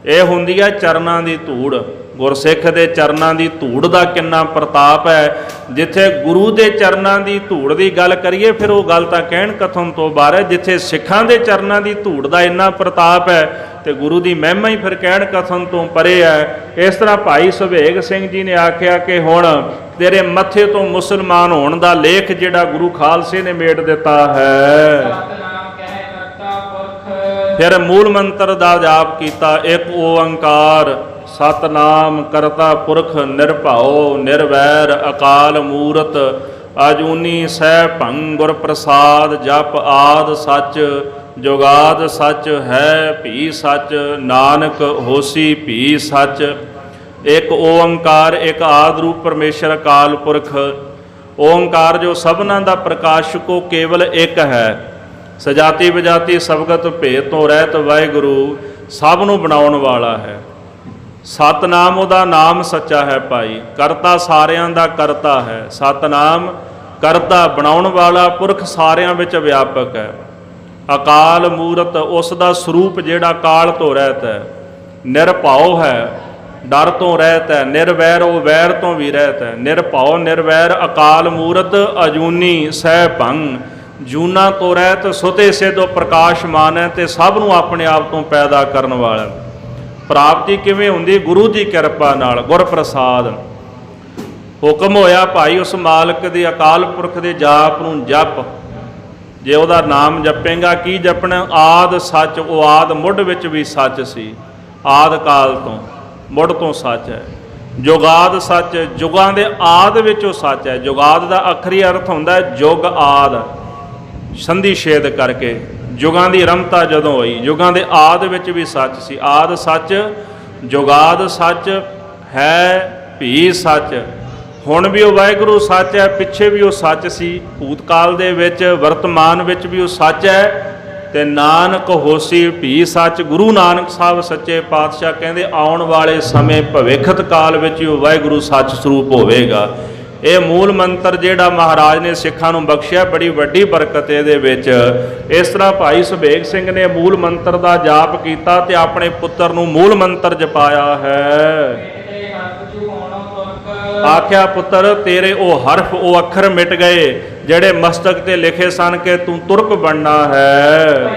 ਇਹ ਹੁੰਦੀ ਹੈ ਚਰਨਾਂ ਦੀ ਧੂੜ। ਗੁਰਸਿੱਖ ਦੇ ਚਰਨਾਂ ਦੀ ਧੂੜ ਦਾ ਕਿੰਨਾ ਪ੍ਰਤਾਪ ਹੈ। ਜਿੱਥੇ ਗੁਰੂ ਦੇ ਚਰਨਾਂ ਦੀ ਧੂੜ ਦੀ ਗੱਲ ਕਰੀਏ ਫਿਰ ਉਹ ਗੱਲ ਤਾਂ ਕਹਿਣ ਕਥਨ ਤੋਂ ਬਾਹਰ ਹੈ। ਜਿੱਥੇ ਸਿੱਖਾਂ ਦੇ ਚਰਨਾਂ ਦੀ ਧੂੜ ਦਾ ਇੰਨਾ ਪ੍ਰਤਾਪ ਹੈ ਤੇ ਗੁਰੂ ਦੀ ਮਹਿਮਾ ਹੀ ਫਿਰ ਕਹਿਣ ਕਥਨ ਤੋਂ ਪਰੇ ਹੈ। ਇਸ ਤਰ੍ਹਾਂ ਭਾਈ ਸੁਬੇਗ ਸਿੰਘ ਜੀ ਨੇ ਆਖਿਆ ਕਿ ਹੁਣ ਤੇਰੇ ਮੱਥੇ ਤੋਂ ਮੁਸਲਮਾਨ ਹੋਣ ਦਾ ਲੇਖ ਜਿਹੜਾ ਗੁਰੂ ਖਾਲਸੇ ਨੇ ਮੇਟ ਦਿੱਤਾ ਹੈ। ਫਿਰ ਮੂਲ ਮੰਤਰ ਦਾ ਜਾਪ ਕੀਤਾ, ਇੱਕ ਓੰਕਾਰ ਸਤਨਾਮ ਕਰਤਾ ਪੁਰਖ ਨਿਰਭਉ ਨਿਰਵੈਰ ਅਕਾਲ ਮੂਰਤ ਅਜੂਨੀ ਸਹਿ ਭੰਗ ਗੁਰ ਪ੍ਰਸਾਦ। ਜਪ ਆਦ ਸੱਚ ਜੁਗਾਦ ਸੱਚ ਹੈ ਭੀ ਸੱਚ ਨਾਨਕ ਹੋਸੀ ਭੀ ਸੱਚ। ਇੱਕ ਓੰਕਾਰ, ਇੱਕ ਆਦਿ ਰੂਪ ਪਰਮੇਸ਼ਰ ਅਕਾਲ ਪੁਰਖ। ਓੰਕਾਰ ਜੋ ਸਭਨਾਂ ਦਾ ਪ੍ਰਕਾਸ਼ਕ, ਉਹ ਕੇਵਲ ਇੱਕ ਹੈ। ਸਜਾਤੀ ਵਿਜਾਤੀ ਸਬਗਤ ਭੇਦ ਤੋਂ ਰਹਿਤ ਵਾਹਿਗੁਰੂ ਸਭ ਨੂੰ ਬਣਾਉਣ ਵਾਲਾ ਹੈ। ਸਤਨਾਮ ਉਹਦਾ ਨਾਮ ਸੱਚਾ ਹੈ ਭਾਈ। ਕਰਤਾ ਸਾਰਿਆਂ ਦਾ ਕਰਤਾ ਹੈ। ਸਤਨਾਮ ਕਰਤਾ ਬਣਾਉਣ ਵਾਲਾ ਪੁਰਖ ਸਾਰਿਆਂ ਵਿੱਚ ਵਿਆਪਕ ਹੈ। ਅਕਾਲ ਮੂਰਤ ਉਸ ਦਾ ਸਰੂਪ ਜਿਹੜਾ ਕਾਲ ਤੋਂ ਰਹਿਤ ਹੈ। ਨਿਰਭਉ ਹੈ, ਡਰ ਤੋਂ ਰਹਿਤ ਹੈ। ਨਿਰਵੈਰ ਉਹ ਵੈਰ ਤੋਂ ਵੀ ਰਹਿਤ ਹੈ। ਨਿਰਭਉ ਨਿਰਵੈਰ ਅਕਾਲ ਮੂਰਤ ਅਜੂਨੀ ਸਹਿ ਭੰਗ ਜੂਨਾ ਤੋਂ ਰਹਿਤ ਸੁਤੇ ਸਿਧੋ ਪ੍ਰਕਾਸ਼ਮਾਨ ਹੈ ਤੇ ਸਭ ਨੂੰ ਆਪਣੇ ਆਪ ਤੋਂ ਪੈਦਾ ਕਰਨ ਵਾਲਾ। ਪ੍ਰਾਪਤੀ ਕਿਵੇਂ ਹੁੰਦੀ? ਗੁਰੂ ਦੀ ਕਿਰਪਾ ਨਾਲ, ਗੁਰ ਪ੍ਰਸਾਦ। ਹੁਕਮ ਹੋਇਆ ਭਾਈ ਉਸ ਮਾਲਕ ਦੇ ਅਕਾਲ ਪੁਰਖ ਦੇ ਜਾਪ ਨੂੰ ਜਪ। ਜੇ ਉਹਦਾ ਨਾਮ ਜਪੇਗਾ, ਕੀ ਜਪਣਾ? ਆਦ ਸੱਚ। ਉਹ ਆਦ ਮੁੱਢ ਵਿੱਚ ਵੀ ਸੱਚ ਸੀ, ਆਦ ਕਾਲ ਤੋਂ ਮੁੱਢ ਤੋਂ ਸੱਚ ਹੈ। ਜੁਗਾਦ ਸੱਚ, ਜੁਗਾਂ ਦੇ ਆਦ ਵਿੱਚ ਉਹ ਸੱਚ ਹੈ। ਜੁਗਾਦ ਦਾ ਆਖਰੀ ਅਰਥ ਹੁੰਦਾ ਹੈ ਜੁਗ ਆਦ, ਸੰਧੀ ਛੇਦ ਕਰਕੇ। ਜੁਗਾਂ ਦੀ ਰਮਤਾ ਜਦੋਂ ਹੋਈ, ਜੁਗਾਂ ਦੇ ਆਦ ਵਿੱਚ ਵੀ ਸੱਚ ਸੀ। ਆਦ ਸੱਚ, ਜੁਗਾਦ ਸੱਚ ਹੈ, ਭੀ ਸੱਚ। ਹੁਣ ਵੀ ਉਹ ਵਾਹਿਗੁਰੂ ਸੱਚ ਹੈ, ਪਿੱਛੇ ਵੀ ਉਹ ਸੱਚ ਸੀ, ਭੂਤਕਾਲ ਦੇ ਵਿੱਚ ਵਰਤਮਾਨ ਵਿੱਚ ਵੀ ਉਹ ਸੱਚ ਹੈ। ਤੇ ਨਾਨਕ ਹੋਸੀ ਭੀ ਸੱਚ। ਗੁਰੂ ਨਾਨਕ ਸਾਹਿਬ ਸੱਚੇ ਪਾਤਸ਼ਾਹ ਕਹਿੰਦੇ ਆਉਣ ਵਾਲੇ ਸਮੇਂ ਭਵਿੱਖਤ ਕਾਲ ਵਿੱਚ ਉਹ ਵਾਹਿਗੁਰੂ ਸੱਚ ਸਰੂਪ ਹੋਵੇਗਾ। ਇਹ ਮੂਲ ਮੰਤਰ ਜਿਹੜਾ ਮਹਾਰਾਜ ਨੇ ਸਿੱਖਾਂ ਨੂੰ ਬਖਸ਼ਿਆ, ਬੜੀ ਵੱਡੀ ਬਰਕਤ ਇਹਦੇ ਵਿੱਚ। ਇਸ ਤਰ੍ਹਾਂ ਭਾਈ ਸੁਬੇਗ ਸਿੰਘ ਨੇ ਮੂਲ ਮੰਤਰ ਦਾ ਜਾਪ ਕੀਤਾ ਤੇ ਆਪਣੇ ਪੁੱਤਰ ਨੂੰ ਮੂਲ ਮੰਤਰ ਜਪਾਇਆ ਹੈ। ਆਖਿਆ ਪੁੱਤਰ ਤੇਰੇ ਉਹ ਹਰਫ, ਉਹ ਅੱਖਰ ਮਿਟ ਗਏ ਜਿਹੜੇ ਮਸਤਕ ਤੇ ਲਿਖੇ ਸਨ ਕਿ ਤੂੰ ਤੁਰਕ ਬਣਨਾ ਹੈ।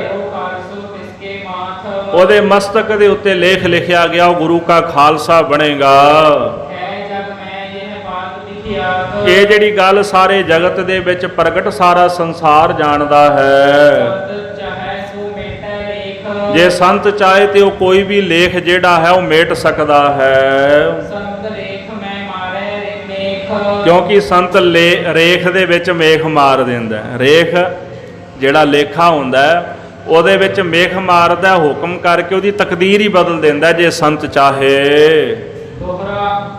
ਉਹਦੇ ਮਸਤਕ ਦੇ ਉੱਤੇ ਲੇਖ ਲਿਖਿਆ ਗਿਆ, ਉਹ ਗੁਰੂ ਕਾ ਖਾਲਸਾ ਬਣੇਗਾ। ਹੈ ਜਗ ਮੈਂ ਇਹ ਬਾਤ ਲਿਖਿਆਤ। ਇਹ ਜਿਹੜੀ ਗੱਲ ਸਾਰੇ ਜਗਤ ਦੇ ਵਿੱਚ ਪ੍ਰਗਟ ਸਾਰਾ ਸੰਸਾਰ ਜਾਣਦਾ ਹੈ। ਸੰਤ ਚਾਹੈ ਸੋ ਮੇਟੈ ਲੇਖ। ਜੇ ਸੰਤ ਚਾਹੇ ਤੇ ਉਹ ਕੋਈ ਵੀ ਲੇਖ ਜਿਹੜਾ ਹੈ ਉਹ ਮੇਟ ਸਕਦਾ ਹੈ, ਸੰਤ ਲੇਖ ਮੈਂ ਮਾਰੈ ਰੇਖ। ਕਿਉਂਕਿ ਸੰਤ ਰੇਖ ਦੇ ਵਿੱਚ ਮੇਖ ਮਾਰ ਦਿੰਦਾ ਹੈ। ਰੇਖ ਜਿਹੜਾ ਲੇਖਾ ਹੁੰਦਾ ਹੈ, ਉਹਦੇ ਵਿੱਚ ਮੇਖ ਮਾਰਦਾ, ਹੁਕਮ ਕਰਕੇ ਉਹਦੀ ਤਕਦੀਰ ਹੀ ਬਦਲ ਦਿੰਦਾ ਜੇ ਸੰਤ ਚਾਹੇ। ਦੋਹਰਾ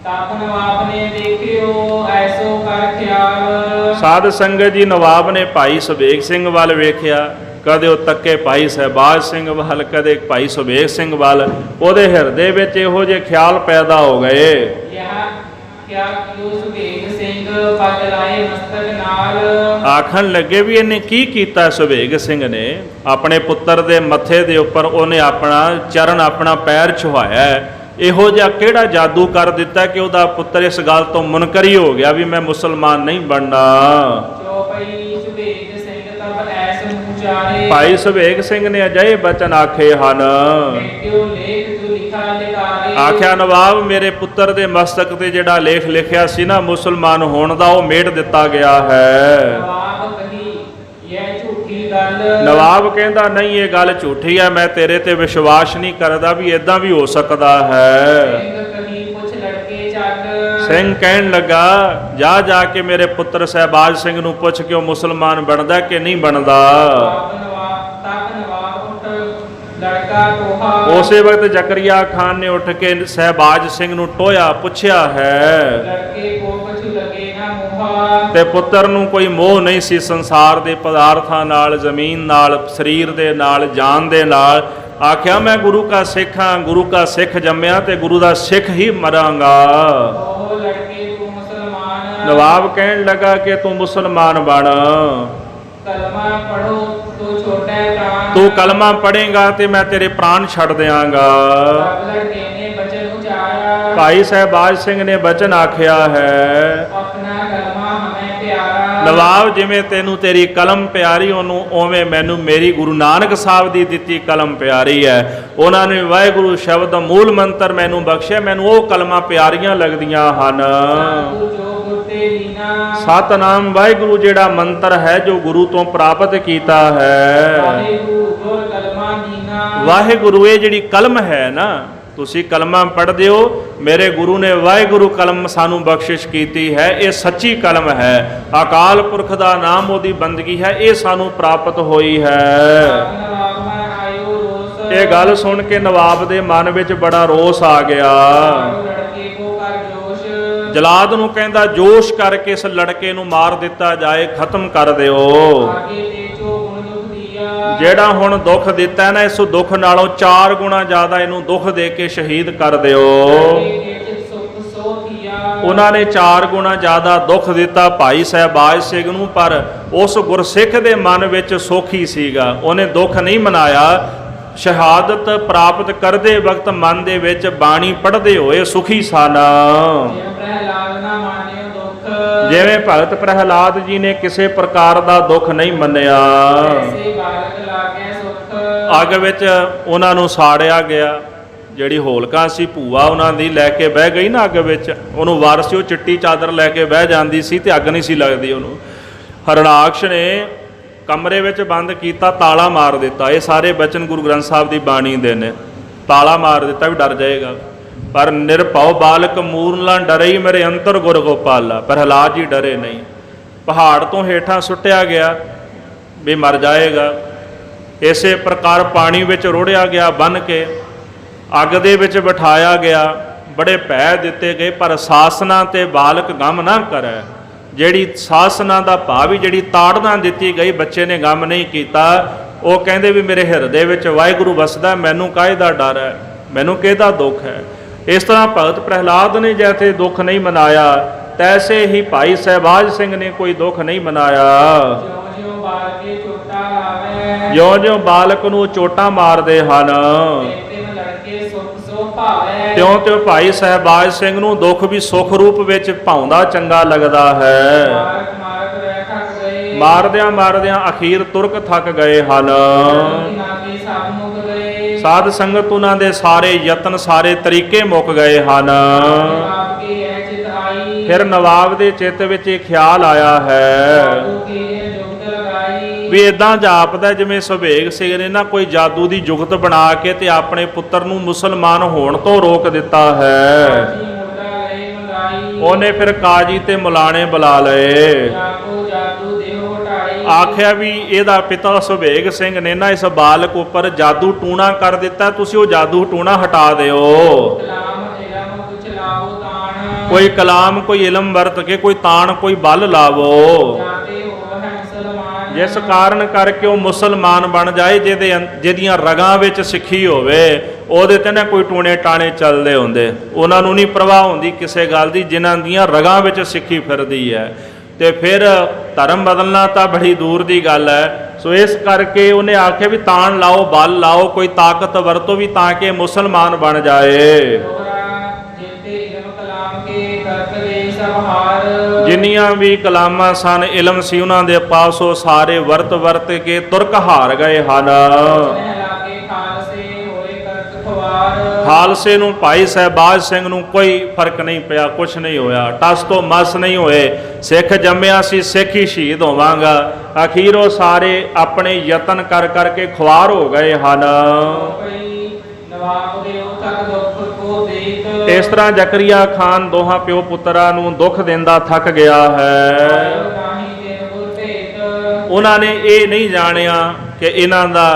ਤਤ ਨਵਾਬ ਨੇ ਦੇਖਿਓ ਐਸੋ ਕਰ ਖਿਆਲ। ਸਾਧ ਸੰਗਤ ਜੀ, ਨਵਾਬ ਨੇ ਭਾਈ ਸੁਬੇਗ ਸਿੰਘ ਵੱਲ ਵੇਖਿਆ, ਕਦੇ ਉਹ ਤੱਕੇ ਭਾਈ ਸਹਿਬਾਜ ਸਿੰਘ ਵੱਲ, ਕਦੇ ਭਾਈ ਸੁਬੇਗ ਸਿੰਘ ਵੱਲ। ਉਹਦੇ ਹਿਰਦੇ ਵਿੱਚ ਇਹੋ ਜਿਹੇ ਖਿਆਲ ਪੈਦਾ ਹੋ ਗਏ। ਕਿਆ ਕਿਉ ਸੁਬੇਗ ਸਿੰਘ ਪੱਗ ਲਾਏ ਮਸਤਕ ਨਾਲ। ਆਖਣ ਲੱਗੇ ਵੀ ਇਹਨੇ ਕੀ ਕੀਤਾ ਸੁਬੇਗ ਸਿੰਘ ਨੇ, ਆਪਣੇ ਪੁੱਤਰ ਦੇ ਮੱਥੇ ਦੇ ਉੱਪਰ ਉਹਨੇ ਆਪਣਾ ਚਰਨ, ਆਪਣਾ ਪੈਰ ਛੁਹਾਇਆ। ਇਹੋ ਜਿਹਾ ਕਿਹੜਾ ਜਾਦੂ ਕਰ ਦਿੱਤਾ ਕਿ ਉਹਦਾ ਪੁੱਤਰ ਇਸ ਗੱਲ ਤੋਂ ਮੁਨਕਰੀ ਹੋ ਗਿਆ ਵੀ ਮੈਂ ਮੁਸਲਮਾਨ ਨਹੀਂ ਬਣਨਾ। ਚੌਪਈ ਸੁਬੇਗ ਸਿੰਘ ਤਬ ਐਸ ਉਚਾਰੇ। ਭਾਈ ਸੁਬੇਗ ਸਿੰਘ ਨੇ ਅਜਿਹੇ ਬਚਨ ਆਖੇ ਹਨ। ਮੇਟਿਓ ਲੇਖ ਜੋ ਲਿਖਾ ਲਿਖਾਰੇ। ਆਖਿਆ, ਨਵਾਬ ਮੇਰੇ ਪੁੱਤਰ ਦੇ ਮਸਤਕ ਤੇ ਜਿਹੜਾ ਲੇਖ ਲਿਖਿਆ ਸੀ ਨਾ ਮੁਸਲਮਾਨ ਹੋਣ ਦਾ, ਉਹ ਮੇਟ ਦਿੱਤਾ ਗਿਆ ਹੈ। ਨਵਾਬ ਕਹੀ ਇਹ ਝੂਠੀ ਗੱਲ। ਨਵਾਬ ਕਹਿੰਦਾ ਨਹੀਂ, ਇਹ ਗੱਲ ਝੂਠੀ ਹੈ, ਮੈਂ ਤੇਰੇ ਤੇ ਵਿਸ਼ਵਾਸ ਨਹੀਂ ਕਰਦਾ ਵੀ ਇਦਾਂ ਵੀ ਹੋ ਸਕਦਾ ਹੈ। ਸਿੰਘ ਕਹੀ ਪੁੱਛ ਲੜਕੇ ਚੱਲ। ਸਿੰਘ ਕਹਿਣ ਲੱਗਾ, ਜਾ ਜਾ ਕੇ ਮੇਰੇ ਪੁੱਤਰ ਸਹਿਬਾਜ ਸਿੰਘ ਨੂੰ ਪੁੱਛ ਕੇ ਉਹ ਮੁਸਲਮਾਨ ਬਣਦਾ ਕਿ ਨਹੀਂ ਬਣਦਾ। ਤਬ ਨਵਾਬ ਉੱਠ ਲੜਕਾ ਟੋਹਾ। ਉਸੇ ਵਕਤ ਜ਼ਕਰੀਆ ਖਾਨ ਨੇ ਉੱਠ ਕੇ ਸਹਿਬਾਜ ਸਿੰਘ ਨੂੰ ਟੋਇਆ, ਪੁੱਛਿਆ ਹੈ। ਲੜਕੇ ਕੋ ਕੁਛ ਲਗੇ ਨਾ ਮੋਹਾ। ਤੇ ਪੁੱਤਰ ਨੂੰ ਕੋਈ ਮੋਹ ਨਹੀਂ ਸੀ ਸੰਸਾਰ ਦੇ ਪਦਾਰਥਾਂ ਨਾਲ, ਜ਼ਮੀਨ ਨਾਲ, ਸਰੀਰ ਦੇ ਨਾਲ, ਜਾਨ ਦੇ ਨਾਲ। ਆਖਿਆ, ਮੈਂ ਗੁਰੂ ਕਾ ਸਿੱਖ ਹਾਂ, ਗੁਰੂ ਕਾ ਸਿੱਖ ਜੰਮਿਆ ਤੇ ਗੁਰੂ ਦਾ ਸਿੱਖ ਹੀ ਮਰਾਂਗਾ। ਉਹ ਲੜਕੇ ਤੂੰ ਮੁਸਲਮਾਨ। ਨਵਾਬ ਕਹਿਣ ਲੱਗਾ ਕਿ ਤੂੰ ਮੁਸਲਮਾਨ ਬਣ, ਕਲਮਾ ਪੜੋ ਤੂੰ ਛੋਟਾ ਪ੍ਰਾਨ। ਤੂੰ ਕਲਮਾ ਪੜੇਗਾ ਤੇ ਮੈਂ ਤੇਰੇ ਪ੍ਰਾਣ ਛੱਡ ਦਿਆਂਗਾ। ਤਬ ਲੜਕੇ ਨੇ ਬਚਨ ਉਚਾਰਾ। ਭਾਈ ਸਹਿਬਾਜ ਸਿੰਘ ਨੇ ਬਚਨ ਆਖਿਆ ਹੈ, ਆਪਣਾ ਕਲਮਾ ਹਮੇ ਪਿਆਰਾ। ਨਵਾਬ ਜਿਵੇਂ ਤੈਨੂੰ ਤੇਰੀ ਕਲਮ ਪਿਆਰੀ, ਉਹਨੂੰ ਉਵੇਂ ਮੈਨੂੰ ਮੇਰੀ ਗੁਰੂ ਨਾਨਕ ਸਾਹਿਬ ਦੀ ਦਿੱਤੀ ਕਲਮ ਪਿਆਰੀ ਹੈ। ਉਹਨਾਂ ਨੇ ਵਾਹਿਗੁਰੂ ਸ਼ਬਦ ਮੂਲ ਮੰਤਰ ਮੈਨੂੰ ਬਖਸ਼ਿਆ, ਮੈਨੂੰ ਉਹ ਕਲਮਾਂ ਪਿਆਰੀਆਂ ਲੱਗਦੀਆਂ ਹਨ। ਤੂੰ ਜੋ ਗੁਰਤੇ ਲੀਨਾ। ਸਤਨਾਮ ਵਾਹਿਗੁਰੂ ਜਿਹੜਾ ਮੰਤਰ ਹੈ ਜੋ ਗੁਰੂ ਤੋਂ ਪ੍ਰਾਪਤ ਕੀਤਾ ਹੈ। ਵਾਹਿਗੁਰੂ ਗੁਰ ਕਲਮਾ ਦੀਨਾ। ਵਾਹਿਗੁਰੂ ਇਹ ਜਿਹੜੀ ਕਲਮ ਹੈ ਨਾ, ਤੁਸੀਂ ਕਲਮਾ ਪੜ੍ਹਦੇ ਹੋ, ਮੇਰੇ ਗੁਰੂ ਨੇ ਵਾਹਿਗੁਰੂ ਕਲਮ ਸਾਨੂੰ ਬਖਸ਼ਿਸ਼ ਕੀਤੀ ਹੈ, ਇਹ ਸੱਚੀ ਕਲਮ ਹੈ, ਅਕਾਲ ਪੁਰਖ ਦਾ ਨਾਮ, ਉਹਦੀ ਬੰਦਗੀ ਹੈ, ਇਹ ਸਾਨੂੰ ਪ੍ਰਾਪਤ ਹੋਈ ਹੈ। ਇਹ ਗੱਲ ਸੁਣ ਕੇ ਨਵਾਬ ਦੇ ਮਨ ਵਿੱਚ ਬੜਾ ਰੋਸ ਆ ਗਿਆ। ਲੜਕੇ ਕੋ ਕਰ ਜੋਸ਼। ਜਲਾਦ ਨੂੰ ਕਹਿੰਦਾ, ਜੋਸ਼ ਕਰਕੇ ਇਸ ਲੜਕੇ ਨੂੰ ਮਾਰ ਦਿੱਤਾ ਜਾਏ, ਖਤਮ ਕਰ ਦਿਓ। ਆਗੇ ਤੇ ਜੋ ਗੁਣ ਦੁਖ ਦੀਆ। ਜਿਹੜਾ ਹੁਣ ਦੁੱਖ ਦਿੱਤਾ ਨਾ, ਇਸ ਦੁੱਖ ਨਾਲੋਂ 4 ਗੁਣਾ ਜ਼ਿਆਦਾ ਇਹਨੂੰ ਦੁੱਖ ਦੇ ਕੇ ਸ਼ਹੀਦ ਕਰ ਦਿਓ। ਉਹਨਾਂ ਨੇ 4 ਗੁਣਾ ਜ਼ਿਆਦਾ ਦੁੱਖ ਦਿੱਤਾ ਭਾਈ ਸਹਿਬਾਜ ਸਿੰਘ ਨੂੰ, ਪਰ ਉਸ ਗੁਰਸਿੱਖ ਦੇ ਮਨ ਵਿੱਚ ਸੁੱਖ ਹੀ ਸੀਗਾ, ਉਹਨੇ ਦੁੱਖ ਨਹੀਂ ਮਨਾਇਆ। ਸ਼ਹਾਦਤ ਪ੍ਰਾਪਤ ਕਰਦੇ ਵਕਤ ਮਨ ਦੇ ਵਿੱਚ ਬਾਣੀ ਪੜ੍ਹਦੇ ਹੋਏ ਸੁਖੀ ਸਨ। ਜਿਵੇਂ ਭਗਤ ਪ੍ਰਹਿਲਾਦ ਜੀ ਨੇ ਕਿਸੇ ਪ੍ਰਕਾਰ ਦਾ ਦੁੱਖ ਨਹੀਂ ਮੰਨਿਆ। ਅੱਗ ਵਿੱਚ ਉਹਨਾਂ ਨੂੰ ਸਾੜਿਆ ਗਿਆ। ਜਿਹੜੀ ਹੋਲਕਾ ਸੀ ਭੂਆ ਉਹਨਾਂ ਦੀ, ਲੈ ਕੇ ਬਹਿ ਗਈ ਨਾ ਅੱਗ ਵਿੱਚ, ਉਹਨੂੰ ਵਾਰਸ ਉਹ ਚਿੱਟੀ ਚਾਦਰ ਲੈ ਕੇ ਬਹਿ ਜਾਂਦੀ ਸੀ ਤੇ ਅੱਗ ਨਹੀਂ ਸੀ ਲੱਗਦੀ ਉਹਨੂੰ। ਹਰਨਾਕਸ਼ ਨੇ ਕਮਰੇ ਵਿੱਚ ਬੰਦ ਕੀਤਾ, ਤਾਲਾ ਮਾਰ ਦਿੱਤਾ। ਇਹ ਸਾਰੇ ਬਚਨ ਗੁਰੂ ਗ੍ਰੰਥ ਸਾਹਿਬ ਦੀ ਬਾਣੀ ਦੇ ਨੇ। ਤਾਲਾ ਮਾਰ ਦਿੱਤਾ ਵੀ ਡਰ ਜਾਏਗਾ। ਪਰ ਨਿਰਭਉ ਬਾਲਕ ਮੂਰਲਾ ਡਰਈ ਮੇਰੇ ਅੰਤਰ ਗੁਰ ਗੋਪਾਲਾ। ਪ੍ਰਹਿਲਾਦ ਜੀ ਡਰੇ ਨਹੀਂ। ਪਹਾੜ ਤੋਂ ਹੇਠਾਂ ਸੁੱਟਿਆ ਗਿਆ ਵੀ ਮਰ ਜਾਏਗਾ। ਇਸੇ ਪ੍ਰਕਾਰ ਪਾਣੀ ਵਿੱਚ ਰੋੜਿਆ ਗਿਆ, ਬੰਨ੍ਹ ਕੇ ਅੱਗ ਦੇ ਵਿੱਚ ਬਿਠਾਇਆ ਗਿਆ। ਬੜੇ ਭੈ ਦਿੱਤੇ ਗਏ, ਪਰ ਸਾਸਨਾ ਤੇ ਬਾਲਕ ਗਮ ਨਾ ਕਰੈ। ਜਿਹੜੀ ਸਾਸਨਾ ਦਾ ਭਾਵ ਹੀ ਜਿਹੜੀ ਤਾੜਨਾ ਦਿੱਤੀ ਗਈ, ਬੱਚੇ ਨੇ ਗਮ ਨਹੀਂ ਕੀਤਾ। ਉਹ ਕਹਿੰਦੇ ਵੀ ਮੇਰੇ ਹਿਰਦੇ ਵਿੱਚ ਵਾਹਿਗੁਰੂ ਵਸਦਾ, ਮੈਨੂੰ ਕਾਹਦਾ ਡਰ ਹੈ, ਮੈਨੂੰ ਕਿਹਦਾ ਦੁੱਖ ਹੈ। ਇਸ ਤਰ੍ਹਾਂ ਭਗਤ ਪ੍ਰਹਿਲਾਦ ਨੇ ਜੈਸੇ ਦੁੱਖ ਨਹੀਂ ਮਨਾਇਆ, ਤੈਸੇ ਹੀ ਭਾਈ ਸਹਿਬਾਜ ਸਿੰਘ ਨੇ ਕੋਈ ਦੁੱਖ ਨਹੀਂ ਮਨਾਇਆ। ਜਿਉਂ-ਜਿਉਂ ਬਾਲਕ ਨੂੰ ਚੋਟਾਂ ਮਾਰਦੇ ਹਨ, ਤਿਉਂ-ਤਿਉਂ ਭਾਈ ਸਹਿਬਾਜ ਸਿੰਘ ਨੂੰ ਦੁੱਖ ਵੀ ਸੁੱਖ ਰੂਪ ਵਿੱਚ ਭਾਉਂਦਾ ਚੰਗਾ ਲੱਗਦਾ ਹੈ। ਮਾਰਦਿਆਂ ਮਾਰਦਿਆਂ ਅਖੀਰ ਤੁਰਕ ਥੱਕ ਗਏ ਹਨ। ਸਾਧ ਸੰਗਤ ਉਹਨਾਂ ਦੇ ਸਾਰੇ ਯਤਨ ਸਾਰੇ ਤਰੀਕੇ ਮੁੱਕ ਗਏ ਹਨ। ਆਪ ਕੀ ਹੈ ਚਿਤ ਆਈ ਫਿਰ ਨਵਾਬ ਦੇ ਚਿੱਤ ਵਿੱਚ ਇਹ ਖਿਆਲ ਆਇਆ ਹੈ ਜਾਦੂ ਕੀ ਹੈ ਜੁਗਤ ਲਗਾਈ ਵੀ ਇਦਾਂ ਜਾਪਦਾ ਜਿਵੇਂ ਸੁਭੇਗ ਸਿੰਘ ਨੇ ਨਾ ਕੋਈ ਜਾਦੂ ਦੀ ਜੁਗਤ ਬਣਾ ਕੇ ਤੇ ਆਪਣੇ ਪੁੱਤਰ ਨੂੰ ਮੁਸਲਮਾਨ ਹੋਣ ਤੋਂ ਰੋਕ ਦਿੱਤਾ ਹੈ। ਜੀ ਮੁੰਡਾ ਲੈ ਮੰਗਾਈ ਉਹਨੇ ਫਿਰ ਕਾਜੀ ਤੇ ਮੁਲਾਣੇ ਬੁਲਾ ਲਏ। ਜਾਕੋ ਜਾਦੂ ਦੇਹ ਹਟਾਈ ਆਖਿਆ ਵੀ ਇਹਦਾ ਪਿਤਾ ਸੁਭੇਗ ਸਿੰਘ ਨੇ ਨਾ ਇਸ ਬਾਲਕ ਉੱਪਰ ਜਾਦੂ ਟੂਣਾ ਕਰ ਦਿੱਤਾ, ਤੁਸੀਂ ਉਹ ਜਾਦੂ ਟੂਣਾ ਹਟਾ ਦਿਓ। ਕਲਾਮ ਇਲਮ ਕੁਛ ਲਾਵੋ ਤਾਣ ਕੋਈ ਕਲਾਮ ਕੋਈ ਇਲਮ ਵਰਤ ਕੇ ਕੋਈ ਤਾਣ ਕੋਈ ਬਲ ਲਾਵੋ, ਜਾਤੇ ਹੋ ਹੈ ਮੁਸਲਮਾਨ ਜਿਸ ਕਾਰਨ ਕਰਕੇ ਉਹ ਮੁਸਲਮਾਨ ਬਣ ਜਾਏ, ਜਿਹਦੀਆਂ ਰਗਾਂ ਵਿੱਚ ਸਿੱਖੀ ਹੋਵੇ। ਉਹਦੇ ਤੇ ਨਾ ਕੋਈ ਟੂਣੇ ਟਾਣੇ ਚੱਲਦੇ ਹੁੰਦੇ, ਉਹਨਾਂ ਨੂੰ ਨਹੀਂ ਪ੍ਰਵਾਹ ਹੁੰਦੀ ਕਿਸੇ ਗੱਲ ਦੀ, ਜਿਨ੍ਹਾਂ ਦੀਆਂ ਰਗਾਂ ਵਿੱਚ ਸਿੱਖੀ ਫਿਰਦੀ ਹੈ। ਤੇ ਫਿਰ ਧਰਮ ਬਦਲਣਾ ਤਾਂ ਬੜੀ ਦੂਰ ਦੀ ਗੱਲ ਹੈ। ਸੋ ਇਸ ਕਰਕੇ ਉਹਨੇ ਆਖਿਆ ਵੀ ਤਾਣ ਲਾਓ ਬਲ ਲਾਓ, ਕੋਈ ਤਾਕਤ ਵਰਤੋ ਵੀ ਤਾਂ ਕਿ ਮੁਸਲਮਾਨ ਬਣ ਜਾਏ। ਜਿਤੇ ਇਲਮ ਕਲਾਮ ਕੇ ਕਰਤ ਗਏ ਸਭ ਹਾਰ ਜਿੰਨੀਆਂ ਵੀ ਕਲਾਮਾਂ ਸਨ ਇਲਮ ਸੀ ਉਹਨਾਂ ਦੇ ਪਾਸ ਉਹ ਸਾਰੇ ਵਰਤ ਕੇ ਤੁਰਕ ਹਾਰ ਗਏ ਹਨ। ਲਾਗੇ ਖਾਲਸੇ ਹੋਏ ਕਰਤ ਖਵਾਰ ਖਾਲਸੇ ਨੂੰ ਭਾਈ ਸਹਿਬਾਜ ਸਿੰਘ ਨੂੰ ਕੋਈ ਫਰਕ ਨਹੀਂ ਪਿਆ, ਕੁਛ ਨਹੀਂ ਹੋਇਆ, ਟਸ ਤੋਂ ਮਸ ਨਹੀਂ ਹੋਏ। ਸਿੱਖ ਜੰਮਿਆ ਸੀ ਸਿੱਖ ਹੀ ਸ਼ਹੀਦ ਹੋਵਾਂਗਾ। ਅਖੀਰ ਉਹ ਸਾਰੇ ਆਪਣੇ ਯਤਨ ਕਰ ਕਰਕੇ ਖੁਆਰ ਹੋ ਗਏ ਹਨ। ਨਵਾਬ ਦੇ ਉਹ ਤੱਕ ਦੁੱਖ ਕੋ ਦੇਖ ਇਸ ਤਰ੍ਹਾਂ ਜ਼ਕਰੀਆ ਖਾਨ ਦੋਹਾਂ ਪਿਓ ਪੁੱਤਰਾਂ ਨੂੰ ਦੁੱਖ ਦਿੰਦਾ ਥੱਕ ਗਿਆ ਹੈ। ਨਾਹੀ ਦਿਨ ਗੁਰ ਭੇਟ ਉਹਨਾਂ ਨੇ ਇਹ ਨਹੀਂ ਜਾਣਿਆ ਕਿ ਇਹਨਾਂ ਦਾ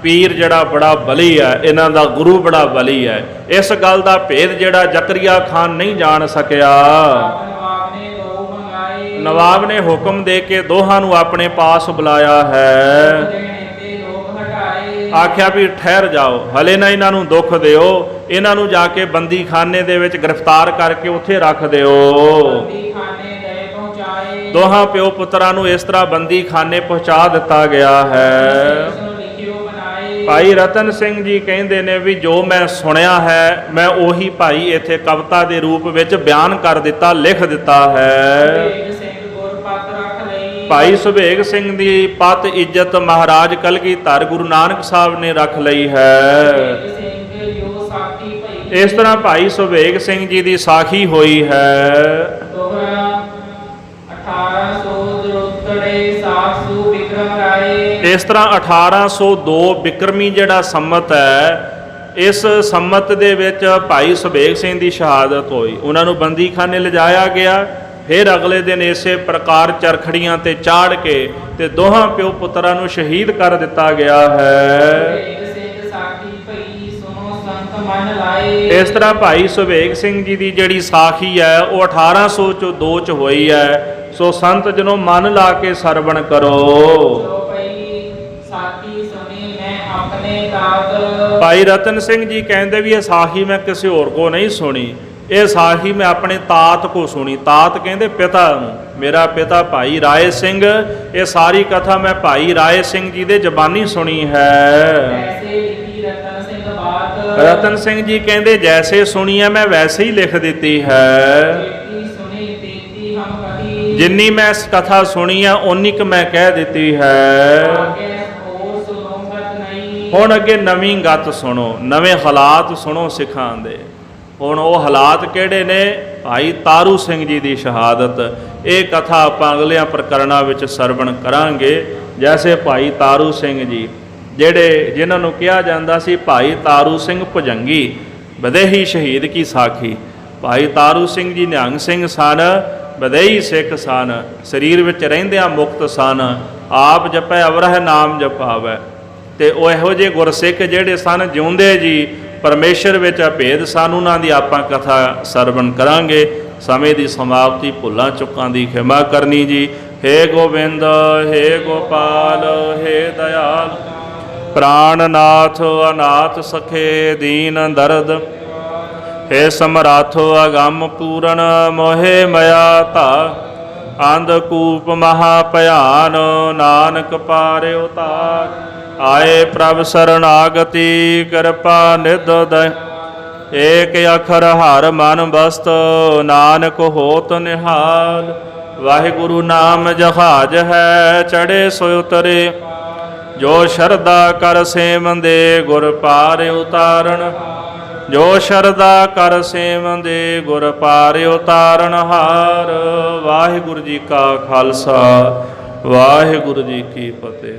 ਪੀਰ ਜਿਹੜਾ ਬੜਾ ਬਲੀ ਹੈ, ਇਹਨਾਂ ਦਾ ਗੁਰੂ ਬੜਾ ਬਲੀ ਹੈ। ਇਸ ਗੱਲ ਦਾ ਭੇਦ ਜਿਹੜਾ ਜ਼ਕਰੀਆ ਖਾਨ ਨਹੀਂ ਜਾਣ ਸਕਿਆ। ਨਵਾਬ ਨੇ ਦੋ ਮੰਗਾਏ ਨਵਾਬ ਨੇ ਹੁਕਮ ਦੇ ਕੇ ਦੋਹਾਂ ਨੂੰ ਆਪਣੇ ਪਾਸ ਬੁਲਾਇਆ ਹੈ। ਦੇਣੇ ਤੇ ਲੋਕ ਹਟਾਏ ਆਖਿਆ ਵੀ ਠਹਿਰ ਜਾਓ, ਹਲੇ ਨਾ ਇਹਨਾਂ ਨੂੰ ਦੁੱਖ ਦਿਓ, ਇਹਨਾਂ ਨੂੰ ਜਾ ਕੇ ਬੰਦੀ ਖਾਨੇ ਦੇ ਵਿੱਚ ਗ੍ਰਿਫਤਾਰ ਕਰਕੇ ਉੱਥੇ ਰੱਖ ਦਿਓ। ਬੰਦੀ ਖਾਨੇ ਗਏ ਪਹੁੰਚਾਏ ਦੋਹਾਂ ਪਿਓ ਪੁੱਤਰਾਂ ਨੂੰ ਇਸ ਤਰ੍ਹਾਂ ਬੰਦੀ ਖਾਨੇ ਪਹੁੰਚਾ ਦਿੱਤਾ ਗਿਆ ਹੈ। ਲਿਖਿਓ ਬਣਾਏ ਭਾਈ ਰਤਨ ਸਿੰਘ ਜੀ ਕਹਿੰਦੇ ਨੇ ਵੀ ਜੋ ਮੈਂ ਸੁਣਿਆ ਹੈ ਮੈਂ ਉਹੀ ਭਾਈ ਇੱਥੇ ਕਵਿਤਾ ਦੇ ਰੂਪ ਵਿੱਚ ਬਿਆਨ ਕਰ ਦਿੱਤਾ, ਲਿਖ ਦਿੱਤਾ ਹੈ। ਭੇਗ ਸਿੰਘ ਗੁਰ ਪਤ ਰੱਖ ਲਈ ਭਾਈ ਸੁਭੇਗ ਸਿੰਘ ਦੀ ਪਤ ਇੱਜ਼ਤ ਮਹਾਰਾਜ ਕਲਗੀਧਰ ਗੁਰੂ ਨਾਨਕ ਸਾਹਿਬ ਨੇ ਰੱਖ ਲਈ ਹੈ। ਭੇਗ ਸਿੰਘ ਜੋ ਸਾਖੀ ਭਈ ਇਸ ਤਰ੍ਹਾਂ ਭਾਈ ਸੁਭੇਗ ਸਿੰਘ ਜੀ ਦੀ ਸਾਖੀ ਹੋਈ ਹੈ। ਦੋਹਰਾ 1800 ਦਰੁੱਤੜੇ ਸਾਸੂ ਵਿਕਰਮ ਰਾਏ ਇਸ ਤਰ੍ਹਾਂ 1802 ਬਿਕਰਮੀ ਜਿਹੜਾ ਸੰਮਤ ਹੈ, ਇਸ ਸੰਮਤ ਦੇ ਵਿੱਚ ਭਾਈ ਸੁਭੇਗ ਸਿੰਘ ਦੀ ਸ਼ਹਾਦਤ ਹੋਈ। ਉਹਨਾਂ ਨੂੰ ਬੰਦੀਖਾਨੇ ਲਿਜਾਇਆ ਗਿਆ। ਫਿਰ ਅਗਲੇ ਦਿਨ ਇਸੇ ਪ੍ਰਕਾਰ ਚਰਖੜੀਆਂ ਤੇ ਚਾੜ ਕੇ ਤੇ ਦੋਹਾਂ ਪਿਓ ਪੁੱਤਰਾਂ ਨੂੰ ਸ਼ਹੀਦ ਕਰ ਦਿੱਤਾ ਗਿਆ ਹੈ। ਭੇਗ ਸਿੰਘ ਸਾਖੀ ਭਈ ਸੁਨੋ ਸੰਤ ਮਨ ਲਾਏ ਇਸ ਤਰ੍ਹਾਂ ਭਾਈ ਸੁਭੇਗ ਸਿੰਘ ਜੀ ਦੀ ਜਿਹੜੀ ਸਾਖੀ ਹੈ ਉਹ 1802 ਚ ਹੋਈ ਹੈ। ਸੋ ਸੰਤ ਜਨੋ ਮਨ ਲਾ ਕੇ ਸਰਵਣ ਕਰੋ। ਜੋ ਭਈ ਸਾਖੀ ਸੁਣੀ ਮੈਂ ਆਪਣੇ ਤਾਤ ਭਾਈ ਰਤਨ ਸਿੰਘ ਜੀ ਕਹਿੰਦੇ ਵੀ ਇਹ ਸਾਖੀ ਮੈਂ ਕਿਸੇ ਹੋਰ ਕੋ ਨਹੀਂ ਸੁਣੀ, ਇਹ ਸਾਖੀ ਮੈਂ ਆਪਣੇ ਤਾਤ ਕੋ ਸੁਣੀ। ਤਾਤ ਕਹਿੰਦੇ ਪਿਤਾ ਨੂੰ, ਮੇਰਾ ਪਿਤਾ ਭਾਈ ਰਾਏ ਸਿੰਘ। ਇਹ ਸਾਰੀ ਕਥਾ ਮੈਂ ਭਾਈ ਰਾਏ ਸਿੰਘ ਜੀ ਦੇ ਜ਼ਬਾਨੀ ਸੁਣੀ ਹੈ। ਐਸੇ ਲਿਖੀ ਰਤਨ ਸਿੰਘ ਬਾਤ ਰਤਨ ਸਿੰਘ ਜੀ ਕਹਿੰਦੇ ਜੈਸੇ ਸੁਣੀ ਹੈ ਮੈਂ ਵੈਸੇ ਹੀ ਲਿਖ ਦਿੱਤੀ ਹੈ। ਜੇਤੀ ਸੁਣੀ ਤੇਤੀ ਹਮ ਕਹੀ ਜਿੰਨੀ ਮੈਂ ਇਸ ਕਥਾ ਸੁਣੀ ਆ ਓਨੀ ਕੁ ਮੈਂ ਕਹਿ ਦਿੱਤੀ ਹੈ। ਆਗੇ ਹੋਰ ਸੁਣੋਗਤ ਨਹੀਂ ਹੁਣ ਅੱਗੇ ਨਵੀਂ ਗੱਤ ਸੁਣੋ, ਨਵੇਂ ਹਾਲਾਤ ਸੁਣੋ ਸਿੱਖਾਂ ਦੇ। ਹੁਣ ਉਹ ਹਾਲਾਤ ਕਿਹੜੇ ਨੇ? ਭਾਈ ਤਾਰੂ ਸਿੰਘ ਜੀ ਦੀ ਸ਼ਹਾਦਤ। ਇਹ ਕਥਾ ਆਪਾਂ ਅਗਲਿਆਂ ਪ੍ਰਕਰਣਾਂ ਵਿੱਚ ਸਰਵਣ ਕਰਾਂਗੇ। ਜੈਸੇ ਭਾਈ ਤਾਰੂ ਸਿੰਘ ਜੀ ਜਿਨ੍ਹਾਂ ਨੂੰ ਕਿਹਾ ਜਾਂਦਾ ਸੀ ਭਾਈ ਤਾਰੂ ਸਿੰਘ ਭੁਜੰਗੀ, ਵਿਦੇਹੀ ਸ਼ਹੀਦ ਕੀ ਸਾਖੀ। ਭਾਈ ਤਾਰੂ ਸਿੰਘ ਜੀ ਨਿਹੰਗ ਸਿੰਘ ਸਨ, ਵਿਦੇਹੀ ਸਿੱਖ ਸਨ, ਸਰੀਰ ਵਿੱਚ ਰਹਿੰਦਿਆਂ ਮੁਕਤ ਸਨ। ਆਪ ਜਪੈ ਅਵਰਹ ਨਾਮ ਜਪਾਵੈ। ਤੇ ਉਹ ਇਹੋ ਜਿਹੇ ਗੁਰਸਿੱਖ ਜਿਹੜੇ ਸਨ ਜਿਉਂਦੇ ਜੀ ਪਰਮੇਸ਼ਰ ਵਿੱਚ ਅਭੇਦ ਸਨ, ਉਹਨਾਂ ਦੀ ਆਪਾਂ ਕਥਾ ਸਰਵਣ ਕਰਾਂਗੇ। ਸਮੇਂ ਦੀ ਸਮਾਪਤੀ ਭੁੱਲਾਂ ਚੁੱਕਾਂ ਦੀ ਖਿਮਾ ਕਰਨੀ ਜੀ। ਹੇ ਗੋਬਿੰਦ ਹੇ ਗੋਪਾਲ ਹੇ ਦਇਆਲ ਪ੍ਰਾਣਨਾਥ ਅਨਾਥ ਸਖੇ ਦੀਨ ਦਰਦ ਹੇ ਸਮਰਾਥ ਅਗੰਮ ਪੂਰਨ ਮੋਹਿ ਮਇਆ ਧਾ ਅੰਧਕੂਪ ਮਹਾ ਭਿਆਨ ਨਾਨਕ ਪਾਰਿਓ ਤਾਰ ਆਏ ਪ੍ਰਭ ਸਰਣਾਗਤੀ ਕਿਰਪਾ ਨਿਧ ਦਇ ਏਕ ਅਖਰ ਹਰ ਮਨ ਬਸਤ ਨਾਨਕ ਹੋਤ ਨਿਹਾਲ। ਵਾਹਿਗੁਰੂ ਨਾਮ ਜਹਾਜ ਹੈ ਚੜੇ ਸੋ ਉਤਰੇ ਜੋ ਸ਼ਰਧਾ ਕਰ ਸੇਵੰਦੇ ਗੁਰ ਪਾਰ ਉਤਾਰਨ ਜੋ ਸ਼ਰਧਾ ਕਰ ਸੇਵੰਦੇ ਗੁਰ ਪਾਰ ਉਤਾਰਨ ਹਾਰ। ਵਾਹਿਗੁਰੂ ਜੀ ਕਾ ਖਾਲਸਾ ਵਾਹਿਗੁਰੂ ਜੀ ਕੀ ਫਤਿਹ।